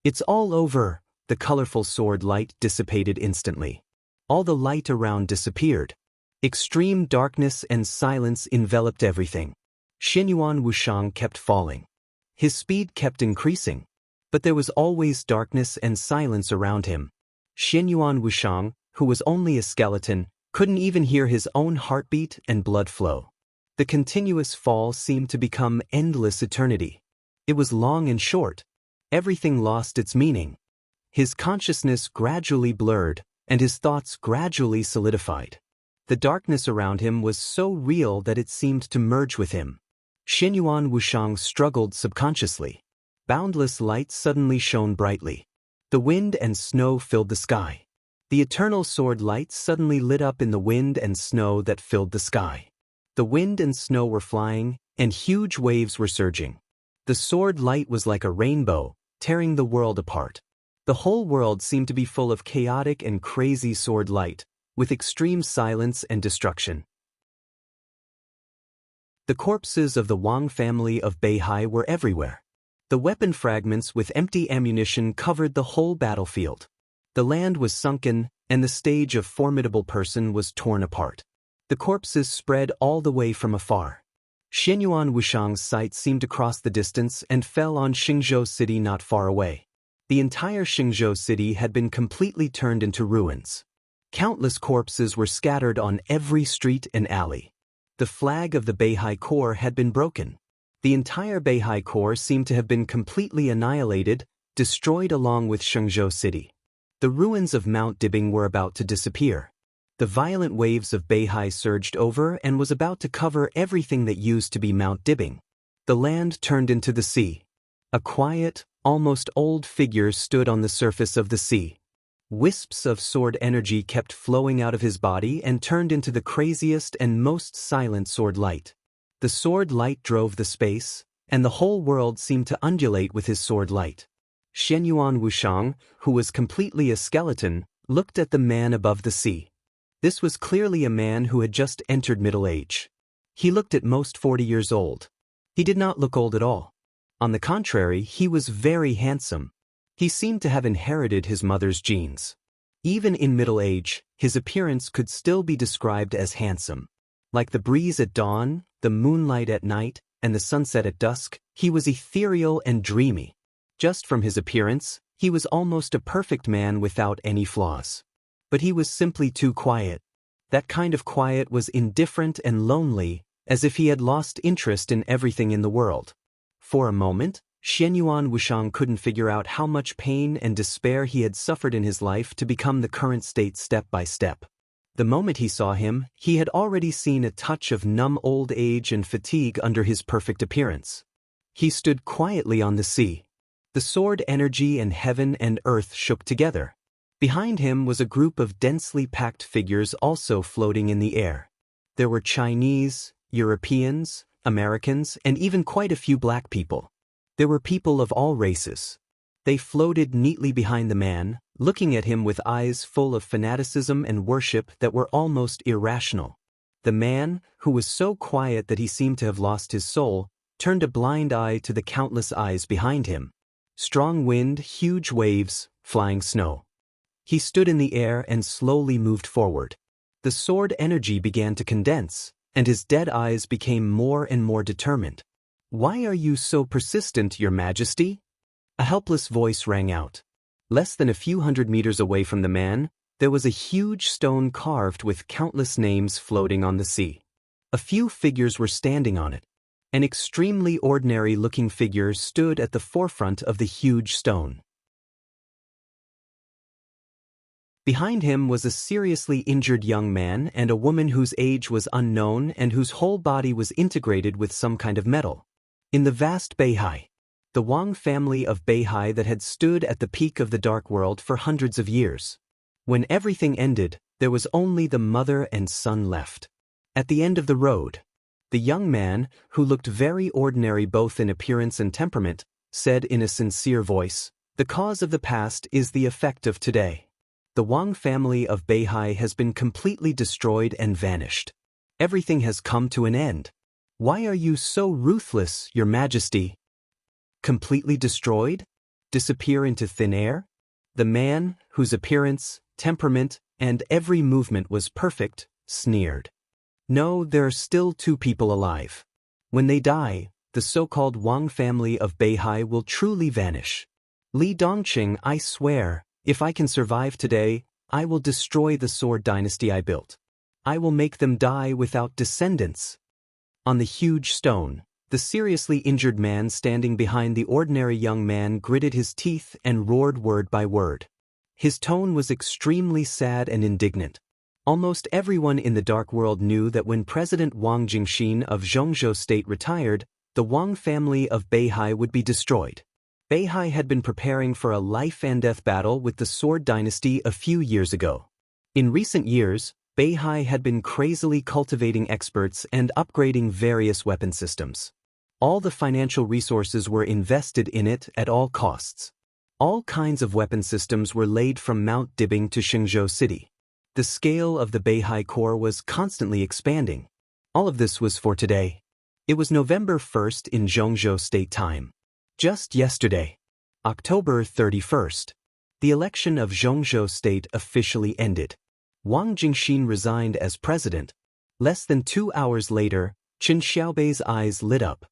It's all over. The colorful sword light dissipated instantly. All the light around disappeared. Extreme darkness and silence enveloped everything. Xianyuan Wushang kept falling. His speed kept increasing. But there was always darkness and silence around him. Xianyuan Wushang, who was only a skeleton, couldn't even hear his own heartbeat and blood flow. The continuous fall seemed to become endless eternity. It was long and short. Everything lost its meaning. His consciousness gradually blurred, and his thoughts gradually solidified. The darkness around him was so real that it seemed to merge with him. Xianyuan Wushang struggled subconsciously. Boundless light suddenly shone brightly. The wind and snow filled the sky. The eternal sword light suddenly lit up in the wind and snow that filled the sky. The wind and snow were flying, and huge waves were surging. The sword light was like a rainbow, tearing the world apart. The whole world seemed to be full of chaotic and crazy sword light, with extreme silence and destruction. The corpses of the Wang family of Beihai were everywhere. The weapon fragments with empty ammunition covered the whole battlefield. The land was sunken, and the stage of formidable person was torn apart. The corpses spread all the way from afar. Xianyuan Wushang's sight seemed to cross the distance and fell on Xingzhou city not far away. The entire Xingzhou city had been completely turned into ruins. Countless corpses were scattered on every street and alley. The flag of the Beihai Corps had been broken. The entire Beihai Corps seemed to have been completely annihilated, destroyed along with Xingzhou city. The ruins of Mount Dibing were about to disappear. The violent waves of Beihai surged over and was about to cover everything that used to be Mount Dibing. The land turned into the sea. A quiet, almost old figure stood on the surface of the sea. Wisps of sword energy kept flowing out of his body and turned into the craziest and most silent sword light. The sword light drove the space, and the whole world seemed to undulate with his sword light. Xianyuan Wushang, who was completely a skeleton, looked at the man above the sea. This was clearly a man who had just entered middle age. He looked at most 40 years old. He did not look old at all. On the contrary, he was very handsome. He seemed to have inherited his mother's genes. Even in middle age, his appearance could still be described as handsome. Like the breeze at dawn, the moonlight at night, and the sunset at dusk, he was ethereal and dreamy. Just from his appearance, he was almost a perfect man without any flaws. But he was simply too quiet. That kind of quiet was indifferent and lonely, as if he had lost interest in everything in the world. For a moment, Xianyuan Wushang couldn't figure out how much pain and despair he had suffered in his life to become the current state step by step. The moment he saw him, he had already seen a touch of numb old age and fatigue under his perfect appearance. He stood quietly on the sea. The sword energy and heaven and earth shook together. Behind him was a group of densely packed figures also floating in the air. There were Chinese, Europeans, Americans, and even quite a few black people. There were people of all races. They floated neatly behind the man, looking at him with eyes full of fanaticism and worship that were almost irrational. The man, who was so quiet that he seemed to have lost his soul, turned a blind eye to the countless eyes behind him. Strong wind, huge waves, flying snow. He stood in the air and slowly moved forward. The sword energy began to condense, and his dead eyes became more and more determined. "Why are you so persistent, Your Majesty?" A helpless voice rang out. Less than a few hundred meters away from the man, there was a huge stone carved with countless names floating on the sea. A few figures were standing on it. An extremely ordinary-looking figure stood at the forefront of the huge stone. Behind him was a seriously injured young man and a woman whose age was unknown and whose whole body was integrated with some kind of metal. In the vast Beihai, the Wang family of Beihai that had stood at the peak of the Dark World for hundreds of years. When everything ended, there was only the mother and son left. At the end of the road, the young man, who looked very ordinary both in appearance and temperament, said in a sincere voice, "The cause of the past is the effect of today. The Wang family of Beihai has been completely destroyed and vanished. Everything has come to an end. Why are you so ruthless, Your Majesty?" Completely destroyed? Disappear into thin air? The man, whose appearance, temperament, and every movement was perfect, sneered. "No, there are still 2 people alive. When they die, the so-called Wang family of Beihai will truly vanish. Li Dongqing, I swear, if I can survive today, I will destroy the sword dynasty I built. I will make them die without descendants. On the huge stone, the seriously injured man standing behind the ordinary young man gritted his teeth and roared word by word. His tone was extremely sad and indignant. Almost everyone in the Dark World knew that when President Wang Jingxin of Zhongzhou State retired, the Wang family of Beihai would be destroyed. Beihai had been preparing for a life-and-death battle with the Sword Dynasty a few years ago. In recent years, Beihai had been crazily cultivating experts and upgrading various weapon systems. All the financial resources were invested in it at all costs. All kinds of weapon systems were laid from Mount Dibing to Xingzhou City. The scale of the Beihai Corps was constantly expanding. All of this was for today. It was November 1st in Zhongzhou State time. Just yesterday, October 31st, the election of Zhongzhou State officially ended. Wang Jingxin resigned as president. Less than 2 hours later, Qin Xiaobei's eyes lit up.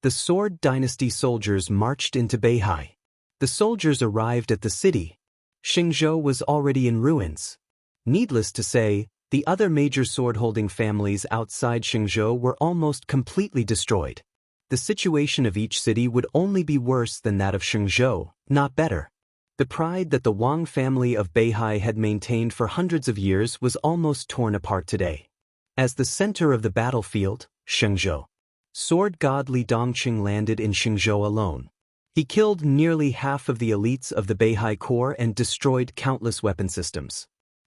The Sword Dynasty soldiers marched into Beihai. The soldiers arrived at the city. Xingzhou was already in ruins. Needless to say, the other major sword-holding families outside Xingzhou were almost completely destroyed. The situation of each city would only be worse than that of Xingzhou, not better. The pride that the Wang family of Beihai had maintained for hundreds of years was almost torn apart today. As the center of the battlefield, Xingzhou, sword god Li Dongqing landed in Xingzhou alone. He killed nearly half of the elites of the Beihai Corps and destroyed countless weapon systems.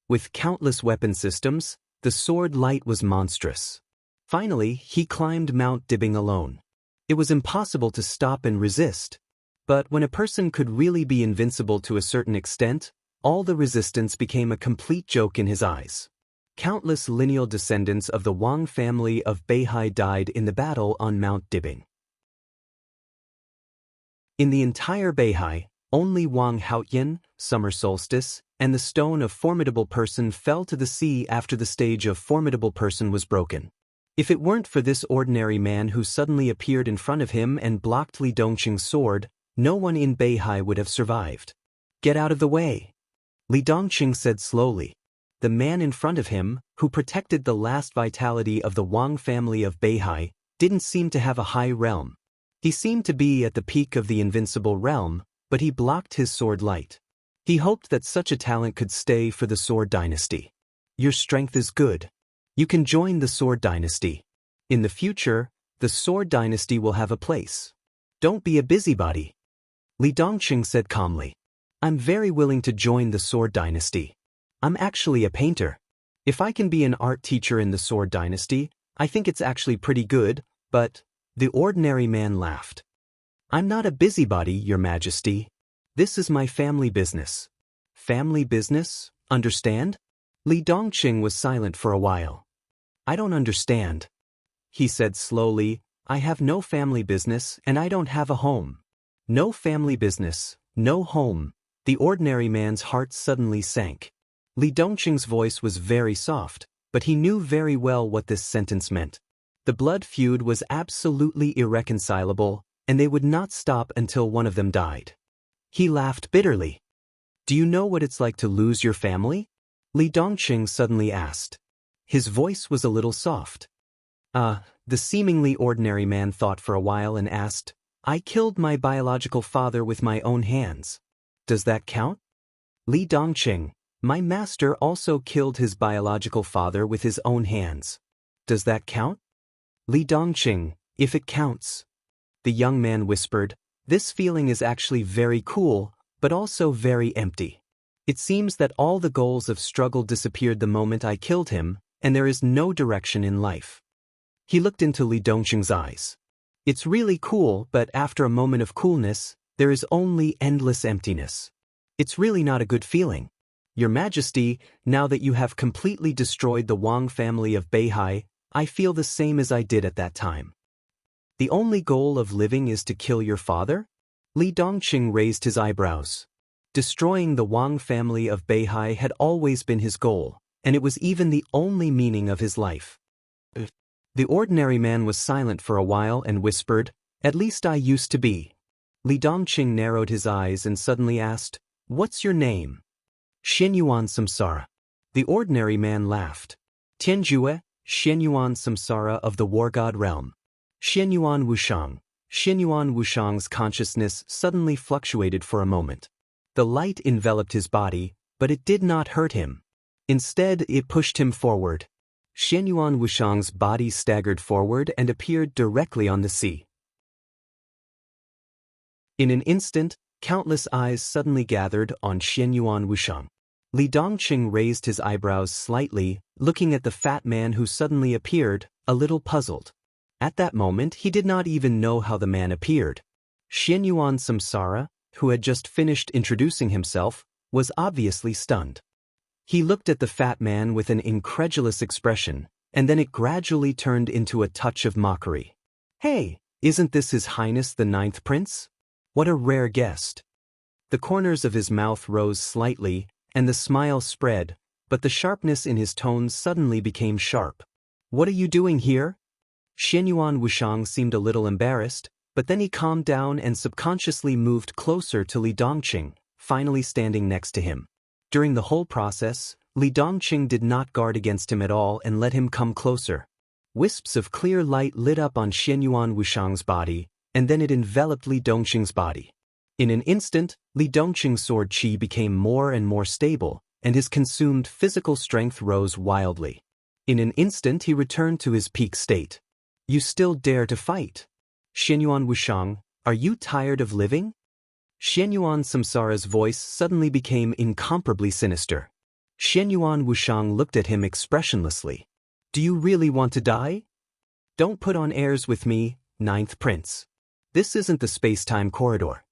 With countless weapon systems, the sword light was monstrous. Finally, he climbed Mount Dibing alone. It was impossible to stop and resist. But when a person could really be invincible to a certain extent, all the resistance became a complete joke in his eyes. Countless lineal descendants of the Wang family of Beihai died in the battle on Mount Dibing. In the entire Beihai, only Wang Haoyan, Summer Solstice, and the Stone of Formidable Person fell to the sea after the stage of Formidable Person was broken. If it weren't for this ordinary man who suddenly appeared in front of him and blocked Li Dongqing's sword, no one in Beihai would have survived. Get out of the way, Li Dongqing said slowly. The man in front of him, who protected the last vitality of the Wang family of Beihai, didn't seem to have a high realm. He seemed to be at the peak of the invincible realm, but he blocked his sword light. He hoped that such a talent could stay for the Sword Dynasty. Your strength is good. You can join the Sword Dynasty. In the future, the Sword Dynasty will have a place. Don't be a busybody, Li Dongqing said calmly. I'm very willing to join the Sword Dynasty. I'm actually a painter. If I can be an art teacher in the Sword Dynasty, I think it's actually pretty good, but... The ordinary man laughed. I'm not a busybody, Your Majesty. This is my family business. Family business? Understand? Li Dongqing was silent for a while. I don't understand, he said slowly. I have no family business and I don't have a home. No family business, no home. The ordinary man's heart suddenly sank. Li Dongqing's voice was very soft, but he knew very well what this sentence meant. The blood feud was absolutely irreconcilable, and they would not stop until one of them died. He laughed bitterly. Do you know what it's like to lose your family? Li Dongqing suddenly asked. His voice was a little soft. The seemingly ordinary man thought for a while and asked, I killed my biological father with my own hands. Does that count? Li Dongqing, my master also killed his biological father with his own hands. Does that count? Li Dongqing, if it counts. The young man whispered, this feeling is actually very cool, but also very empty. It seems that all the goals of struggle disappeared the moment I killed him, and there is no direction in life. He looked into Li Dongqing's eyes. It's really cool, but after a moment of coolness, there is only endless emptiness. It's really not a good feeling. Your Majesty, now that you have completely destroyed the Wang family of Beihai, I feel the same as I did at that time. The only goal of living is to kill your father? Li Dongqing raised his eyebrows. Destroying the Wang family of Beihai had always been his goal, and it was even the only meaning of his life. The ordinary man was silent for a while and whispered, "At least I used to be." Li Dongqing narrowed his eyes and suddenly asked, "What's your name?" "Xianyuan Samsara." The ordinary man laughed. "Tianjue, Xianyuan Samsara of the War God realm. Xianyuan Wushang." Xianyuan Wushang's consciousness suddenly fluctuated for a moment. The light enveloped his body, but it did not hurt him. Instead, it pushed him forward. Xianyuan Wushang's body staggered forward and appeared directly on the sea. In an instant, countless eyes suddenly gathered on Xianyuan Wushang. Li Dongqing raised his eyebrows slightly, looking at the fat man who suddenly appeared, a little puzzled. At that moment, he did not even know how the man appeared. Xianyuan Samsara, who had just finished introducing himself, was obviously stunned. He looked at the fat man with an incredulous expression, and then it gradually turned into a touch of mockery. "Hey, isn't this His Highness the Ninth Prince? What a rare guest." The corners of his mouth rose slightly, and the smile spread, but the sharpness in his tones suddenly became sharp. "What are you doing here?" Xianyuan Wushang seemed a little embarrassed, but then he calmed down and subconsciously moved closer to Li Dongqing, finally standing next to him. During the whole process, Li Dongqing did not guard against him at all and let him come closer. Wisps of clear light lit up on Xianyuan Wushang's body, and then it enveloped Li Dongqing's body. In an instant, Li Dongqing's sword qi became more and more stable, and his consumed physical strength rose wildly. In an instant he returned to his peak state. "You still dare to fight? Xianyuan Wushang, are you tired of living?" Xianyuan Samsara's voice suddenly became incomparably sinister. Xianyuan Wushang looked at him expressionlessly. "Do you really want to die? Don't put on airs with me, Ninth Prince. This isn't the space-time corridor."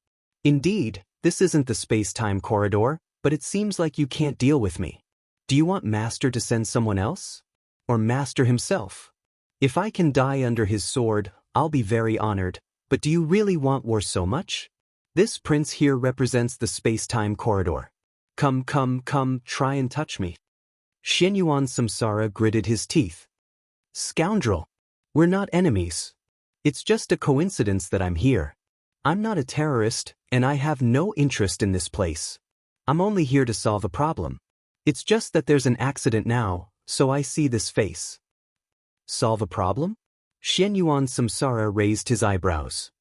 "Indeed, this isn't the space-time corridor, but it seems like you can't deal with me. Do you want Master to send someone else? Or Master himself? If I can die under his sword, I'll be very honored, but do you really want war so much? This prince here represents the space-time corridor. Come, try and touch me." Xianyuan Samsara gritted his teeth. "Scoundrel! We're not enemies. It's just a coincidence that I'm here. I'm not a terrorist, and I have no interest in this place. I'm only here to solve a problem. It's just that there's an accident now, so I see this face." "Solve a problem?" Xianyuan Samsara raised his eyebrows.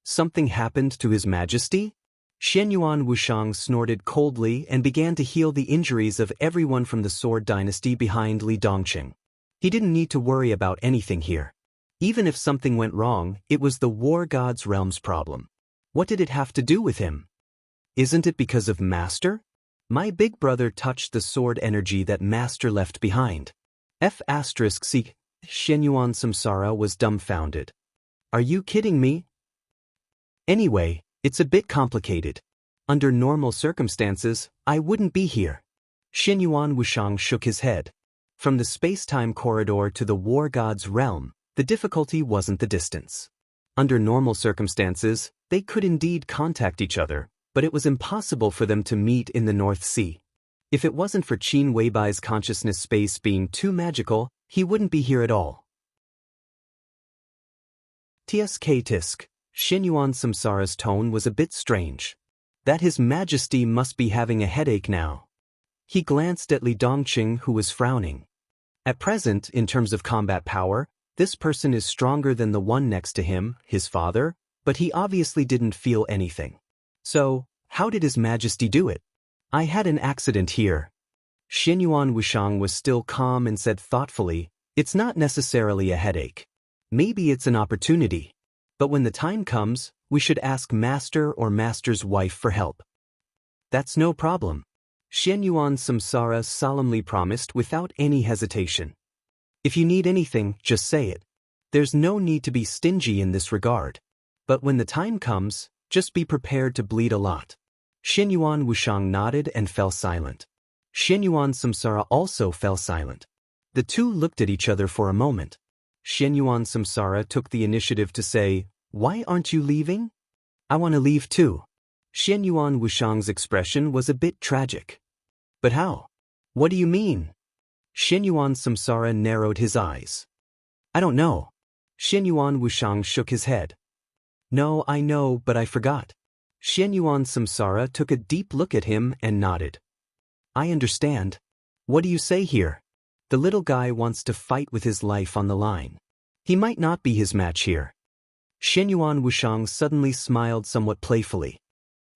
"Something happened to His Majesty?" Xianyuan Wushang snorted coldly and began to heal the injuries of everyone from the Sword Dynasty behind Li Dongqing. He didn't need to worry about anything here. Even if something went wrong, it was the War God's realm's problem. What did it have to do with him? Isn't it because of Master? My big brother touched the sword energy that Master left behind. F***C. Xianyuan Samsara was dumbfounded. "Are you kidding me? Anyway, it's a bit complicated. Under normal circumstances, I wouldn't be here." Xianyuan Wushang shook his head. From the space-time corridor to the War God's realm, the difficulty wasn't the distance. Under normal circumstances, they could indeed contact each other, but it was impossible for them to meet in the North Sea. If it wasn't for Qin Weibai's consciousness space being too magical, he wouldn't be here at all. Tisk. Xianyuan Samsara's tone was a bit strange. That His Majesty must be having a headache now. He glanced at Li Dongqing, who was frowning. At present, in terms of combat power, this person is stronger than the one next to him, his father, but he obviously didn't feel anything. So, how did His Majesty do it? "I had an accident here." Xianyuan Wushang was still calm and said thoughtfully, "It's not necessarily a headache. Maybe it's an opportunity. But when the time comes, we should ask Master or Master's wife for help." "That's no problem," Xianyuan Samsara solemnly promised without any hesitation. "If you need anything, just say it. There's no need to be stingy in this regard. But when the time comes, just be prepared to bleed a lot." Xianyuan Wushang nodded and fell silent. Xianyuan Samsara also fell silent. The two looked at each other for a moment. Xianyuan Samsara took the initiative to say, "Why aren't you leaving?" "I want to leave too." Xianyuan Wushang's expression was a bit tragic. "But how? What do you mean?" Xianyuan Samsara narrowed his eyes. I don't know. Xianyuan Wushang shook his head. No, I know, but I forgot. Xianyuan Samsara took a deep look at him and nodded. I understand. What do you say here? The little guy wants to fight with his life on the line. He might not be his match here. Xianyuan Wushang suddenly smiled somewhat playfully.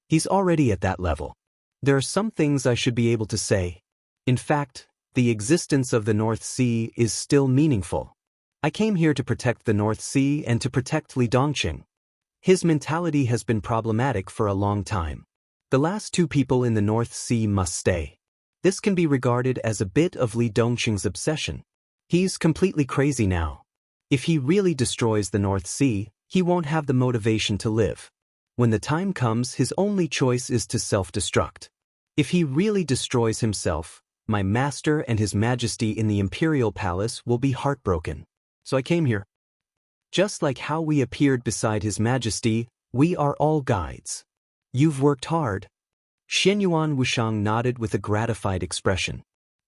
He's already at that level. There are some things I should be able to say. In fact, the existence of the North Sea is still meaningful. I came here to protect the North Sea and to protect Li Dongqing. His mentality has been problematic for a long time. The last two people in the North Sea must stay. This can be regarded as a bit of Li Dongqing's obsession. He's completely crazy now. If he really destroys the North Sea, he won't have the motivation to live. When the time comes, his only choice is to self-destruct. If he really destroys himself, my master and his majesty in the imperial palace will be heartbroken. So I came here. Just like how we appeared beside his majesty, we are all guides. You've worked hard. Xianyuan Wushang nodded with a gratified expression.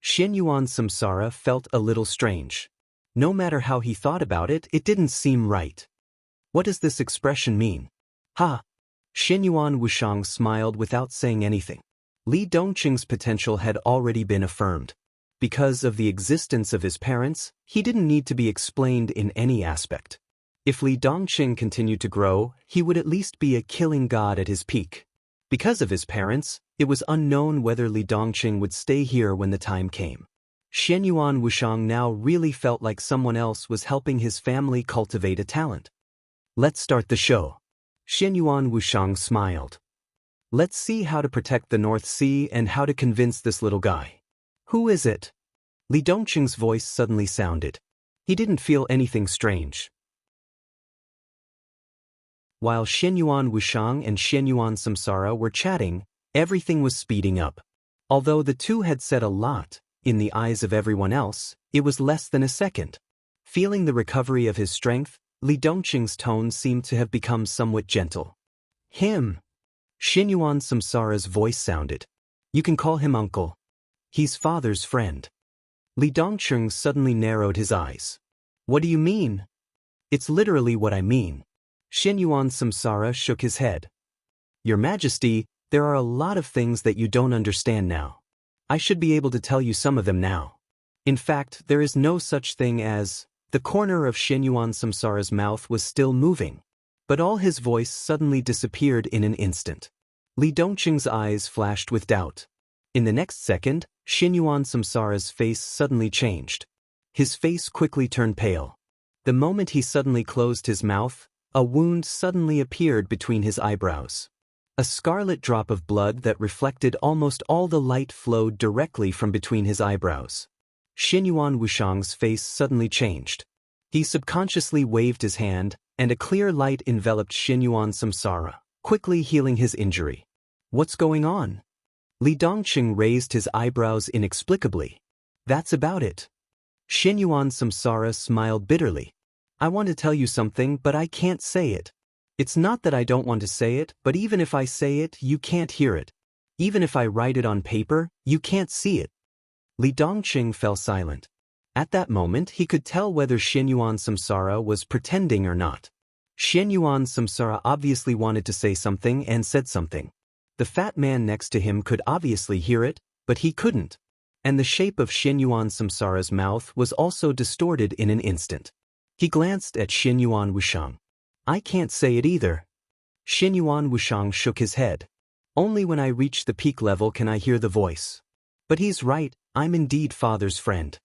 Xianyuan Samsara felt a little strange. No matter how he thought about it, it didn't seem right. What does this expression mean? Ha! Xianyuan Wushang smiled without saying anything. Li Dongqing's potential had already been affirmed. Because of the existence of his parents, he didn't need to be explained in any aspect. If Li Dongqing continued to grow, he would at least be a killing god at his peak. Because of his parents, it was unknown whether Li Dongqing would stay here when the time came. Xianyuan Wushang now really felt like someone else was helping his family cultivate a talent. Let's start the show. Xianyuan Wushang smiled. Let's see how to protect the North Sea and how to convince this little guy. Who is it? Li Dongqing's voice suddenly sounded. He didn't feel anything strange. While Xianyuan Wushang and Xianyuan Samsara were chatting, everything was speeding up. Although the two had said a lot, in the eyes of everyone else, it was less than a second. Feeling the recovery of his strength, Li Dongqing's tone seemed to have become somewhat gentle. Him. Xianyuan Samsara's voice sounded. You can call him uncle. He's father's friend. Li Dongqing suddenly narrowed his eyes. What do you mean? It's literally what I mean. Xianyuan Samsara shook his head. Your Majesty, there are a lot of things that you don't understand now. I should be able to tell you some of them now. In fact, there is no such thing as... The corner of Xianyuan Samsara's mouth was still moving, but all his voice suddenly disappeared in an instant. Li Dongqing's eyes flashed with doubt. In the next second, Xianyuan Samsara's face suddenly changed. His face quickly turned pale. The moment he suddenly closed his mouth, a wound suddenly appeared between his eyebrows. A scarlet drop of blood that reflected almost all the light flowed directly from between his eyebrows. Xianyuan Wushang's face suddenly changed. He subconsciously waved his hand, and a clear light enveloped Xianyuan Samsara, quickly healing his injury. What's going on? Li Dongqing raised his eyebrows inexplicably. That's about it. Xianyuan Samsara smiled bitterly. I want to tell you something, but I can't say it. It's not that I don't want to say it, but even if I say it, you can't hear it. Even if I write it on paper, you can't see it. Li Dongqing fell silent. At that moment, he could tell whether Xianyuan Samsara was pretending or not. Xianyuan Samsara obviously wanted to say something and said something. The fat man next to him could obviously hear it, but he couldn't. And the shape of Xianyuan Samsara's mouth was also distorted in an instant. He glanced at Xianyuan Wushang. I can't say it either. Xianyuan Wushang shook his head. Only when I reach the peak level can I hear the voice. But he's right, I'm indeed father's friend.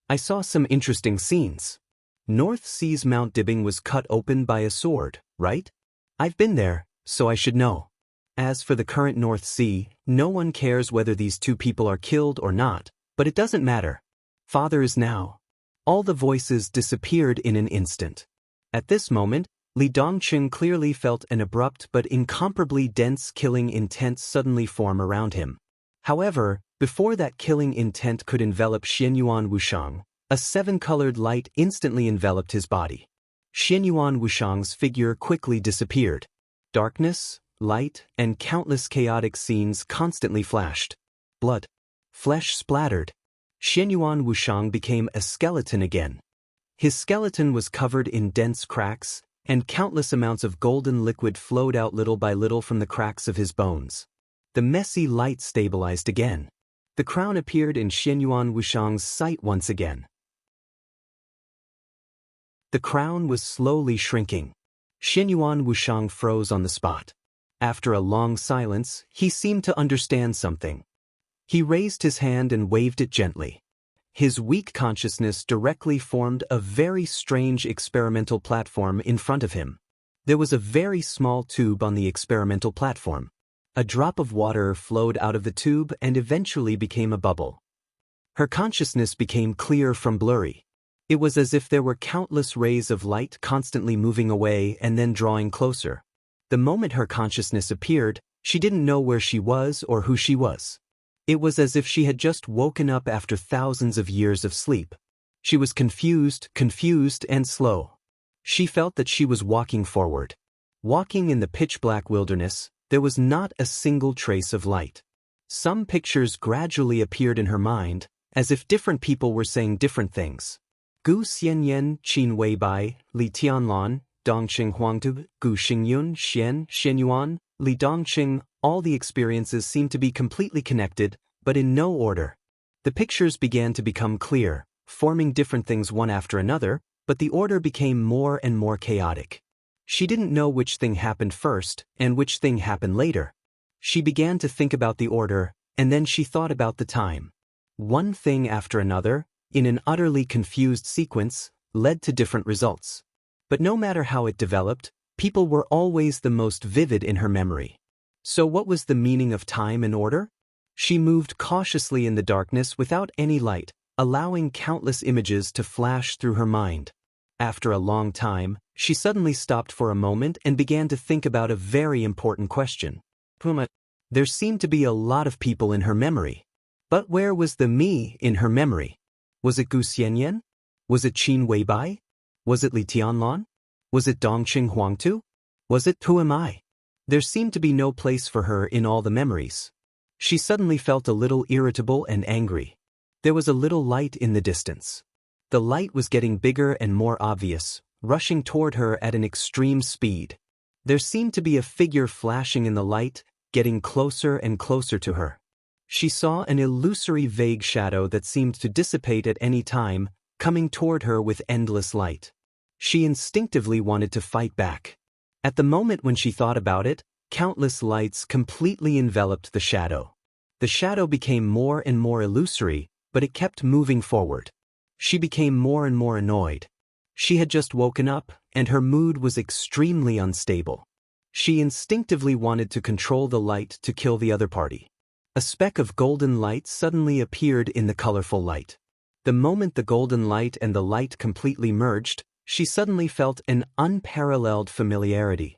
I saw some interesting scenes. North Sea's Mount Dibbing was cut open by a sword, right? I've been there, so I should know. As for the current North Sea, no one cares whether these two people are killed or not, but it doesn't matter. Father is now. All the voices disappeared in an instant. At this moment, Li Dongqing clearly felt an abrupt but incomparably dense killing intent suddenly form around him. However, before that killing intent could envelop Xianyuan Wushang, a seven-colored light instantly enveloped his body. Xianyuan Wushang's figure quickly disappeared. Darkness, light, and countless chaotic scenes constantly flashed. Blood. Flesh splattered. Xianyuan Wushang became a skeleton again. His skeleton was covered in dense cracks, and countless amounts of golden liquid flowed out little by little from the cracks of his bones. The messy light stabilized again. The crown appeared in Xianyuan Wuxiang's sight once again. The crown was slowly shrinking. Xianyuan Wuxiang froze on the spot. After a long silence, he seemed to understand something. He raised his hand and waved it gently. His weak consciousness directly formed a very strange experimental platform in front of him. There was a very small tube on the experimental platform. A drop of water flowed out of the tube and eventually became a bubble. Her consciousness became clear from blurry. It was as if there were countless rays of light constantly moving away and then drawing closer. The moment her consciousness appeared, she didn't know where she was or who she was. It was as if she had just woken up after thousands of years of sleep. She was confused and slow. She felt that she was walking forward. Walking in the pitch-black wilderness, there was not a single trace of light. Some pictures gradually appeared in her mind, as if different people were saying different things. Gu Xianyan, Qin Weibai, Li Tianlan, Dongqing Huangtu, Gu Xingyun, Xianyuan, Li Dongqing, all the experiences seemed to be completely connected, but in no order. The pictures began to become clear, forming different things one after another, but the order became more and more chaotic. She didn't know which thing happened first and which thing happened later. She began to think about the order, and then she thought about the time. One thing after another, in an utterly confused sequence, led to different results. But no matter how it developed, people were always the most vivid in her memory. So what was the meaning of time and order? She moved cautiously in the darkness without any light, allowing countless images to flash through her mind. After a long time, she suddenly stopped for a moment and began to think about a very important question. There seemed to be a lot of people in her memory. But where was the me in her memory? Was it Gu Xianyan? Was it Qin Weibai? Was it Li Tianlan? Was it Dongqing Huangtu? Was it who am I? There seemed to be no place for her in all the memories. She suddenly felt a little irritable and angry. There was a little light in the distance. The light was getting bigger and more obvious, rushing toward her at an extreme speed. There seemed to be a figure flashing in the light, getting closer and closer to her. She saw an illusory vague shadow that seemed to dissipate at any time, coming toward her with endless light. She instinctively wanted to fight back. At the moment when she thought about it, countless lights completely enveloped the shadow. The shadow became more and more illusory, but it kept moving forward. She became more and more annoyed. She had just woken up, and her mood was extremely unstable. She instinctively wanted to control the light to kill the other party. A speck of golden light suddenly appeared in the colorful light. The moment the golden light and the light completely merged, she suddenly felt an unparalleled familiarity.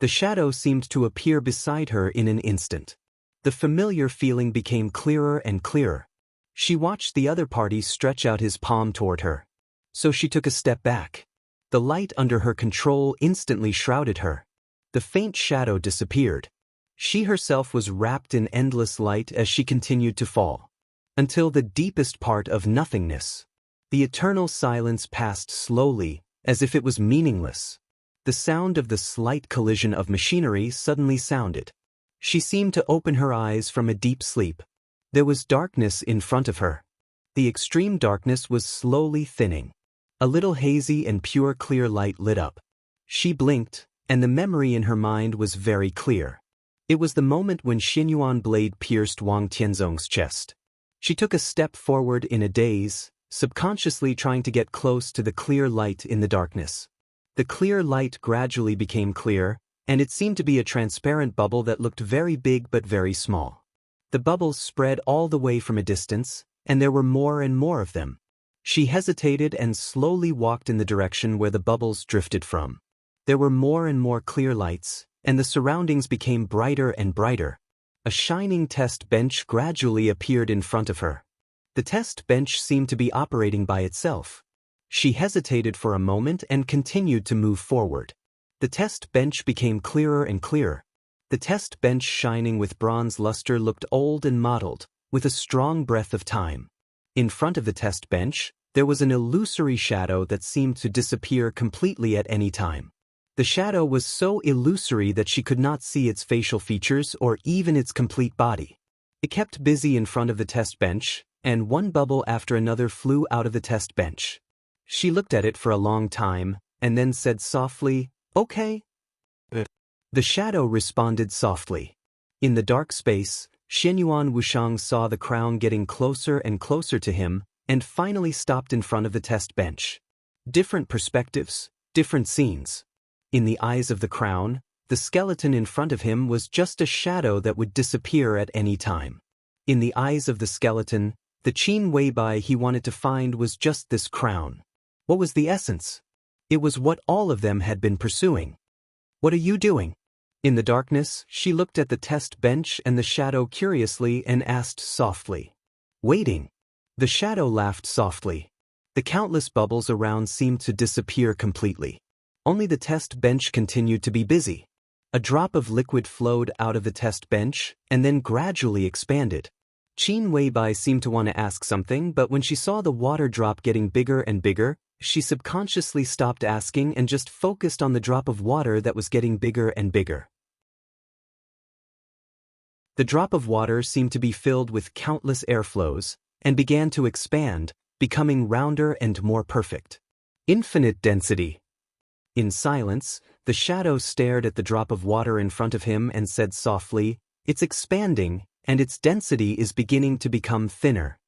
The shadow seemed to appear beside her in an instant. The familiar feeling became clearer and clearer. She watched the other party stretch out his palm toward her. So she took a step back. The light under her control instantly shrouded her. The faint shadow disappeared. She herself was wrapped in endless light as she continued to fall. Until the deepest part of nothingness. The eternal silence passed slowly, as if it was meaningless. The sound of the slight collision of machinery suddenly sounded. She seemed to open her eyes from a deep sleep. There was darkness in front of her. The extreme darkness was slowly thinning. A little hazy and pure clear light lit up. She blinked, and the memory in her mind was very clear. It was the moment when Xianyuan blade pierced Wang Tianzong's chest. She took a step forward in a daze, subconsciously trying to get close to the clear light in the darkness. The clear light gradually became clear, and it seemed to be a transparent bubble that looked very big but very small. The bubbles spread all the way from a distance, and there were more and more of them. She hesitated and slowly walked in the direction where the bubbles drifted from. There were more and more clear lights, and the surroundings became brighter and brighter. A shining test bench gradually appeared in front of her. The test bench seemed to be operating by itself. She hesitated for a moment and continued to move forward. The test bench became clearer and clearer. The test bench shining with bronze luster looked old and mottled, with a strong breath of time. In front of the test bench, There was an illusory shadow that seemed to disappear completely at any time. The shadow was so illusory that she could not see its facial features or even its complete body. It kept busy in front of the test bench, and one bubble after another flew out of the test bench. She looked at it for a long time, and then said softly, "Okay." The shadow responded softly. In the dark space, Xianyuan Wuxiang saw the crown getting closer and closer to him, and finally stopped in front of the test bench. Different perspectives, different scenes. In the eyes of the crown, the skeleton in front of him was just a shadow that would disappear at any time. In the eyes of the skeleton, the Qin Weibai he wanted to find was just this crown. What was the essence? It was what all of them had been pursuing. "What are you doing?" In the darkness, she looked at the test bench and the shadow curiously and asked softly. "Waiting." The shadow laughed softly. The countless bubbles around seemed to disappear completely. Only the test bench continued to be busy. A drop of liquid flowed out of the test bench and then gradually expanded. Qin Weibai seemed to want to ask something, but when she saw the water drop getting bigger and bigger, she subconsciously stopped asking and just focused on the drop of water that was getting bigger and bigger. The drop of water seemed to be filled with countless airflows and began to expand, becoming rounder and more perfect. Infinite density. In silence, the shadow stared at the drop of water in front of him and said softly, "It's expanding, and its density is beginning to become thinner."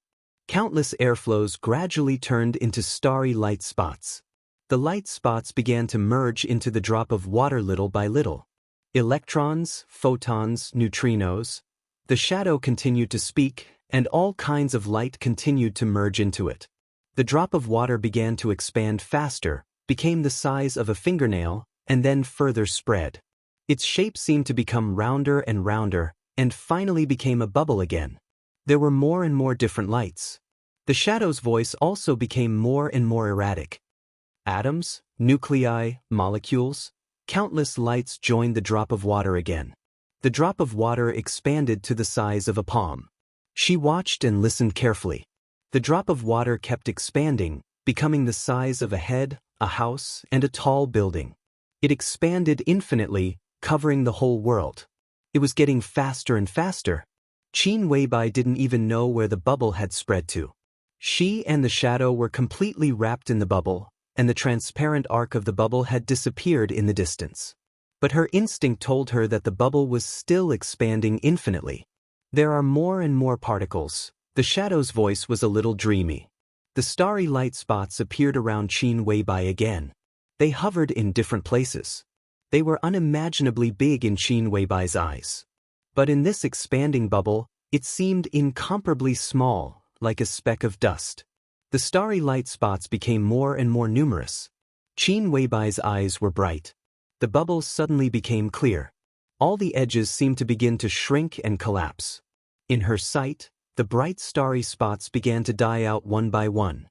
Countless airflows gradually turned into starry light spots. The light spots began to merge into the drop of water little by little. Electrons, photons, neutrinos. The shadow continued to speak, and all kinds of light continued to merge into it. The drop of water began to expand faster, became the size of a fingernail, and then further spread. Its shape seemed to become rounder and rounder, and finally became a bubble again. There were more and more different lights. The shadow's voice also became more and more erratic. Atoms, nuclei, molecules, countless lights joined the drop of water again. The drop of water expanded to the size of a palm. She watched and listened carefully. The drop of water kept expanding, becoming the size of a head, a house, and a tall building. It expanded infinitely, covering the whole world. It was getting faster and faster. Qin Weibai didn't even know where the bubble had spread to. She and the shadow were completely wrapped in the bubble, and the transparent arc of the bubble had disappeared in the distance. But her instinct told her that the bubble was still expanding infinitely. "There are more and more particles." The shadow's voice was a little dreamy. The starry light spots appeared around Qin Weibai again. They hovered in different places. They were unimaginably big in Qin Weibai's eyes. But in this expanding bubble, it seemed incomparably small, like a speck of dust. The starry light spots became more and more numerous. Qin Weibai's eyes were bright. The bubble suddenly became clear. All the edges seemed to begin to shrink and collapse. In her sight, the bright starry spots began to die out one by one.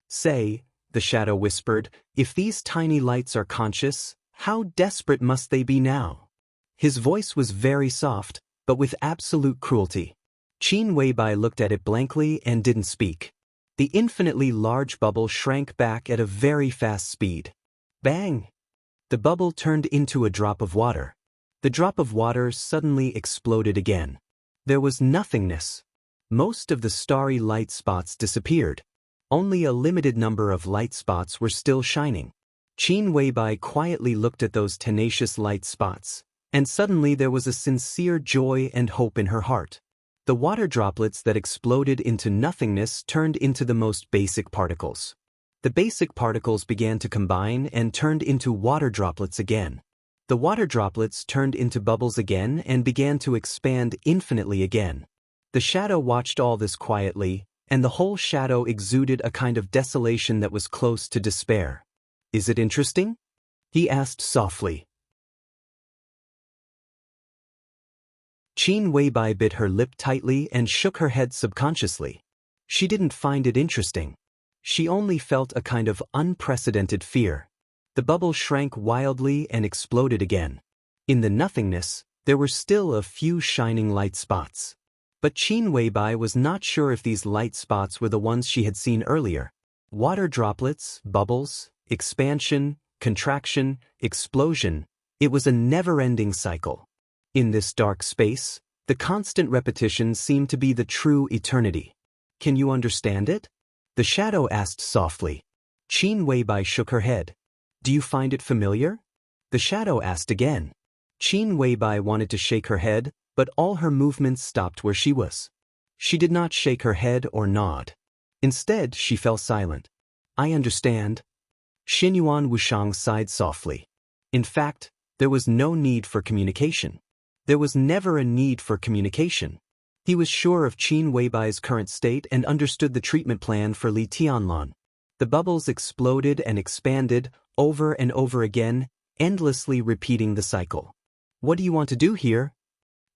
"Say," the shadow whispered, "if these tiny lights are conscious, how desperate must they be now?" His voice was very soft, but with absolute cruelty. Qin Weibai looked at it blankly and didn't speak. The infinitely large bubble shrank back at a very fast speed. Bang! The bubble turned into a drop of water. The drop of water suddenly exploded again. There was nothingness. Most of the starry light spots disappeared. Only a limited number of light spots were still shining. Qin Weibai quietly looked at those tenacious light spots, and suddenly there was a sincere joy and hope in her heart. The water droplets that exploded into nothingness turned into the most basic particles. The basic particles began to combine and turned into water droplets again. The water droplets turned into bubbles again and began to expand infinitely again. The shadow watched all this quietly, and the whole shadow exuded a kind of desolation that was close to despair. "Is it interesting?" he asked softly. Qin Weibai bit her lip tightly and shook her head subconsciously. She didn't find it interesting. She only felt a kind of unprecedented fear. The bubble shrank wildly and exploded again. In the nothingness, there were still a few shining light spots. But Qin Weibai was not sure if these light spots were the ones she had seen earlier. Water droplets, bubbles, expansion, contraction, explosion. It was a never-ending cycle. In this dark space, the constant repetition seemed to be the true eternity. Can you understand it? The shadow asked softly. Qin Weibai shook her head. Do you find it familiar? The shadow asked again. Qin Weibai wanted to shake her head, but all her movements stopped where she was. She did not shake her head or nod. Instead, she fell silent. I understand. Xinyuan Wushang sighed softly. In fact, there was no need for communication. There was never a need for communication. He was sure of Qin Weibai's current state and understood the treatment plan for Li Tianlan. The bubbles exploded and expanded, over and over again, endlessly repeating the cycle. What do you want to do here?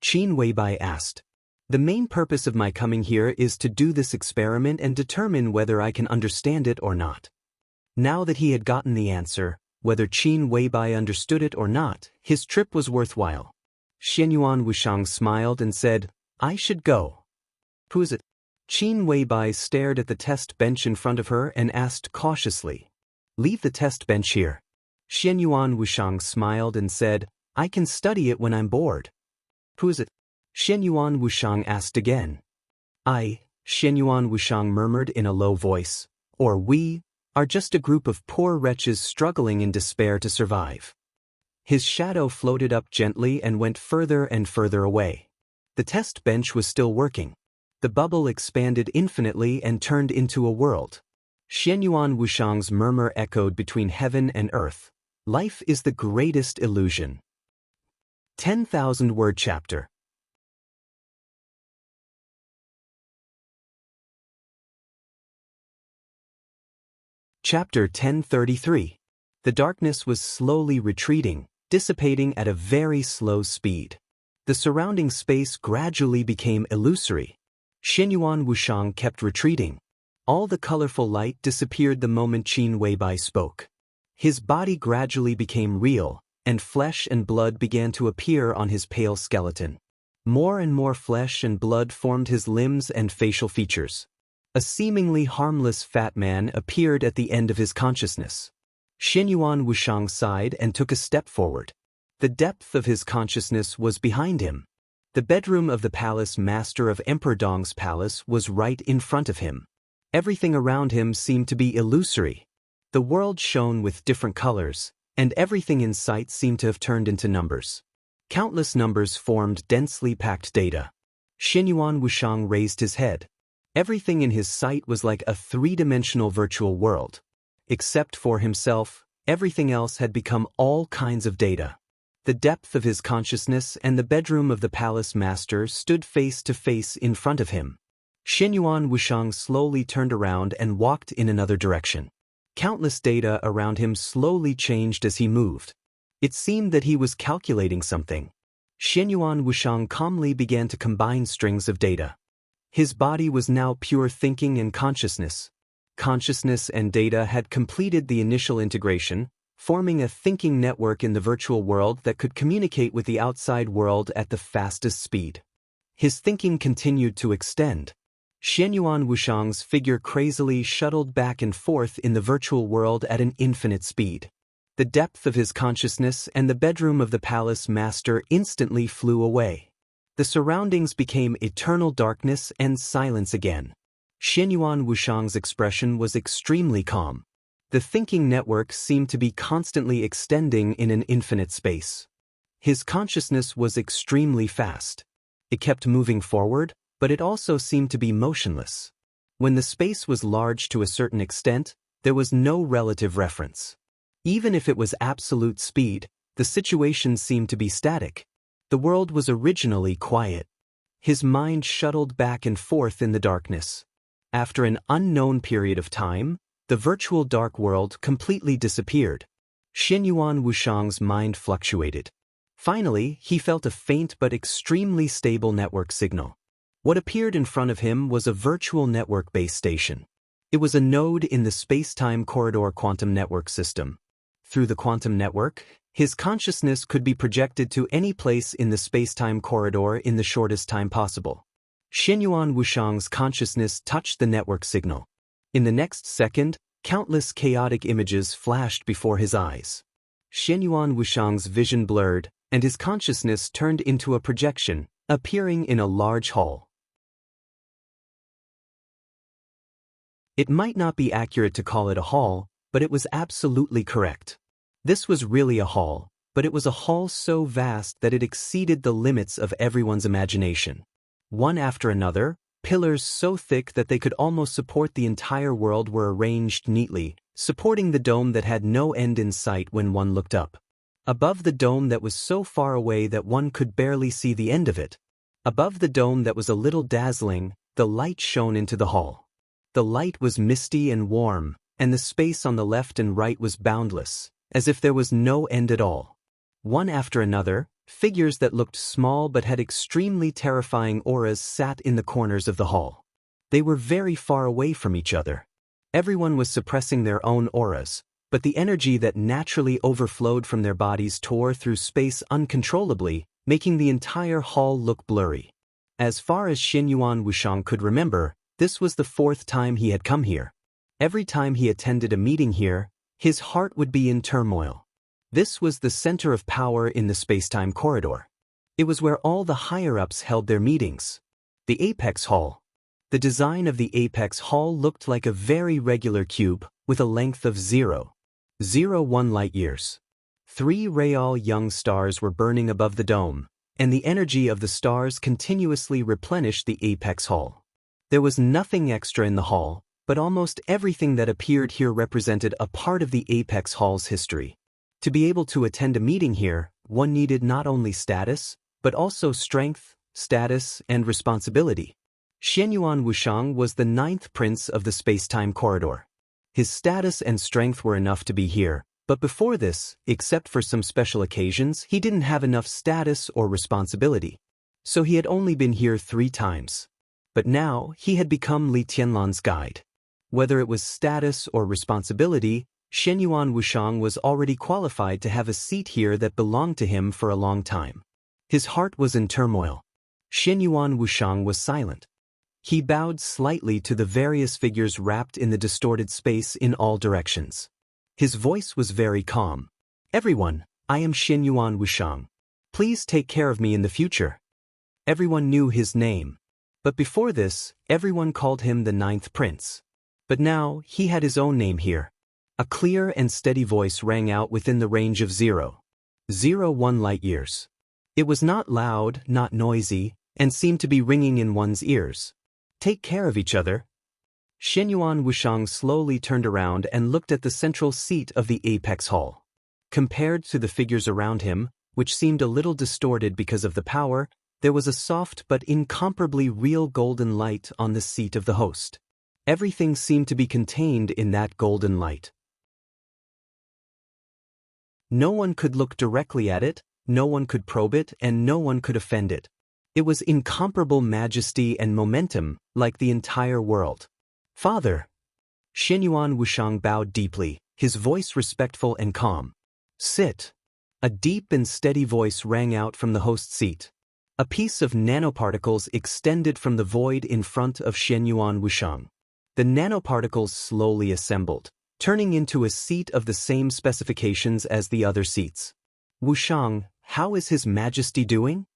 Qin Weibai asked. The main purpose of my coming here is to do this experiment and determine whether I can understand it or not. Now that he had gotten the answer, whether Qin Weibai understood it or not, his trip was worthwhile. Xianyuan Wushang smiled and said, I should go. Who's it? Qin Weibai stared at the test bench in front of her and asked cautiously. Leave the test bench here. Xianyuan Wushang smiled and said, I can study it when I'm bored. Who's it? Xianyuan Wushang asked again. Xianyuan Wushang murmured in a low voice, or we, are just a group of poor wretches struggling in despair to survive. His shadow floated up gently and went further and further away. The test bench was still working. The bubble expanded infinitely and turned into a world. Xianyuan Wushang's murmur echoed between heaven and earth. Life is the greatest illusion. 10,000-word chapter. Chapter 1033. The darkness was slowly retreating, dissipating at a very slow speed. The surrounding space gradually became illusory. Xianyuan Wushang kept retreating. All the colorful light disappeared the moment Qin Weibai spoke. His body gradually became real, and flesh and blood began to appear on his pale skeleton. More and more flesh and blood formed his limbs and facial features. A seemingly harmless fat man appeared at the end of his consciousness. Xianyuan Wushang sighed and took a step forward. The depth of his consciousness was behind him. The bedroom of the palace master of Emperor Dong's palace was right in front of him. Everything around him seemed to be illusory. The world shone with different colors, and everything in sight seemed to have turned into numbers. Countless numbers formed densely packed data. Xianyuan Wushang raised his head. Everything in his sight was like a three-dimensional virtual world. Except for himself, everything else had become all kinds of data. The depth of his consciousness and the bedroom of the palace master stood face to face in front of him. Xianyuan Wushang slowly turned around and walked in another direction. Countless data around him slowly changed as he moved. It seemed that he was calculating something. Xianyuan Wushang calmly began to combine strings of data. His body was now pure thinking and consciousness. Consciousness and data had completed the initial integration, forming a thinking network in the virtual world that could communicate with the outside world at the fastest speed. His thinking continued to extend. Xianyuan Wushang's figure crazily shuttled back and forth in the virtual world at an infinite speed. The depth of his consciousness and the bedroom of the palace master instantly flew away. The surroundings became eternal darkness and silence again. Xianyuan Wushang's expression was extremely calm. The thinking network seemed to be constantly extending in an infinite space. His consciousness was extremely fast. It kept moving forward, but it also seemed to be motionless. When the space was large to a certain extent, there was no relative reference. Even if it was absolute speed, the situation seemed to be static. The world was originally quiet. His mind shuttled back and forth in the darkness. After an unknown period of time, the virtual dark world completely disappeared. Xianyuan Wushang's mind fluctuated. Finally, he felt a faint but extremely stable network signal. What appeared in front of him was a virtual network base station. It was a node in the space-time corridor quantum network system. Through the quantum network, his consciousness could be projected to any place in the space-time corridor in the shortest time possible. Xianyuan Wushang's consciousness touched the network signal. In the next second, countless chaotic images flashed before his eyes. Xianyuan Wuxiang's vision blurred, and his consciousness turned into a projection, appearing in a large hall. It might not be accurate to call it a hall, but it was absolutely correct. This was really a hall, but it was a hall so vast that it exceeded the limits of everyone's imagination. One after another, pillars so thick that they could almost support the entire world were arranged neatly, supporting the dome that had no end in sight when one looked up. Above the dome that was so far away that one could barely see the end of it. Above the dome that was a little dazzling, the light shone into the hall. The light was misty and warm, and the space on the left and right was boundless, as if there was no end at all. One after another, figures that looked small but had extremely terrifying auras sat in the corners of the hall. They were very far away from each other. Everyone was suppressing their own auras, but the energy that naturally overflowed from their bodies tore through space uncontrollably, making the entire hall look blurry. As far as Xianyuan Wuxiang could remember, this was the 4th time he had come here. Every time he attended a meeting here, his heart would be in turmoil. This was the center of power in the space-time corridor. It was where all the higher-ups held their meetings. The Apex Hall. The design of the Apex Hall looked like a very regular cube, with a length of 0.01 light-years. 3 real young stars were burning above the dome, and the energy of the stars continuously replenished the Apex Hall. There was nothing extra in the hall, but almost everything that appeared here represented a part of the Apex Hall's history. To be able to attend a meeting here, one needed not only status, but also strength, status, and responsibility. Xianyuan Wuxiang was the 9th prince of the space-time corridor. His status and strength were enough to be here, but before this, except for some special occasions, he didn't have enough status or responsibility. So he had only been here 3 times. But now, he had become Li Tianlan's guide. Whether it was status or responsibility, Xianyuan Wuxiang was already qualified to have a seat here that belonged to him for a long time. His heart was in turmoil. Xianyuan Wuxiang was silent. He bowed slightly to the various figures wrapped in the distorted space in all directions. His voice was very calm. "Everyone, I am Xianyuan Wuxiang. Please take care of me in the future." Everyone knew his name. But before this, everyone called him the 9th prince. But now, he had his own name here. A clear and steady voice rang out within the range of 0.01 light-years. It was not loud, not noisy, and seemed to be ringing in one's ears. "Take care of each other." Xianyuan Wuxiang slowly turned around and looked at the central seat of the Apex Hall. Compared to the figures around him, which seemed a little distorted because of the power, there was a soft but incomparably real golden light on the seat of the host. Everything seemed to be contained in that golden light. No one could look directly at it, no one could probe it, and no one could offend it. It was incomparable majesty and momentum, like the entire world. "Father." Xianyuan Wuxiang bowed deeply, his voice respectful and calm. "Sit." A deep and steady voice rang out from the host's seat. A piece of nanoparticles extended from the void in front of Xianyuan Wuxiang. The nanoparticles slowly assembled, turning into a seat of the same specifications as the other seats. "Wuxiang, how is His Majesty doing?"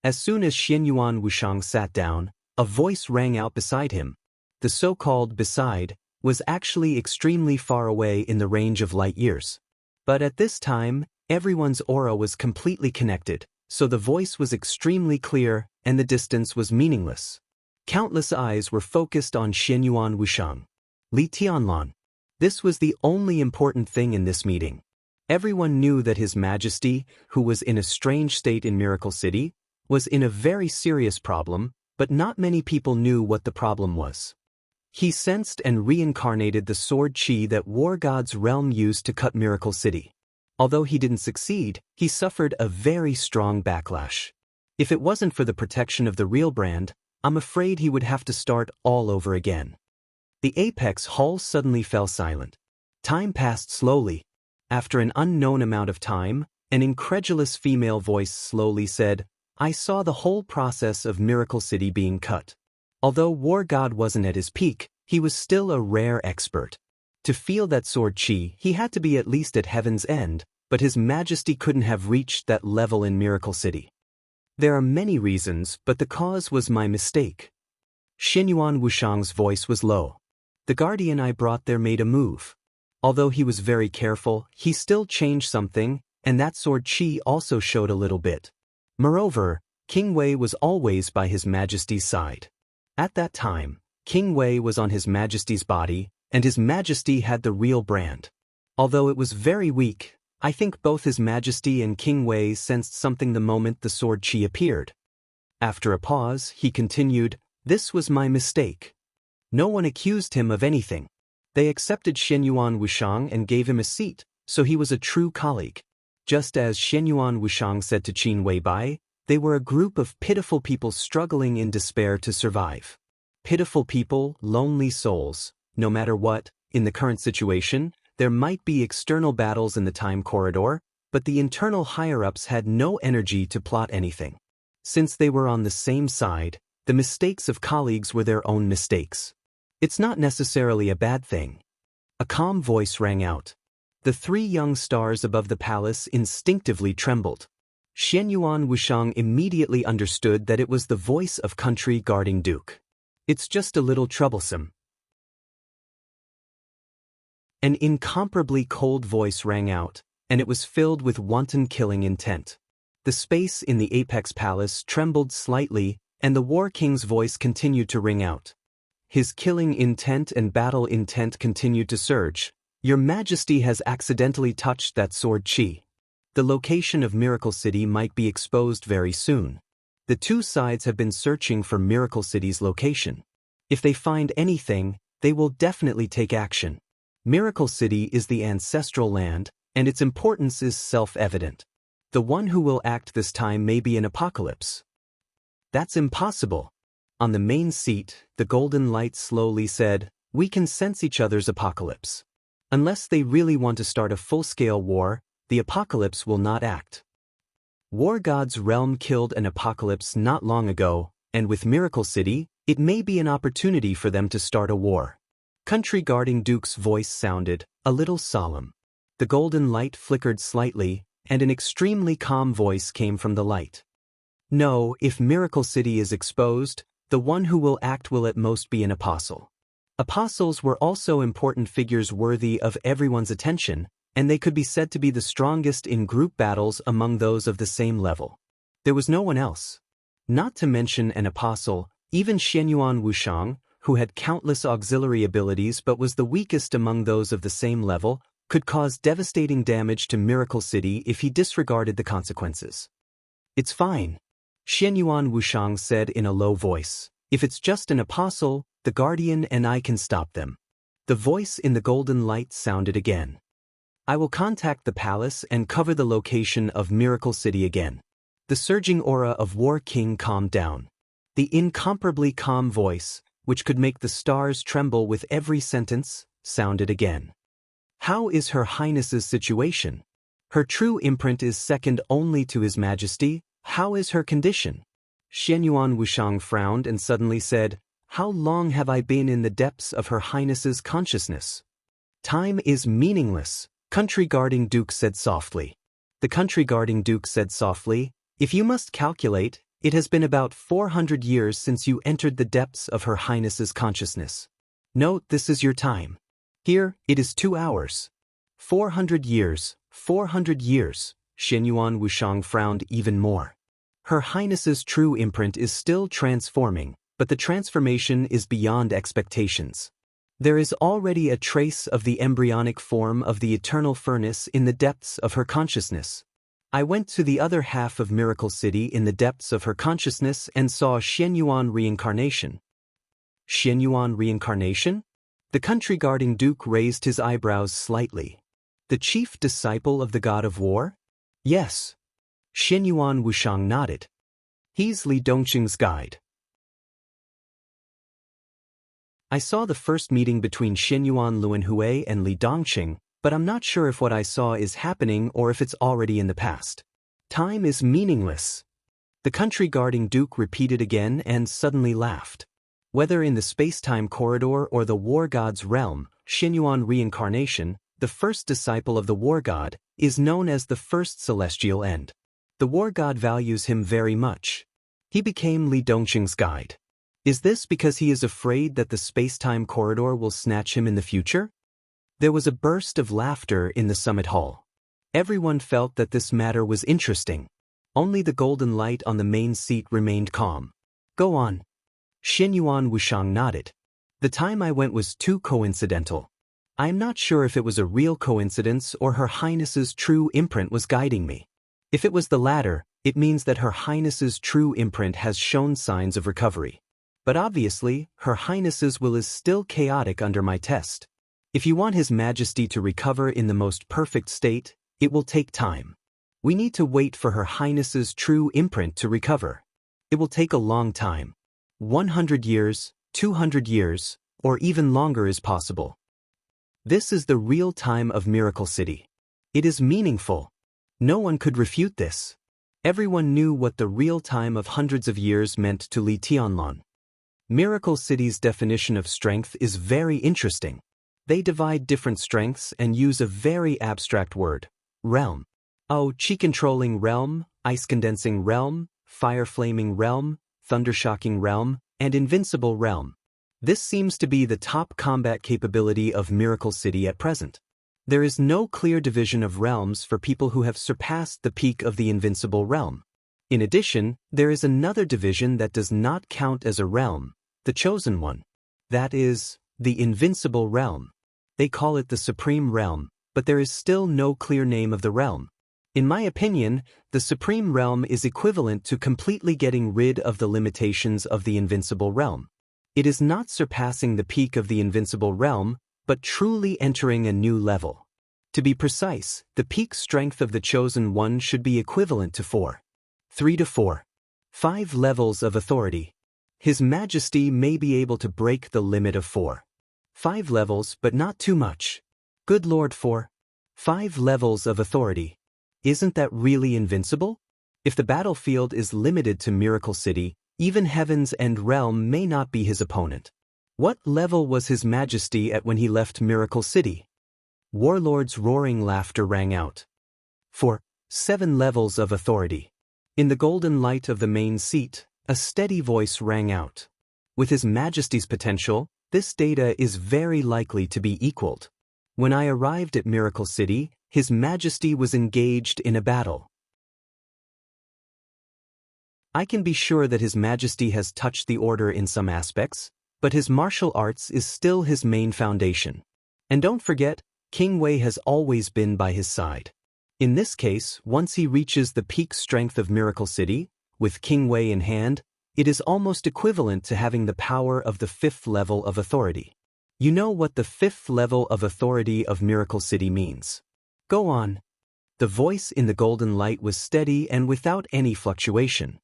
As soon as Xianyuan Wuxiang sat down, a voice rang out beside him. The so-called beside was actually extremely far away in the range of light years. But at this time, everyone's aura was completely connected, so the voice was extremely clear and the distance was meaningless. Countless eyes were focused on Xianyuan Wuxiang. Li Tianlan. This was the only important thing in this meeting. Everyone knew that His Majesty, who was in a strange state in Miracle City, was in a very serious problem, but not many people knew what the problem was. He sensed and reincarnated the sword chi that War God's realm used to cut Miracle City. Although he didn't succeed, he suffered a very strong backlash. If it wasn't for the protection of the real brand, I'm afraid he would have to start all over again. The Apex Hall suddenly fell silent. Time passed slowly. After an unknown amount of time, an incredulous female voice slowly said, "I saw the whole process of Miracle City being cut. Although War God wasn't at his peak, He was still a rare expert. To feel that sword chi, he had to be at least at heaven's end, but His Majesty couldn't have reached that level in Miracle City. There are many reasons, but the cause was my mistake. Xianyuan Wuxiang's voice was low. The guardian I brought there made a move. Although he was very careful, he still changed something, and that sword chi also showed a little bit. Moreover, King Wei was always by His Majesty's side. At that time, King Wei was on His Majesty's body, and His Majesty had the real brand. Although it was very weak, I think both His Majesty and King Wei sensed something the moment the sword chi appeared. After a pause, he continued, "This was my mistake." No one accused him of anything. They accepted Xianyuan Wuxiang and gave him a seat, so he was a true colleague. Just as Xianyuan Wuxiang said to Qin Weibai, they were a group of pitiful people struggling in despair to survive. Pitiful people, lonely souls. No matter what, in the current situation, there might be external battles in the time corridor, but the internal higher-ups had no energy to plot anything. Since they were on the same side, the mistakes of colleagues were their own mistakes. It's not necessarily a bad thing. A calm voice rang out. The three young stars above the palace instinctively trembled. Xianyuan Wuxiang immediately understood that it was the voice of country guarding Duke. It's just a little troublesome. An incomparably cold voice rang out, and it was filled with wanton killing intent. The space in the Apex Palace trembled slightly, and the War King's voice continued to ring out. His killing intent and battle intent continued to surge. "Your Majesty has accidentally touched that sword chi. The location of Miracle City might be exposed very soon. The two sides have been searching for Miracle City's location. If they find anything, they will definitely take action. Miracle City is the ancestral land, and its importance is self-evident. The one who will act this time may be an apocalypse." "That's impossible." On the main seat, the golden light slowly said, "We can sense each other's apocalypse. Unless they really want to start a full-scale war, the apocalypse will not act. War God's realm killed an apocalypse not long ago, and with Miracle City, it may be an opportunity for them to start a war." Country guarding Duke's voice sounded a little solemn. The golden light flickered slightly, and an extremely calm voice came from the light. "No, if Miracle City is exposed, the one who will act will at most be an apostle." Apostles were also important figures worthy of everyone's attention, and they could be said to be the strongest in group battles among those of the same level. There was no one else. Not to mention an apostle, even Xianyuan Wuxiang, who had countless auxiliary abilities but was the weakest among those of the same level, could cause devastating damage to Miracle City if he disregarded the consequences. "It's fine," Xianyuan Wuxiang said in a low voice. "If it's just an apostle, the guardian and I can stop them." The voice in the golden light sounded again. "I will contact the palace and cover the location of Miracle City again." The surging aura of War King calmed down. The incomparably calm voice, which could make the stars tremble with every sentence, sounded again. "How is Her Highness's situation? Her true imprint is second only to His Majesty. How is her condition?" Xianyuan Wuxiang frowned and suddenly said, "How long have I been in the depths of Her Highness's consciousness?" "Time is meaningless," Country Guarding Duke said softly. The Country Guarding Duke said softly, "If you must calculate, it has been about 400 years since you entered the depths of Her Highness's consciousness. Note this is your time. Here, it is 2 hours. 400 years, 400 years." Xianyuan Wuxiang frowned even more. Her Highness's true imprint is still transforming, but the transformation is beyond expectations. There is already a trace of the embryonic form of the eternal furnace in the depths of her consciousness. I went to the other half of Miracle City in the depths of her consciousness and saw Xianyuan reincarnation. Xianyuan reincarnation? The Country Guarding Duke raised his eyebrows slightly. The chief disciple of the god of war? Yes. Xianyuan Wuxiang nodded. He's Li Dongqing's guide. I saw the first meeting between Xianyuan Luanhui and Li Dongqing, but I'm not sure if what I saw is happening or if it's already in the past. Time is meaningless. The Country Guarding Duke repeated again and suddenly laughed. Whether in the space-time corridor or the war god's realm, Xianyuan reincarnation, the first disciple of the war god, is known as the first celestial end. The war god values him very much. He became Li Dongqing's guide. Is this because he is afraid that the space-time corridor will snatch him in the future? There was a burst of laughter in the summit hall. Everyone felt that this matter was interesting. Only the golden light on the main seat remained calm. Go on. Xianyuan Wuxiang nodded. The time I went was too coincidental. I am not sure if it was a real coincidence or Her Highness's true imprint was guiding me. If it was the latter, it means that Her Highness's true imprint has shown signs of recovery. But obviously, Her Highness's will is still chaotic under my test. If you want His Majesty to recover in the most perfect state, it will take time. We need to wait for Her Highness's true imprint to recover. It will take a long time. 100 years, 200 years, or even longer is possible. This is the real time of Miracle City. It is meaningful. No one could refute this. Everyone knew what the real time of hundreds of years meant to Li Tianlan. Miracle City's definition of strength is very interesting. They divide different strengths and use a very abstract word, realm. Oh, chi-controlling realm, ice-condensing realm, fire-flaming realm, thunder-shocking realm, and invincible realm. This seems to be the top combat capability of Miracle City at present. There is no clear division of realms for people who have surpassed the peak of the invincible realm. In addition, there is another division that does not count as a realm, the chosen one. That is, the invincible realm. They call it the supreme realm, but there is still no clear name of the realm. In my opinion, the supreme realm is equivalent to completely getting rid of the limitations of the invincible realm. It is not surpassing the peak of the invincible realm, but truly entering a new level. To be precise, the peak strength of the chosen one should be equivalent to 3 to 4. 5 levels of authority. His Majesty may be able to break the limit of 5 levels, but not too much. Good Lord, 5 levels of authority. Isn't that really invincible? If the battlefield is limited to Miracle City, even Heaven's End realm may not be his opponent. What level was His Majesty at when he left Miracle City? Warlord's roaring laughter rang out. 7 levels of authority. In the golden light of the main seat, a steady voice rang out. With His Majesty's potential, this data is very likely to be equaled. When I arrived at Miracle City, His Majesty was engaged in a battle. I can be sure that His Majesty has touched the order in some aspects, but his martial arts is still his main foundation. And don't forget, King Wei has always been by his side. In this case, once he reaches the peak strength of Miracle City, with King Wei in hand, it is almost equivalent to having the power of the 5th level of authority. You know what the 5th level of authority of Miracle City means. Go on. The voice in the golden light was steady and without any fluctuation.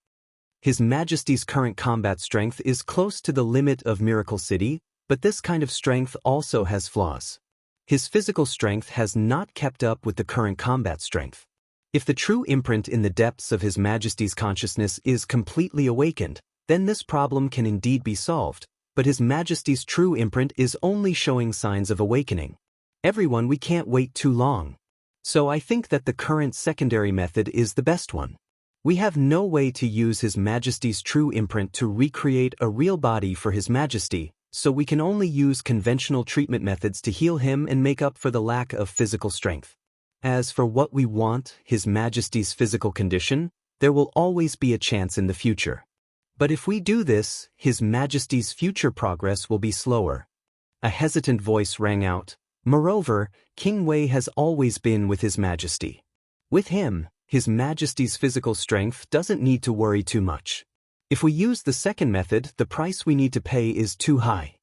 His Majesty's current combat strength is close to the limit of Miracle City, but this kind of strength also has flaws. His physical strength has not kept up with the current combat strength. If the true imprint in the depths of His Majesty's consciousness is completely awakened, then this problem can indeed be solved, but His Majesty's true imprint is only showing signs of awakening. Everyone, we can't wait too long. So I think that the current secondary method is the best one. We have no way to use His Majesty's true imprint to recreate a real body for His Majesty, so we can only use conventional treatment methods to heal him and make up for the lack of physical strength. As for what we want, His Majesty's physical condition, there will always be a chance in the future. But if we do this, His Majesty's future progress will be slower. A hesitant voice rang out. Moreover, King Wei has always been with His Majesty. With him, His Majesty's physical strength doesn't need to worry too much. If we use the second method, the price we need to pay is too high.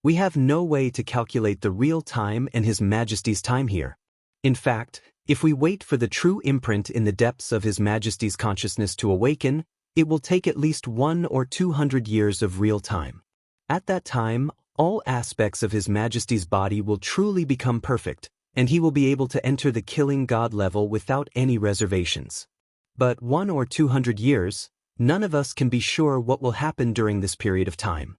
We have no way to calculate the real time and His Majesty's time here. In fact, if we wait for the true imprint in the depths of His Majesty's consciousness to awaken, it will take at least 100 or 200 years of real time. At that time, all aspects of His Majesty's body will truly become perfect, and he will be able to enter the killing god level without any reservations. But 100 or 200 years, none of us can be sure what will happen during this period of time.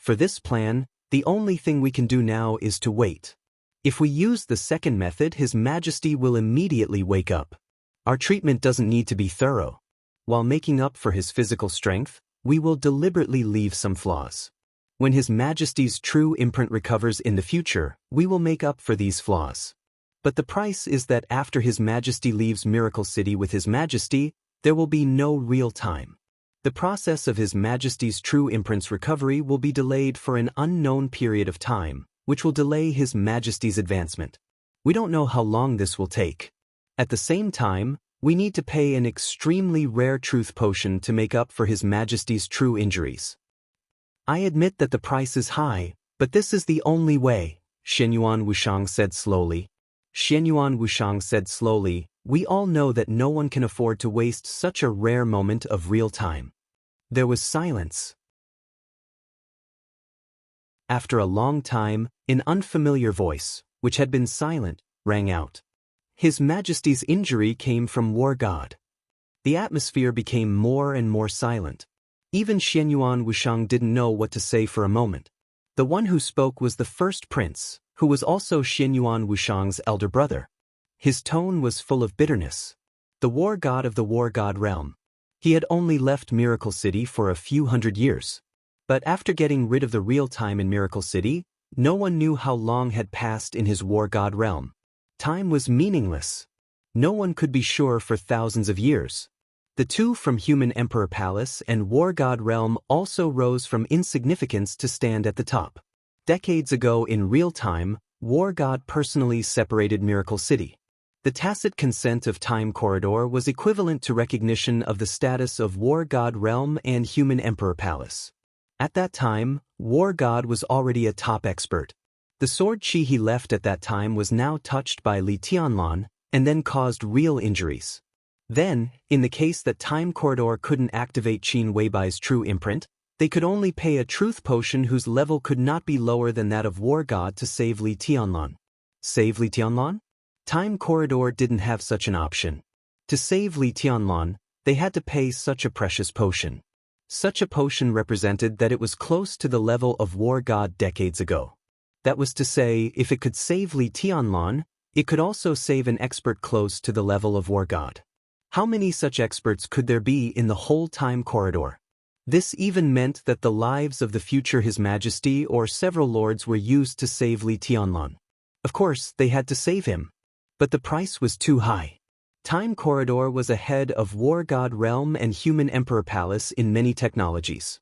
For this plan, the only thing we can do now is to wait. If we use the second method, His Majesty will immediately wake up. Our treatment doesn't need to be thorough. While making up for his physical strength, we will deliberately leave some flaws. When His Majesty's true imprint recovers in the future, we will make up for these flaws. But the price is that after His Majesty leaves Miracle City with His Majesty, there will be no real time. The process of His Majesty's true imprint's recovery will be delayed for an unknown period of time, which will delay His Majesty's advancement. We don't know how long this will take. At the same time, we need to pay an extremely rare truth potion to make up for His Majesty's true injuries. I admit that the price is high, but this is the only way, Xianyuan Wuxiang said slowly. Xianyuan Wuxiang said slowly, we all know that no one can afford to waste such a rare moment of real time. There was silence. After a long time, an unfamiliar voice, which had been silent, rang out. His Majesty's injury came from War God. The atmosphere became more and more silent. Even Xianyuan Wuxiang didn't know what to say for a moment. The one who spoke was the first prince, who was also Xianyuan Wuxiang's elder brother. His tone was full of bitterness. The War God of the War God realm. He had only left Miracle City for a few hundred years. But after getting rid of the real time in Miracle City, no one knew how long had passed in his War God realm. Time was meaningless. No one could be sure for thousands of years. The two from Human Emperor Palace and War God realm also rose from insignificance to stand at the top. Decades ago in real time, War God personally separated Miracle City. The tacit consent of Time Corridor was equivalent to recognition of the status of War God realm and Human Emperor Palace. At that time, War God was already a top expert. The sword chi he left at that time was now touched by Li Tianlan, and then caused real injuries. Then, in the case that Time Corridor couldn't activate Qin Weibai's true imprint, they could only pay a truth potion whose level could not be lower than that of War God to save Li Tianlan. Save Li Tianlan? Time Corridor didn't have such an option. To save Li Tianlan, they had to pay such a precious potion. Such a potion represented that it was close to the level of War God decades ago. That was to say, if it could save Li Tianlan, it could also save an expert close to the level of War God. How many such experts could there be in the whole Time Corridor? This even meant that the lives of the future His Majesty or several lords were used to save Li Tianlan. Of course, they had to save him. But the price was too high. Time Corridor was ahead of War God Realm and Human Emperor Palace in many technologies.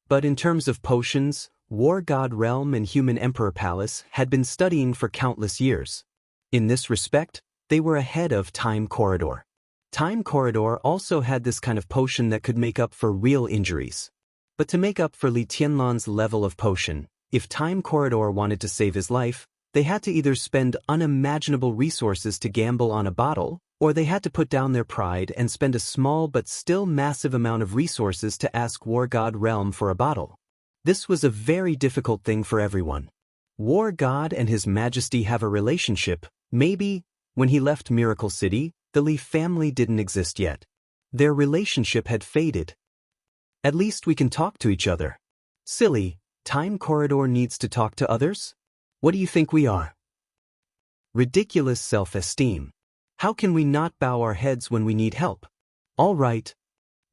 But in terms of potions, War God Realm and Human Emperor Palace had been studying for countless years. In this respect, they were ahead of Time Corridor. Time Corridor also had this kind of potion that could make up for real injuries. But to make up for Li Tianlan's level of potion, if Time Corridor wanted to save his life, they had to either spend unimaginable resources to gamble on a bottle, or they had to put down their pride and spend a small but still massive amount of resources to ask War God Realm for a bottle. This was a very difficult thing for everyone. War God and His Majesty have a relationship. Maybe, when he left Miracle City, the Li family didn't exist yet. Their relationship had faded. At least we can talk to each other. Silly, Time Corridor needs to talk to others? What do you think we are? Ridiculous self-esteem. How can we not bow our heads when we need help? All right.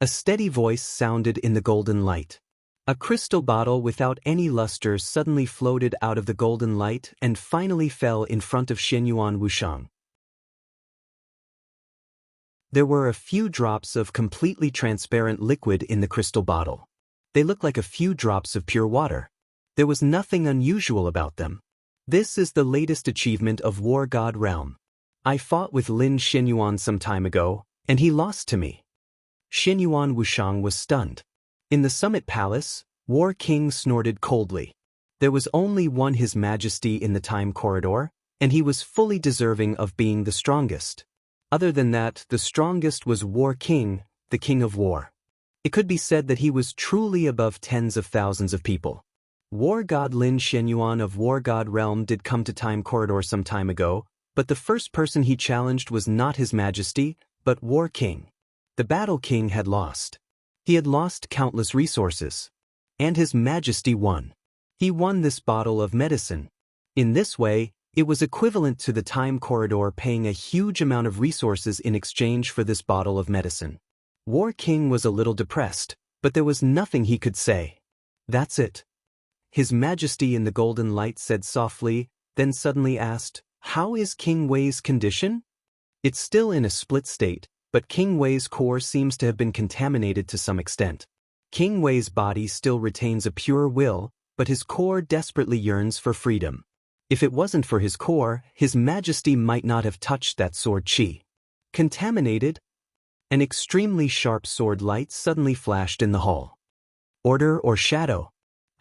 A steady voice sounded in the golden light. A crystal bottle without any luster suddenly floated out of the golden light and finally fell in front of Xianyuan Wuxiang. There were a few drops of completely transparent liquid in the crystal bottle. They looked like a few drops of pure water. There was nothing unusual about them. This is the latest achievement of War God Realm. I fought with Lin Xianyuan some time ago, and he lost to me. Xianyuan Wuxiang was stunned. In the Summit Palace, War King snorted coldly. There was only one His Majesty in the Time Corridor, and he was fully deserving of being the strongest. Other than that, the strongest was War King, the King of War. It could be said that he was truly above tens of thousands of people. War God Lin Xianyuan of War God Realm did come to Time Corridor some time ago, but the first person he challenged was not His Majesty, but War King. The Battle King had lost. He had lost countless resources. And His Majesty won. He won this bottle of medicine. In this way, it was equivalent to the time corridor paying a huge amount of resources in exchange for this bottle of medicine. War King was a little depressed, but there was nothing he could say. That's it. His Majesty in the golden light said softly, then suddenly asked, "How is King Wei's condition?" "It's still in a split state, but King Wei's core seems to have been contaminated to some extent. King Wei's body still retains a pure will, but his core desperately yearns for freedom. If it wasn't for his core, His Majesty might not have touched that sword chi." Contaminated? An extremely sharp sword light suddenly flashed in the hall. Order or shadow?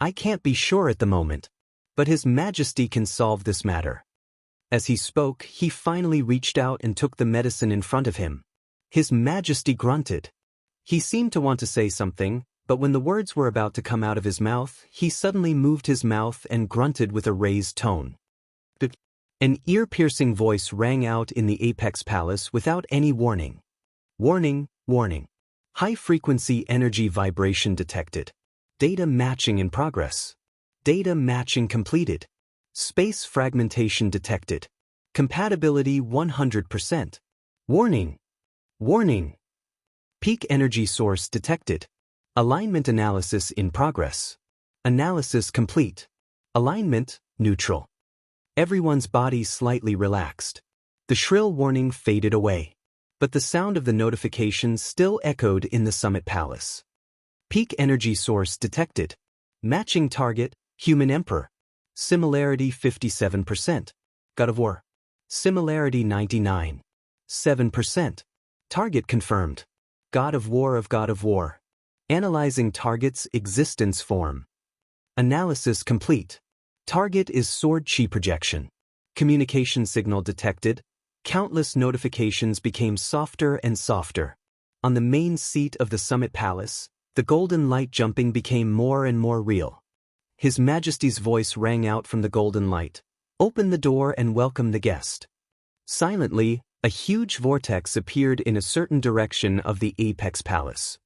I can't be sure at the moment. But His Majesty can solve this matter. As he spoke, he finally reached out and took the medicine in front of him. His Majesty grunted. He seemed to want to say something, but when the words were about to come out of his mouth, he suddenly moved his mouth and grunted with a raised tone. An ear-piercing voice rang out in the Apex Palace without any warning. Warning, warning. High-frequency energy vibration detected. Data matching in progress. Data matching completed. Space fragmentation detected. Compatibility 100%. Warning. Warning. Peak energy source detected. Alignment analysis in progress. Analysis complete. Alignment neutral. Everyone's body slightly relaxed. The shrill warning faded away. But the sound of the notification still echoed in the Summit Palace. Peak energy source detected. Matching target, Human Emperor. Similarity 57%. God of War. Similarity 99.7%. Target confirmed. God of War of God of War. Analyzing target's existence form. Analysis complete. Target is sword chi projection. Communication signal detected. Countless notifications became softer and softer. On the main seat of the Summit Palace, the golden light jumping became more and more real. His Majesty's voice rang out from the golden light. "Open the door and welcome the guest." Silently, a huge vortex appeared in a certain direction of the Apex Palace.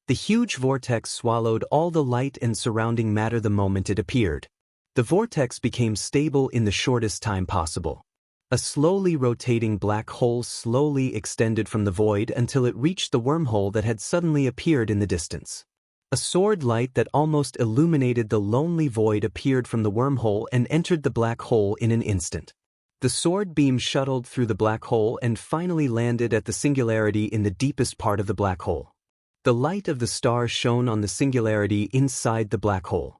The huge vortex swallowed all the light and surrounding matter the moment it appeared. The vortex became stable in the shortest time possible. A slowly rotating black hole slowly extended from the void until it reached the wormhole that had suddenly appeared in the distance. A sword light that almost illuminated the lonely void appeared from the wormhole and entered the black hole in an instant. The sword beam shuttled through the black hole and finally landed at the singularity in the deepest part of the black hole. The light of the star shone on the singularity inside the black hole.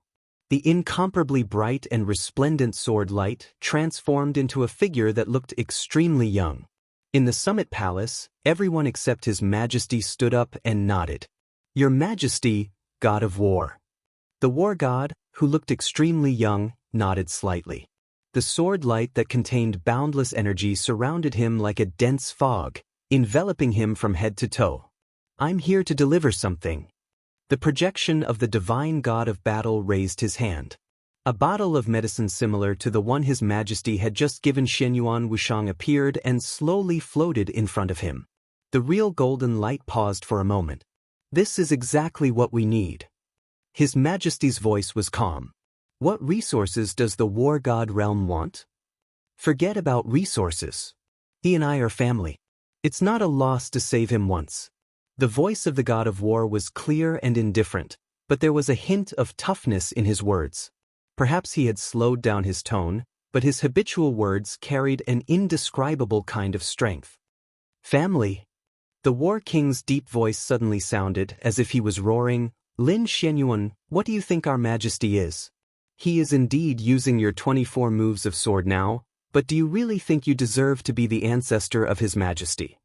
The incomparably bright and resplendent sword light transformed into a figure that looked extremely young. In the Summit Palace, everyone except His Majesty stood up and nodded. "Your Majesty, God of War." The war god, who looked extremely young, nodded slightly. The sword light that contained boundless energy surrounded him like a dense fog, enveloping him from head to toe. "I'm here to deliver something." The projection of the divine god of battle raised his hand. A bottle of medicine similar to the one His Majesty had just given Xianxia Wuxiang appeared and slowly floated in front of him. The real golden light paused for a moment. "This is exactly what we need." His Majesty's voice was calm. "What resources does the war god realm want?" "Forget about resources. He and I are family. It's not a loss to save him once." The voice of the god of war was clear and indifferent, but there was a hint of toughness in his words. Perhaps he had slowed down his tone, but his habitual words carried an indescribable kind of strength. "Family." The war king's deep voice suddenly sounded as if he was roaring, "Lin Xianxia, what do you think our Majesty is? He is indeed using your 24 moves of sword now, but do you really think you deserve to be the ancestor of His Majesty?"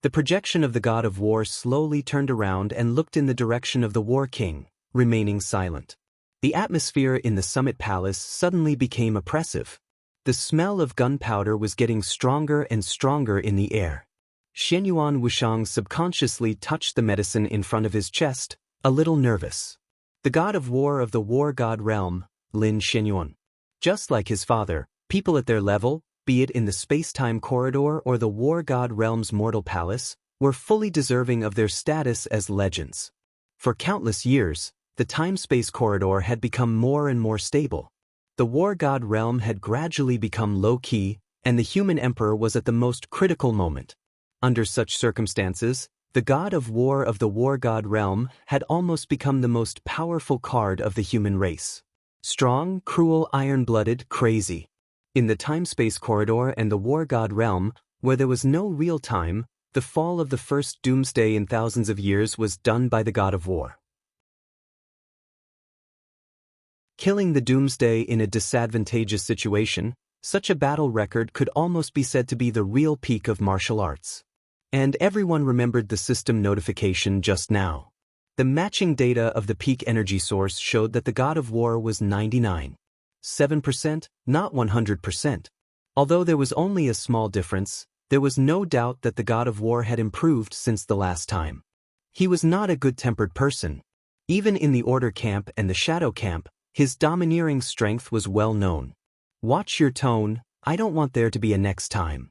The projection of the god of war slowly turned around and looked in the direction of the war king, remaining silent. The atmosphere in the Summit Palace suddenly became oppressive. The smell of gunpowder was getting stronger and stronger in the air. Xianxia Wuxiang subconsciously touched the medicine in front of his chest, a little nervous. The god of war of the war god realm, Lin Xianxia. Just like his father, people at their level, be it in the space-time corridor or the war god realm's mortal palace, were fully deserving of their status as legends. For countless years, the time-space corridor had become more and more stable. The war god realm had gradually become low-key, and the human emperor was at the most critical moment. Under such circumstances, the god of war of the war god realm had almost become the most powerful card of the human race. Strong, cruel, iron-blooded, crazy. In the time-space corridor and the war god realm, where there was no real time, the fall of the first doomsday in thousands of years was done by the god of war. Killing the doomsday in a disadvantageous situation, such a battle record could almost be said to be the real peak of martial arts. And everyone remembered the system notification just now. The matching data of the peak energy source showed that the god of war was 99.7%, not 100%. Although there was only a small difference, there was no doubt that the god of war had improved since the last time. He was not a good-tempered person. Even in the Order camp and the Shadow camp, his domineering strength was well known. Watch your tone, I don't want there to be a next time.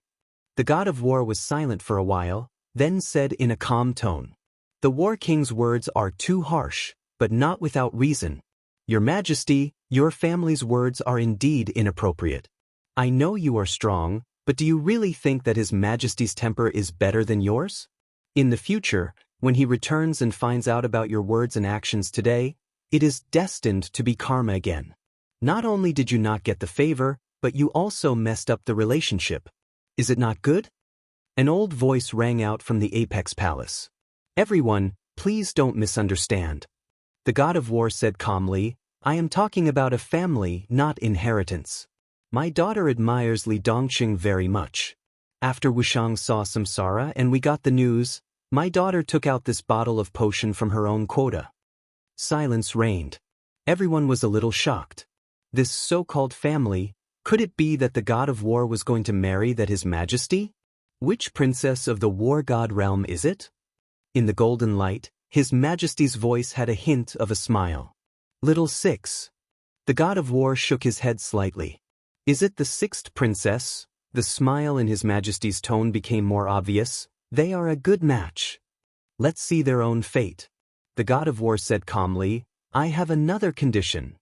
The god of war was silent for a while, then said in a calm tone. The War King's words are too harsh, but not without reason. Your Majesty, your family's words are indeed inappropriate. I know you are strong, but do you really think that His Majesty's temper is better than yours? In the future, when he returns and finds out about your words and actions today, it is destined to be karma again. Not only did you not get the favor, but you also messed up the relationship. Is it not good? An old voice rang out from the Apex Palace. Everyone, please don't misunderstand. The god of war said calmly, I am talking about a family, not inheritance. My daughter admires Li Dongqing very much. After Wuxiang saw Samsara and we got the news, my daughter took out this bottle of potion from her own quota. Silence reigned. Everyone was a little shocked. This so-called family, could it be that the god of war was going to marry that His Majesty? Which princess of the war god realm is it? In the golden light, His Majesty's voice had a hint of a smile. Little Six. The god of war shook his head slightly. Is it the sixth princess? The smile in His Majesty's tone became more obvious. They are a good match. Let's see their own fate. The god of war said calmly, I have another condition.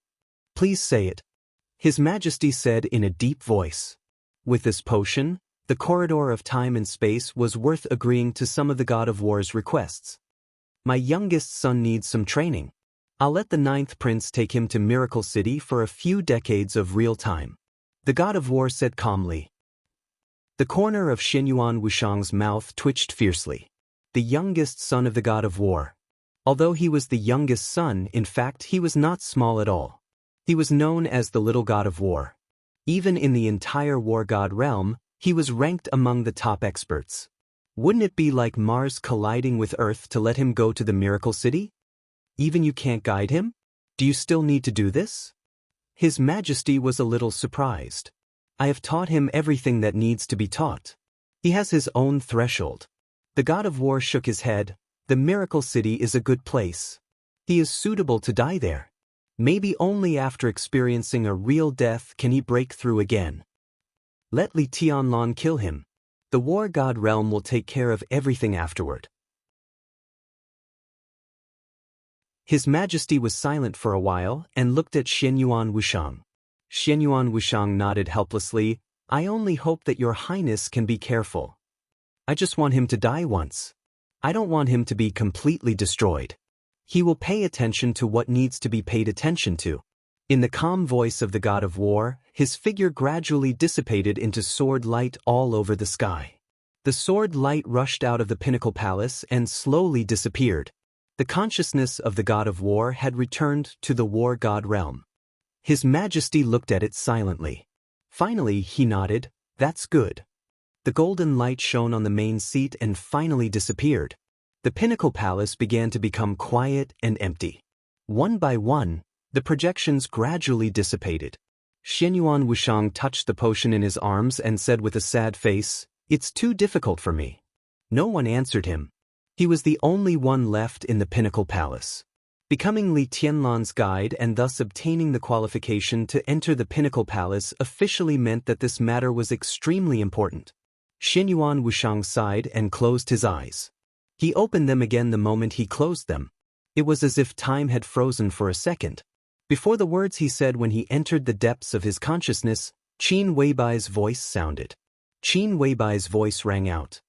Please say it. His Majesty said in a deep voice. With this potion, the corridor of time and space was worth agreeing to some of the god of war's requests. My youngest son needs some training. I'll let the ninth prince take him to Miracle City for a few decades of real time. The god of war said calmly. The corner of Xianyuan Wuxiang's mouth twitched fiercely. The youngest son of the god of war. Although he was the youngest son, in fact, he was not small at all. He was known as the little god of war. Even in the entire war god realm, he was ranked among the top experts. Wouldn't it be like Mars colliding with Earth to let him go to the Miracle City? Even you can't guide him? Do you still need to do this? His Majesty was a little surprised. I have taught him everything that needs to be taught. He has his own threshold. The god of war shook his head. The Miracle City is a good place. He is suitable to die there. Maybe only after experiencing a real death can he break through again. Let Li Tianlan kill him. The war god realm will take care of everything afterward. His Majesty was silent for a while and looked at Xianyuan Wuxiang. Xianyuan Wuxiang nodded helplessly. I only hope that your highness can be careful. I just want him to die once. I don't want him to be completely destroyed. He will pay attention to what needs to be paid attention to. In the calm voice of the god of war, his figure gradually dissipated into sword light all over the sky. The sword light rushed out of the pinnacle palace and slowly disappeared. The consciousness of the god of war had returned to the war god realm. His Majesty looked at it silently. Finally, he nodded, that's good. The golden light shone on the main seat and finally disappeared. The pinnacle palace began to become quiet and empty. One by one, the projections gradually dissipated. Xianyuan Wuxiang touched the potion in his arms and said with a sad face, It's too difficult for me. No one answered him. He was the only one left in the pinnacle palace. Becoming Li Tianlan's guide and thus obtaining the qualification to enter the pinnacle palace officially meant that this matter was extremely important. Xianyuan Wuxiang sighed and closed his eyes. He opened them again the moment he closed them. It was as if time had frozen for a second. Before the words he said when he entered the depths of his consciousness, Qin Weibai's voice sounded. Qin Weibai's voice rang out.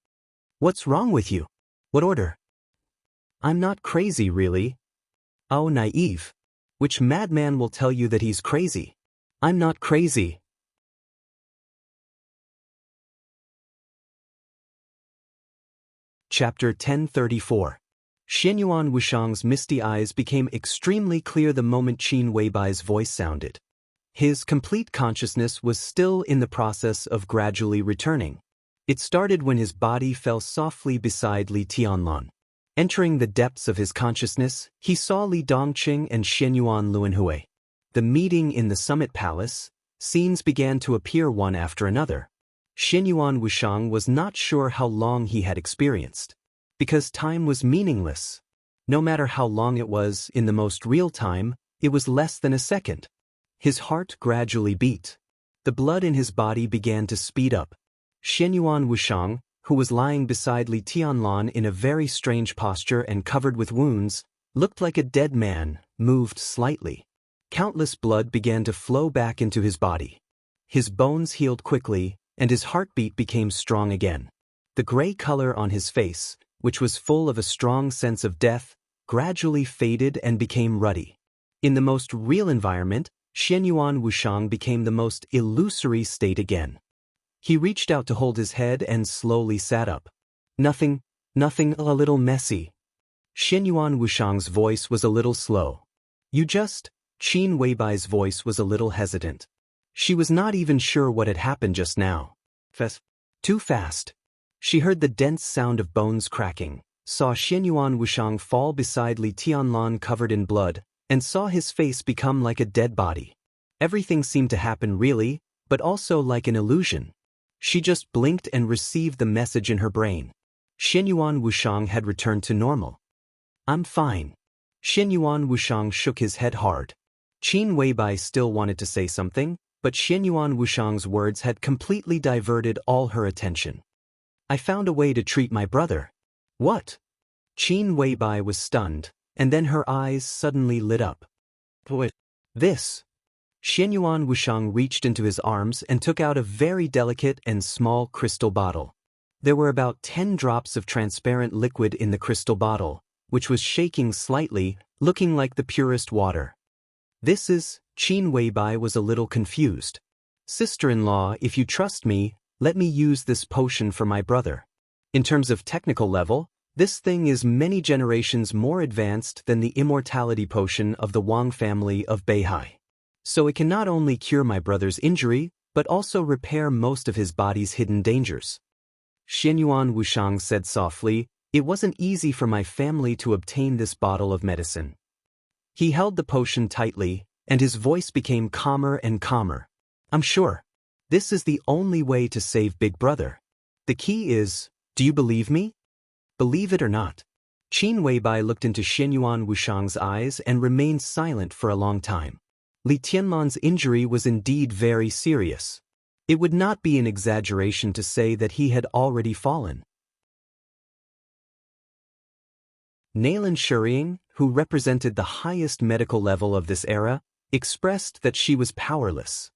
What's wrong with you? What order? I'm not crazy, really. Oh, naive. Which madman will tell you that he's crazy? I'm not crazy. Chapter 1034. Xianyuan Wuxiang's misty eyes became extremely clear the moment Qin Weibai's voice sounded. His complete consciousness was still in the process of gradually returning. It started when his body fell softly beside Li Tianlan. Entering the depths of his consciousness, he saw Li Dongqing and Xianyuan Luanhui. The meeting in the Summit Palace, scenes began to appear one after another. Xianyuan Wuxiang was not sure how long he had experienced. Because time was meaningless. No matter how long it was, in the most real time, it was less than a second. His heart gradually beat. The blood in his body began to speed up. Xianyuan Wuxiang, who was lying beside Li Tianlan in a very strange posture and covered with wounds, looked like a dead man, moved slightly. Countless blood began to flow back into his body. His bones healed quickly, and his heartbeat became strong again. The gray color on his face, which was full of a strong sense of death, gradually faded and became ruddy. In the most real environment, Xianyuan Wuxiang became the most illusory state again. He reached out to hold his head and slowly sat up. Nothing, a little messy. Xianyuan Wuxiang's voice was a little slow. Qin Weibai's voice was a little hesitant. She was not even sure what had happened just now. Too fast. She heard the dense sound of bones cracking, saw Xianyuan Wuxiang fall beside Li Tianlan covered in blood, and saw his face become like a dead body. Everything seemed to happen really, but also like an illusion. She just blinked and received the message in her brain. Xianyuan Wuxiang had returned to normal. I'm fine. Xianyuan Wuxiang shook his head hard. Qin Weibai still wanted to say something, but Xianyuan Wuxiang's words had completely diverted all her attention. I found a way to treat my brother. What? Qin Weibai was stunned, and then her eyes suddenly lit up. What? This. Xianyuan Wuxiang reached into his arms and took out a very delicate and small crystal bottle. There were about 10 drops of transparent liquid in the crystal bottle, which was shaking slightly, looking like the purest water. Qin Weibai was a little confused. Sister-in-law, if you trust me, let me use this potion for my brother. In terms of technical level, this thing is many generations more advanced than the immortality potion of the Wang family of Beihai. So it can not only cure my brother's injury, but also repair most of his body's hidden dangers. Xianyuan Wuxiang said softly, it wasn't easy for my family to obtain this bottle of medicine. He held the potion tightly, and his voice became calmer and calmer. I'm sure. This is the only way to save Big Brother. The key is, do you believe me? Believe it or not. Qin Weibai looked into Xianyuan Wuxiang's eyes and remained silent for a long time. Li Tianlan's injury was indeed very serious. It would not be an exaggeration to say that he had already fallen. Nailan Shuriying, who represented the highest medical level of this era, expressed that she was powerless.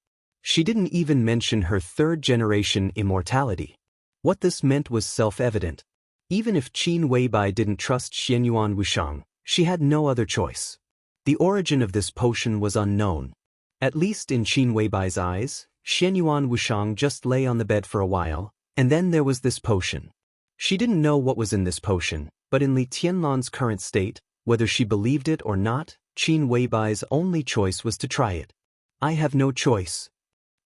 She didn't even mention her third-generation immortality. What this meant was self-evident. Even if Qin Weibai didn't trust Xianyuan Wuxiang, she had no other choice. The origin of this potion was unknown. At least in Qin Weibai's eyes, Xianyuan Wuxiang just lay on the bed for a while, and then there was this potion. She didn't know what was in this potion, but in Li Tianlan's current state, whether she believed it or not, Qin Weibai's only choice was to try it. I have no choice.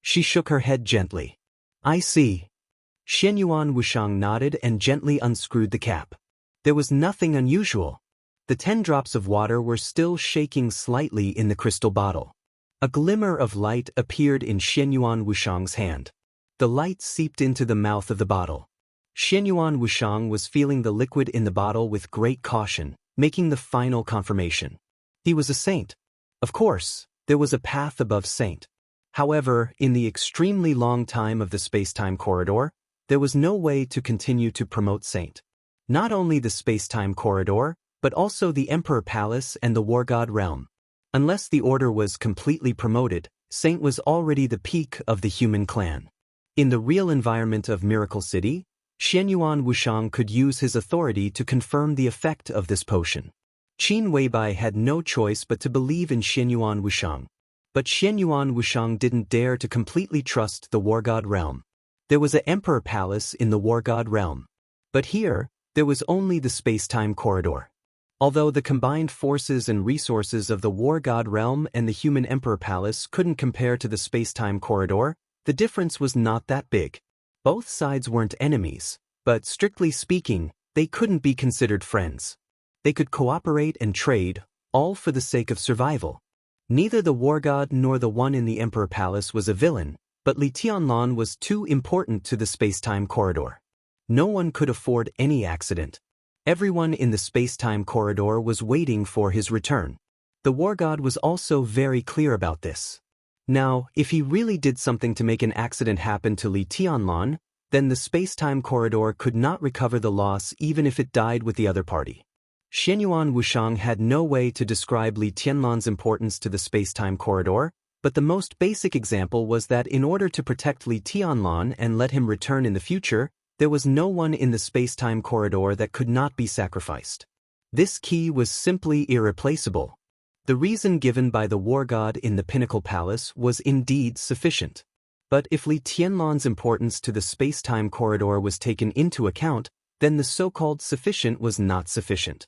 She shook her head gently. I see. Xianyuan Wuxiang nodded and gently unscrewed the cap. There was nothing unusual. The 10 drops of water were still shaking slightly in the crystal bottle. A glimmer of light appeared in Xianyuan Wuxiang's hand. The light seeped into the mouth of the bottle. Xianyuan Wuxiang was feeling the liquid in the bottle with great caution, making the final confirmation. He was a saint. Of course, there was a path above saint. However, in the extremely long time of the space-time corridor, there was no way to continue to promote saint. Not only the space-time corridor, but also the Emperor Palace and the War God Realm. Unless the order was completely promoted, Saint was already the peak of the human clan. In the real environment of Miracle City, Xianyuan Wuxiang could use his authority to confirm the effect of this potion. Qin Weibai had no choice but to believe in Xianyuan Wuxiang. But Xianyuan Wuxiang didn't dare to completely trust the War God Realm. There was an Emperor Palace in the War God Realm. But here, there was only the space-time corridor. Although the combined forces and resources of the War God Realm and the human Emperor Palace couldn't compare to the space-time corridor, the difference was not that big. Both sides weren't enemies, but strictly speaking, they couldn't be considered friends. They could cooperate and trade, all for the sake of survival. Neither the War God nor the one in the Emperor Palace was a villain, but Li Tianlan was too important to the space-time corridor. No one could afford any accident. Everyone in the space-time corridor was waiting for his return. The War God was also very clear about this. Now, if he really did something to make an accident happen to Li Tianlan, then the space-time corridor could not recover the loss even if it died with the other party. Xianyuan Wuxiang had no way to describe Li Tianlan's importance to the space-time corridor, but the most basic example was that in order to protect Li Tianlan and let him return in the future, there was no one in the space-time corridor that could not be sacrificed. This key was simply irreplaceable. The reason given by the War God in the Pinnacle Palace was indeed sufficient. But if Li Tianlan's importance to the space-time corridor was taken into account, then the so-called sufficient was not sufficient.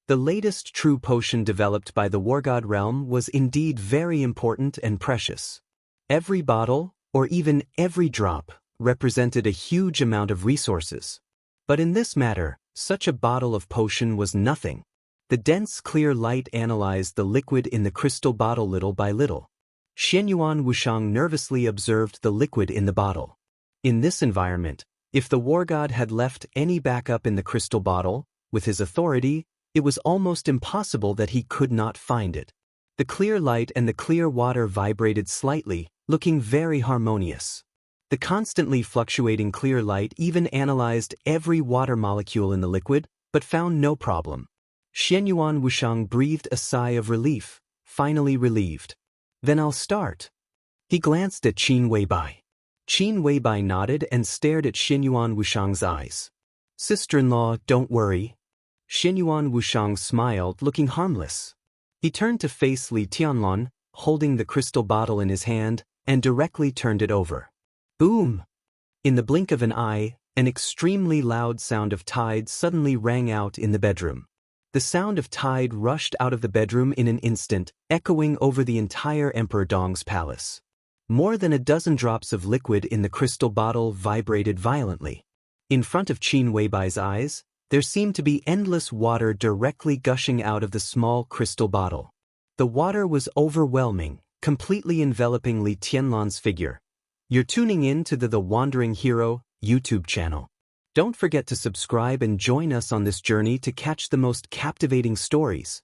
The latest true potion developed by the War God Realm was indeed very important and precious. Every bottle, or even every drop, represented a huge amount of resources. But in this matter, such a bottle of potion was nothing. The dense clear light analyzed the liquid in the crystal bottle little by little. Xianyuan Wuxiang nervously observed the liquid in the bottle. In this environment, if the War God had left any backup in the crystal bottle, with his authority, it was almost impossible that he could not find it. The clear light and the clear water vibrated slightly, looking very harmonious. The constantly fluctuating clear light even analyzed every water molecule in the liquid, but found no problem. Xianyuan Wuxiang breathed a sigh of relief, finally relieved. Then I'll start. He glanced at Qin Weibai. Qin Weibai nodded and stared at Xianyuan Wuxiang's eyes. Sister-in-law, don't worry. Xianyuan Wuxiang smiled, looking harmless. He turned to face Li Tianlan, holding the crystal bottle in his hand, and directly turned it over. Boom! In the blink of an eye, an extremely loud sound of tide suddenly rang out in the bedroom. The sound of tide rushed out of the bedroom in an instant, echoing over the entire Emperor Dong's palace. More than a dozen drops of liquid in the crystal bottle vibrated violently. In front of Qin Weibai's eyes, there seemed to be endless water directly gushing out of the small crystal bottle. The water was overwhelming, completely enveloping Li Tianlan's figure. You're tuning in to the Wandering Hero YouTube channel. Don't forget to subscribe and join us on this journey to catch the most captivating stories.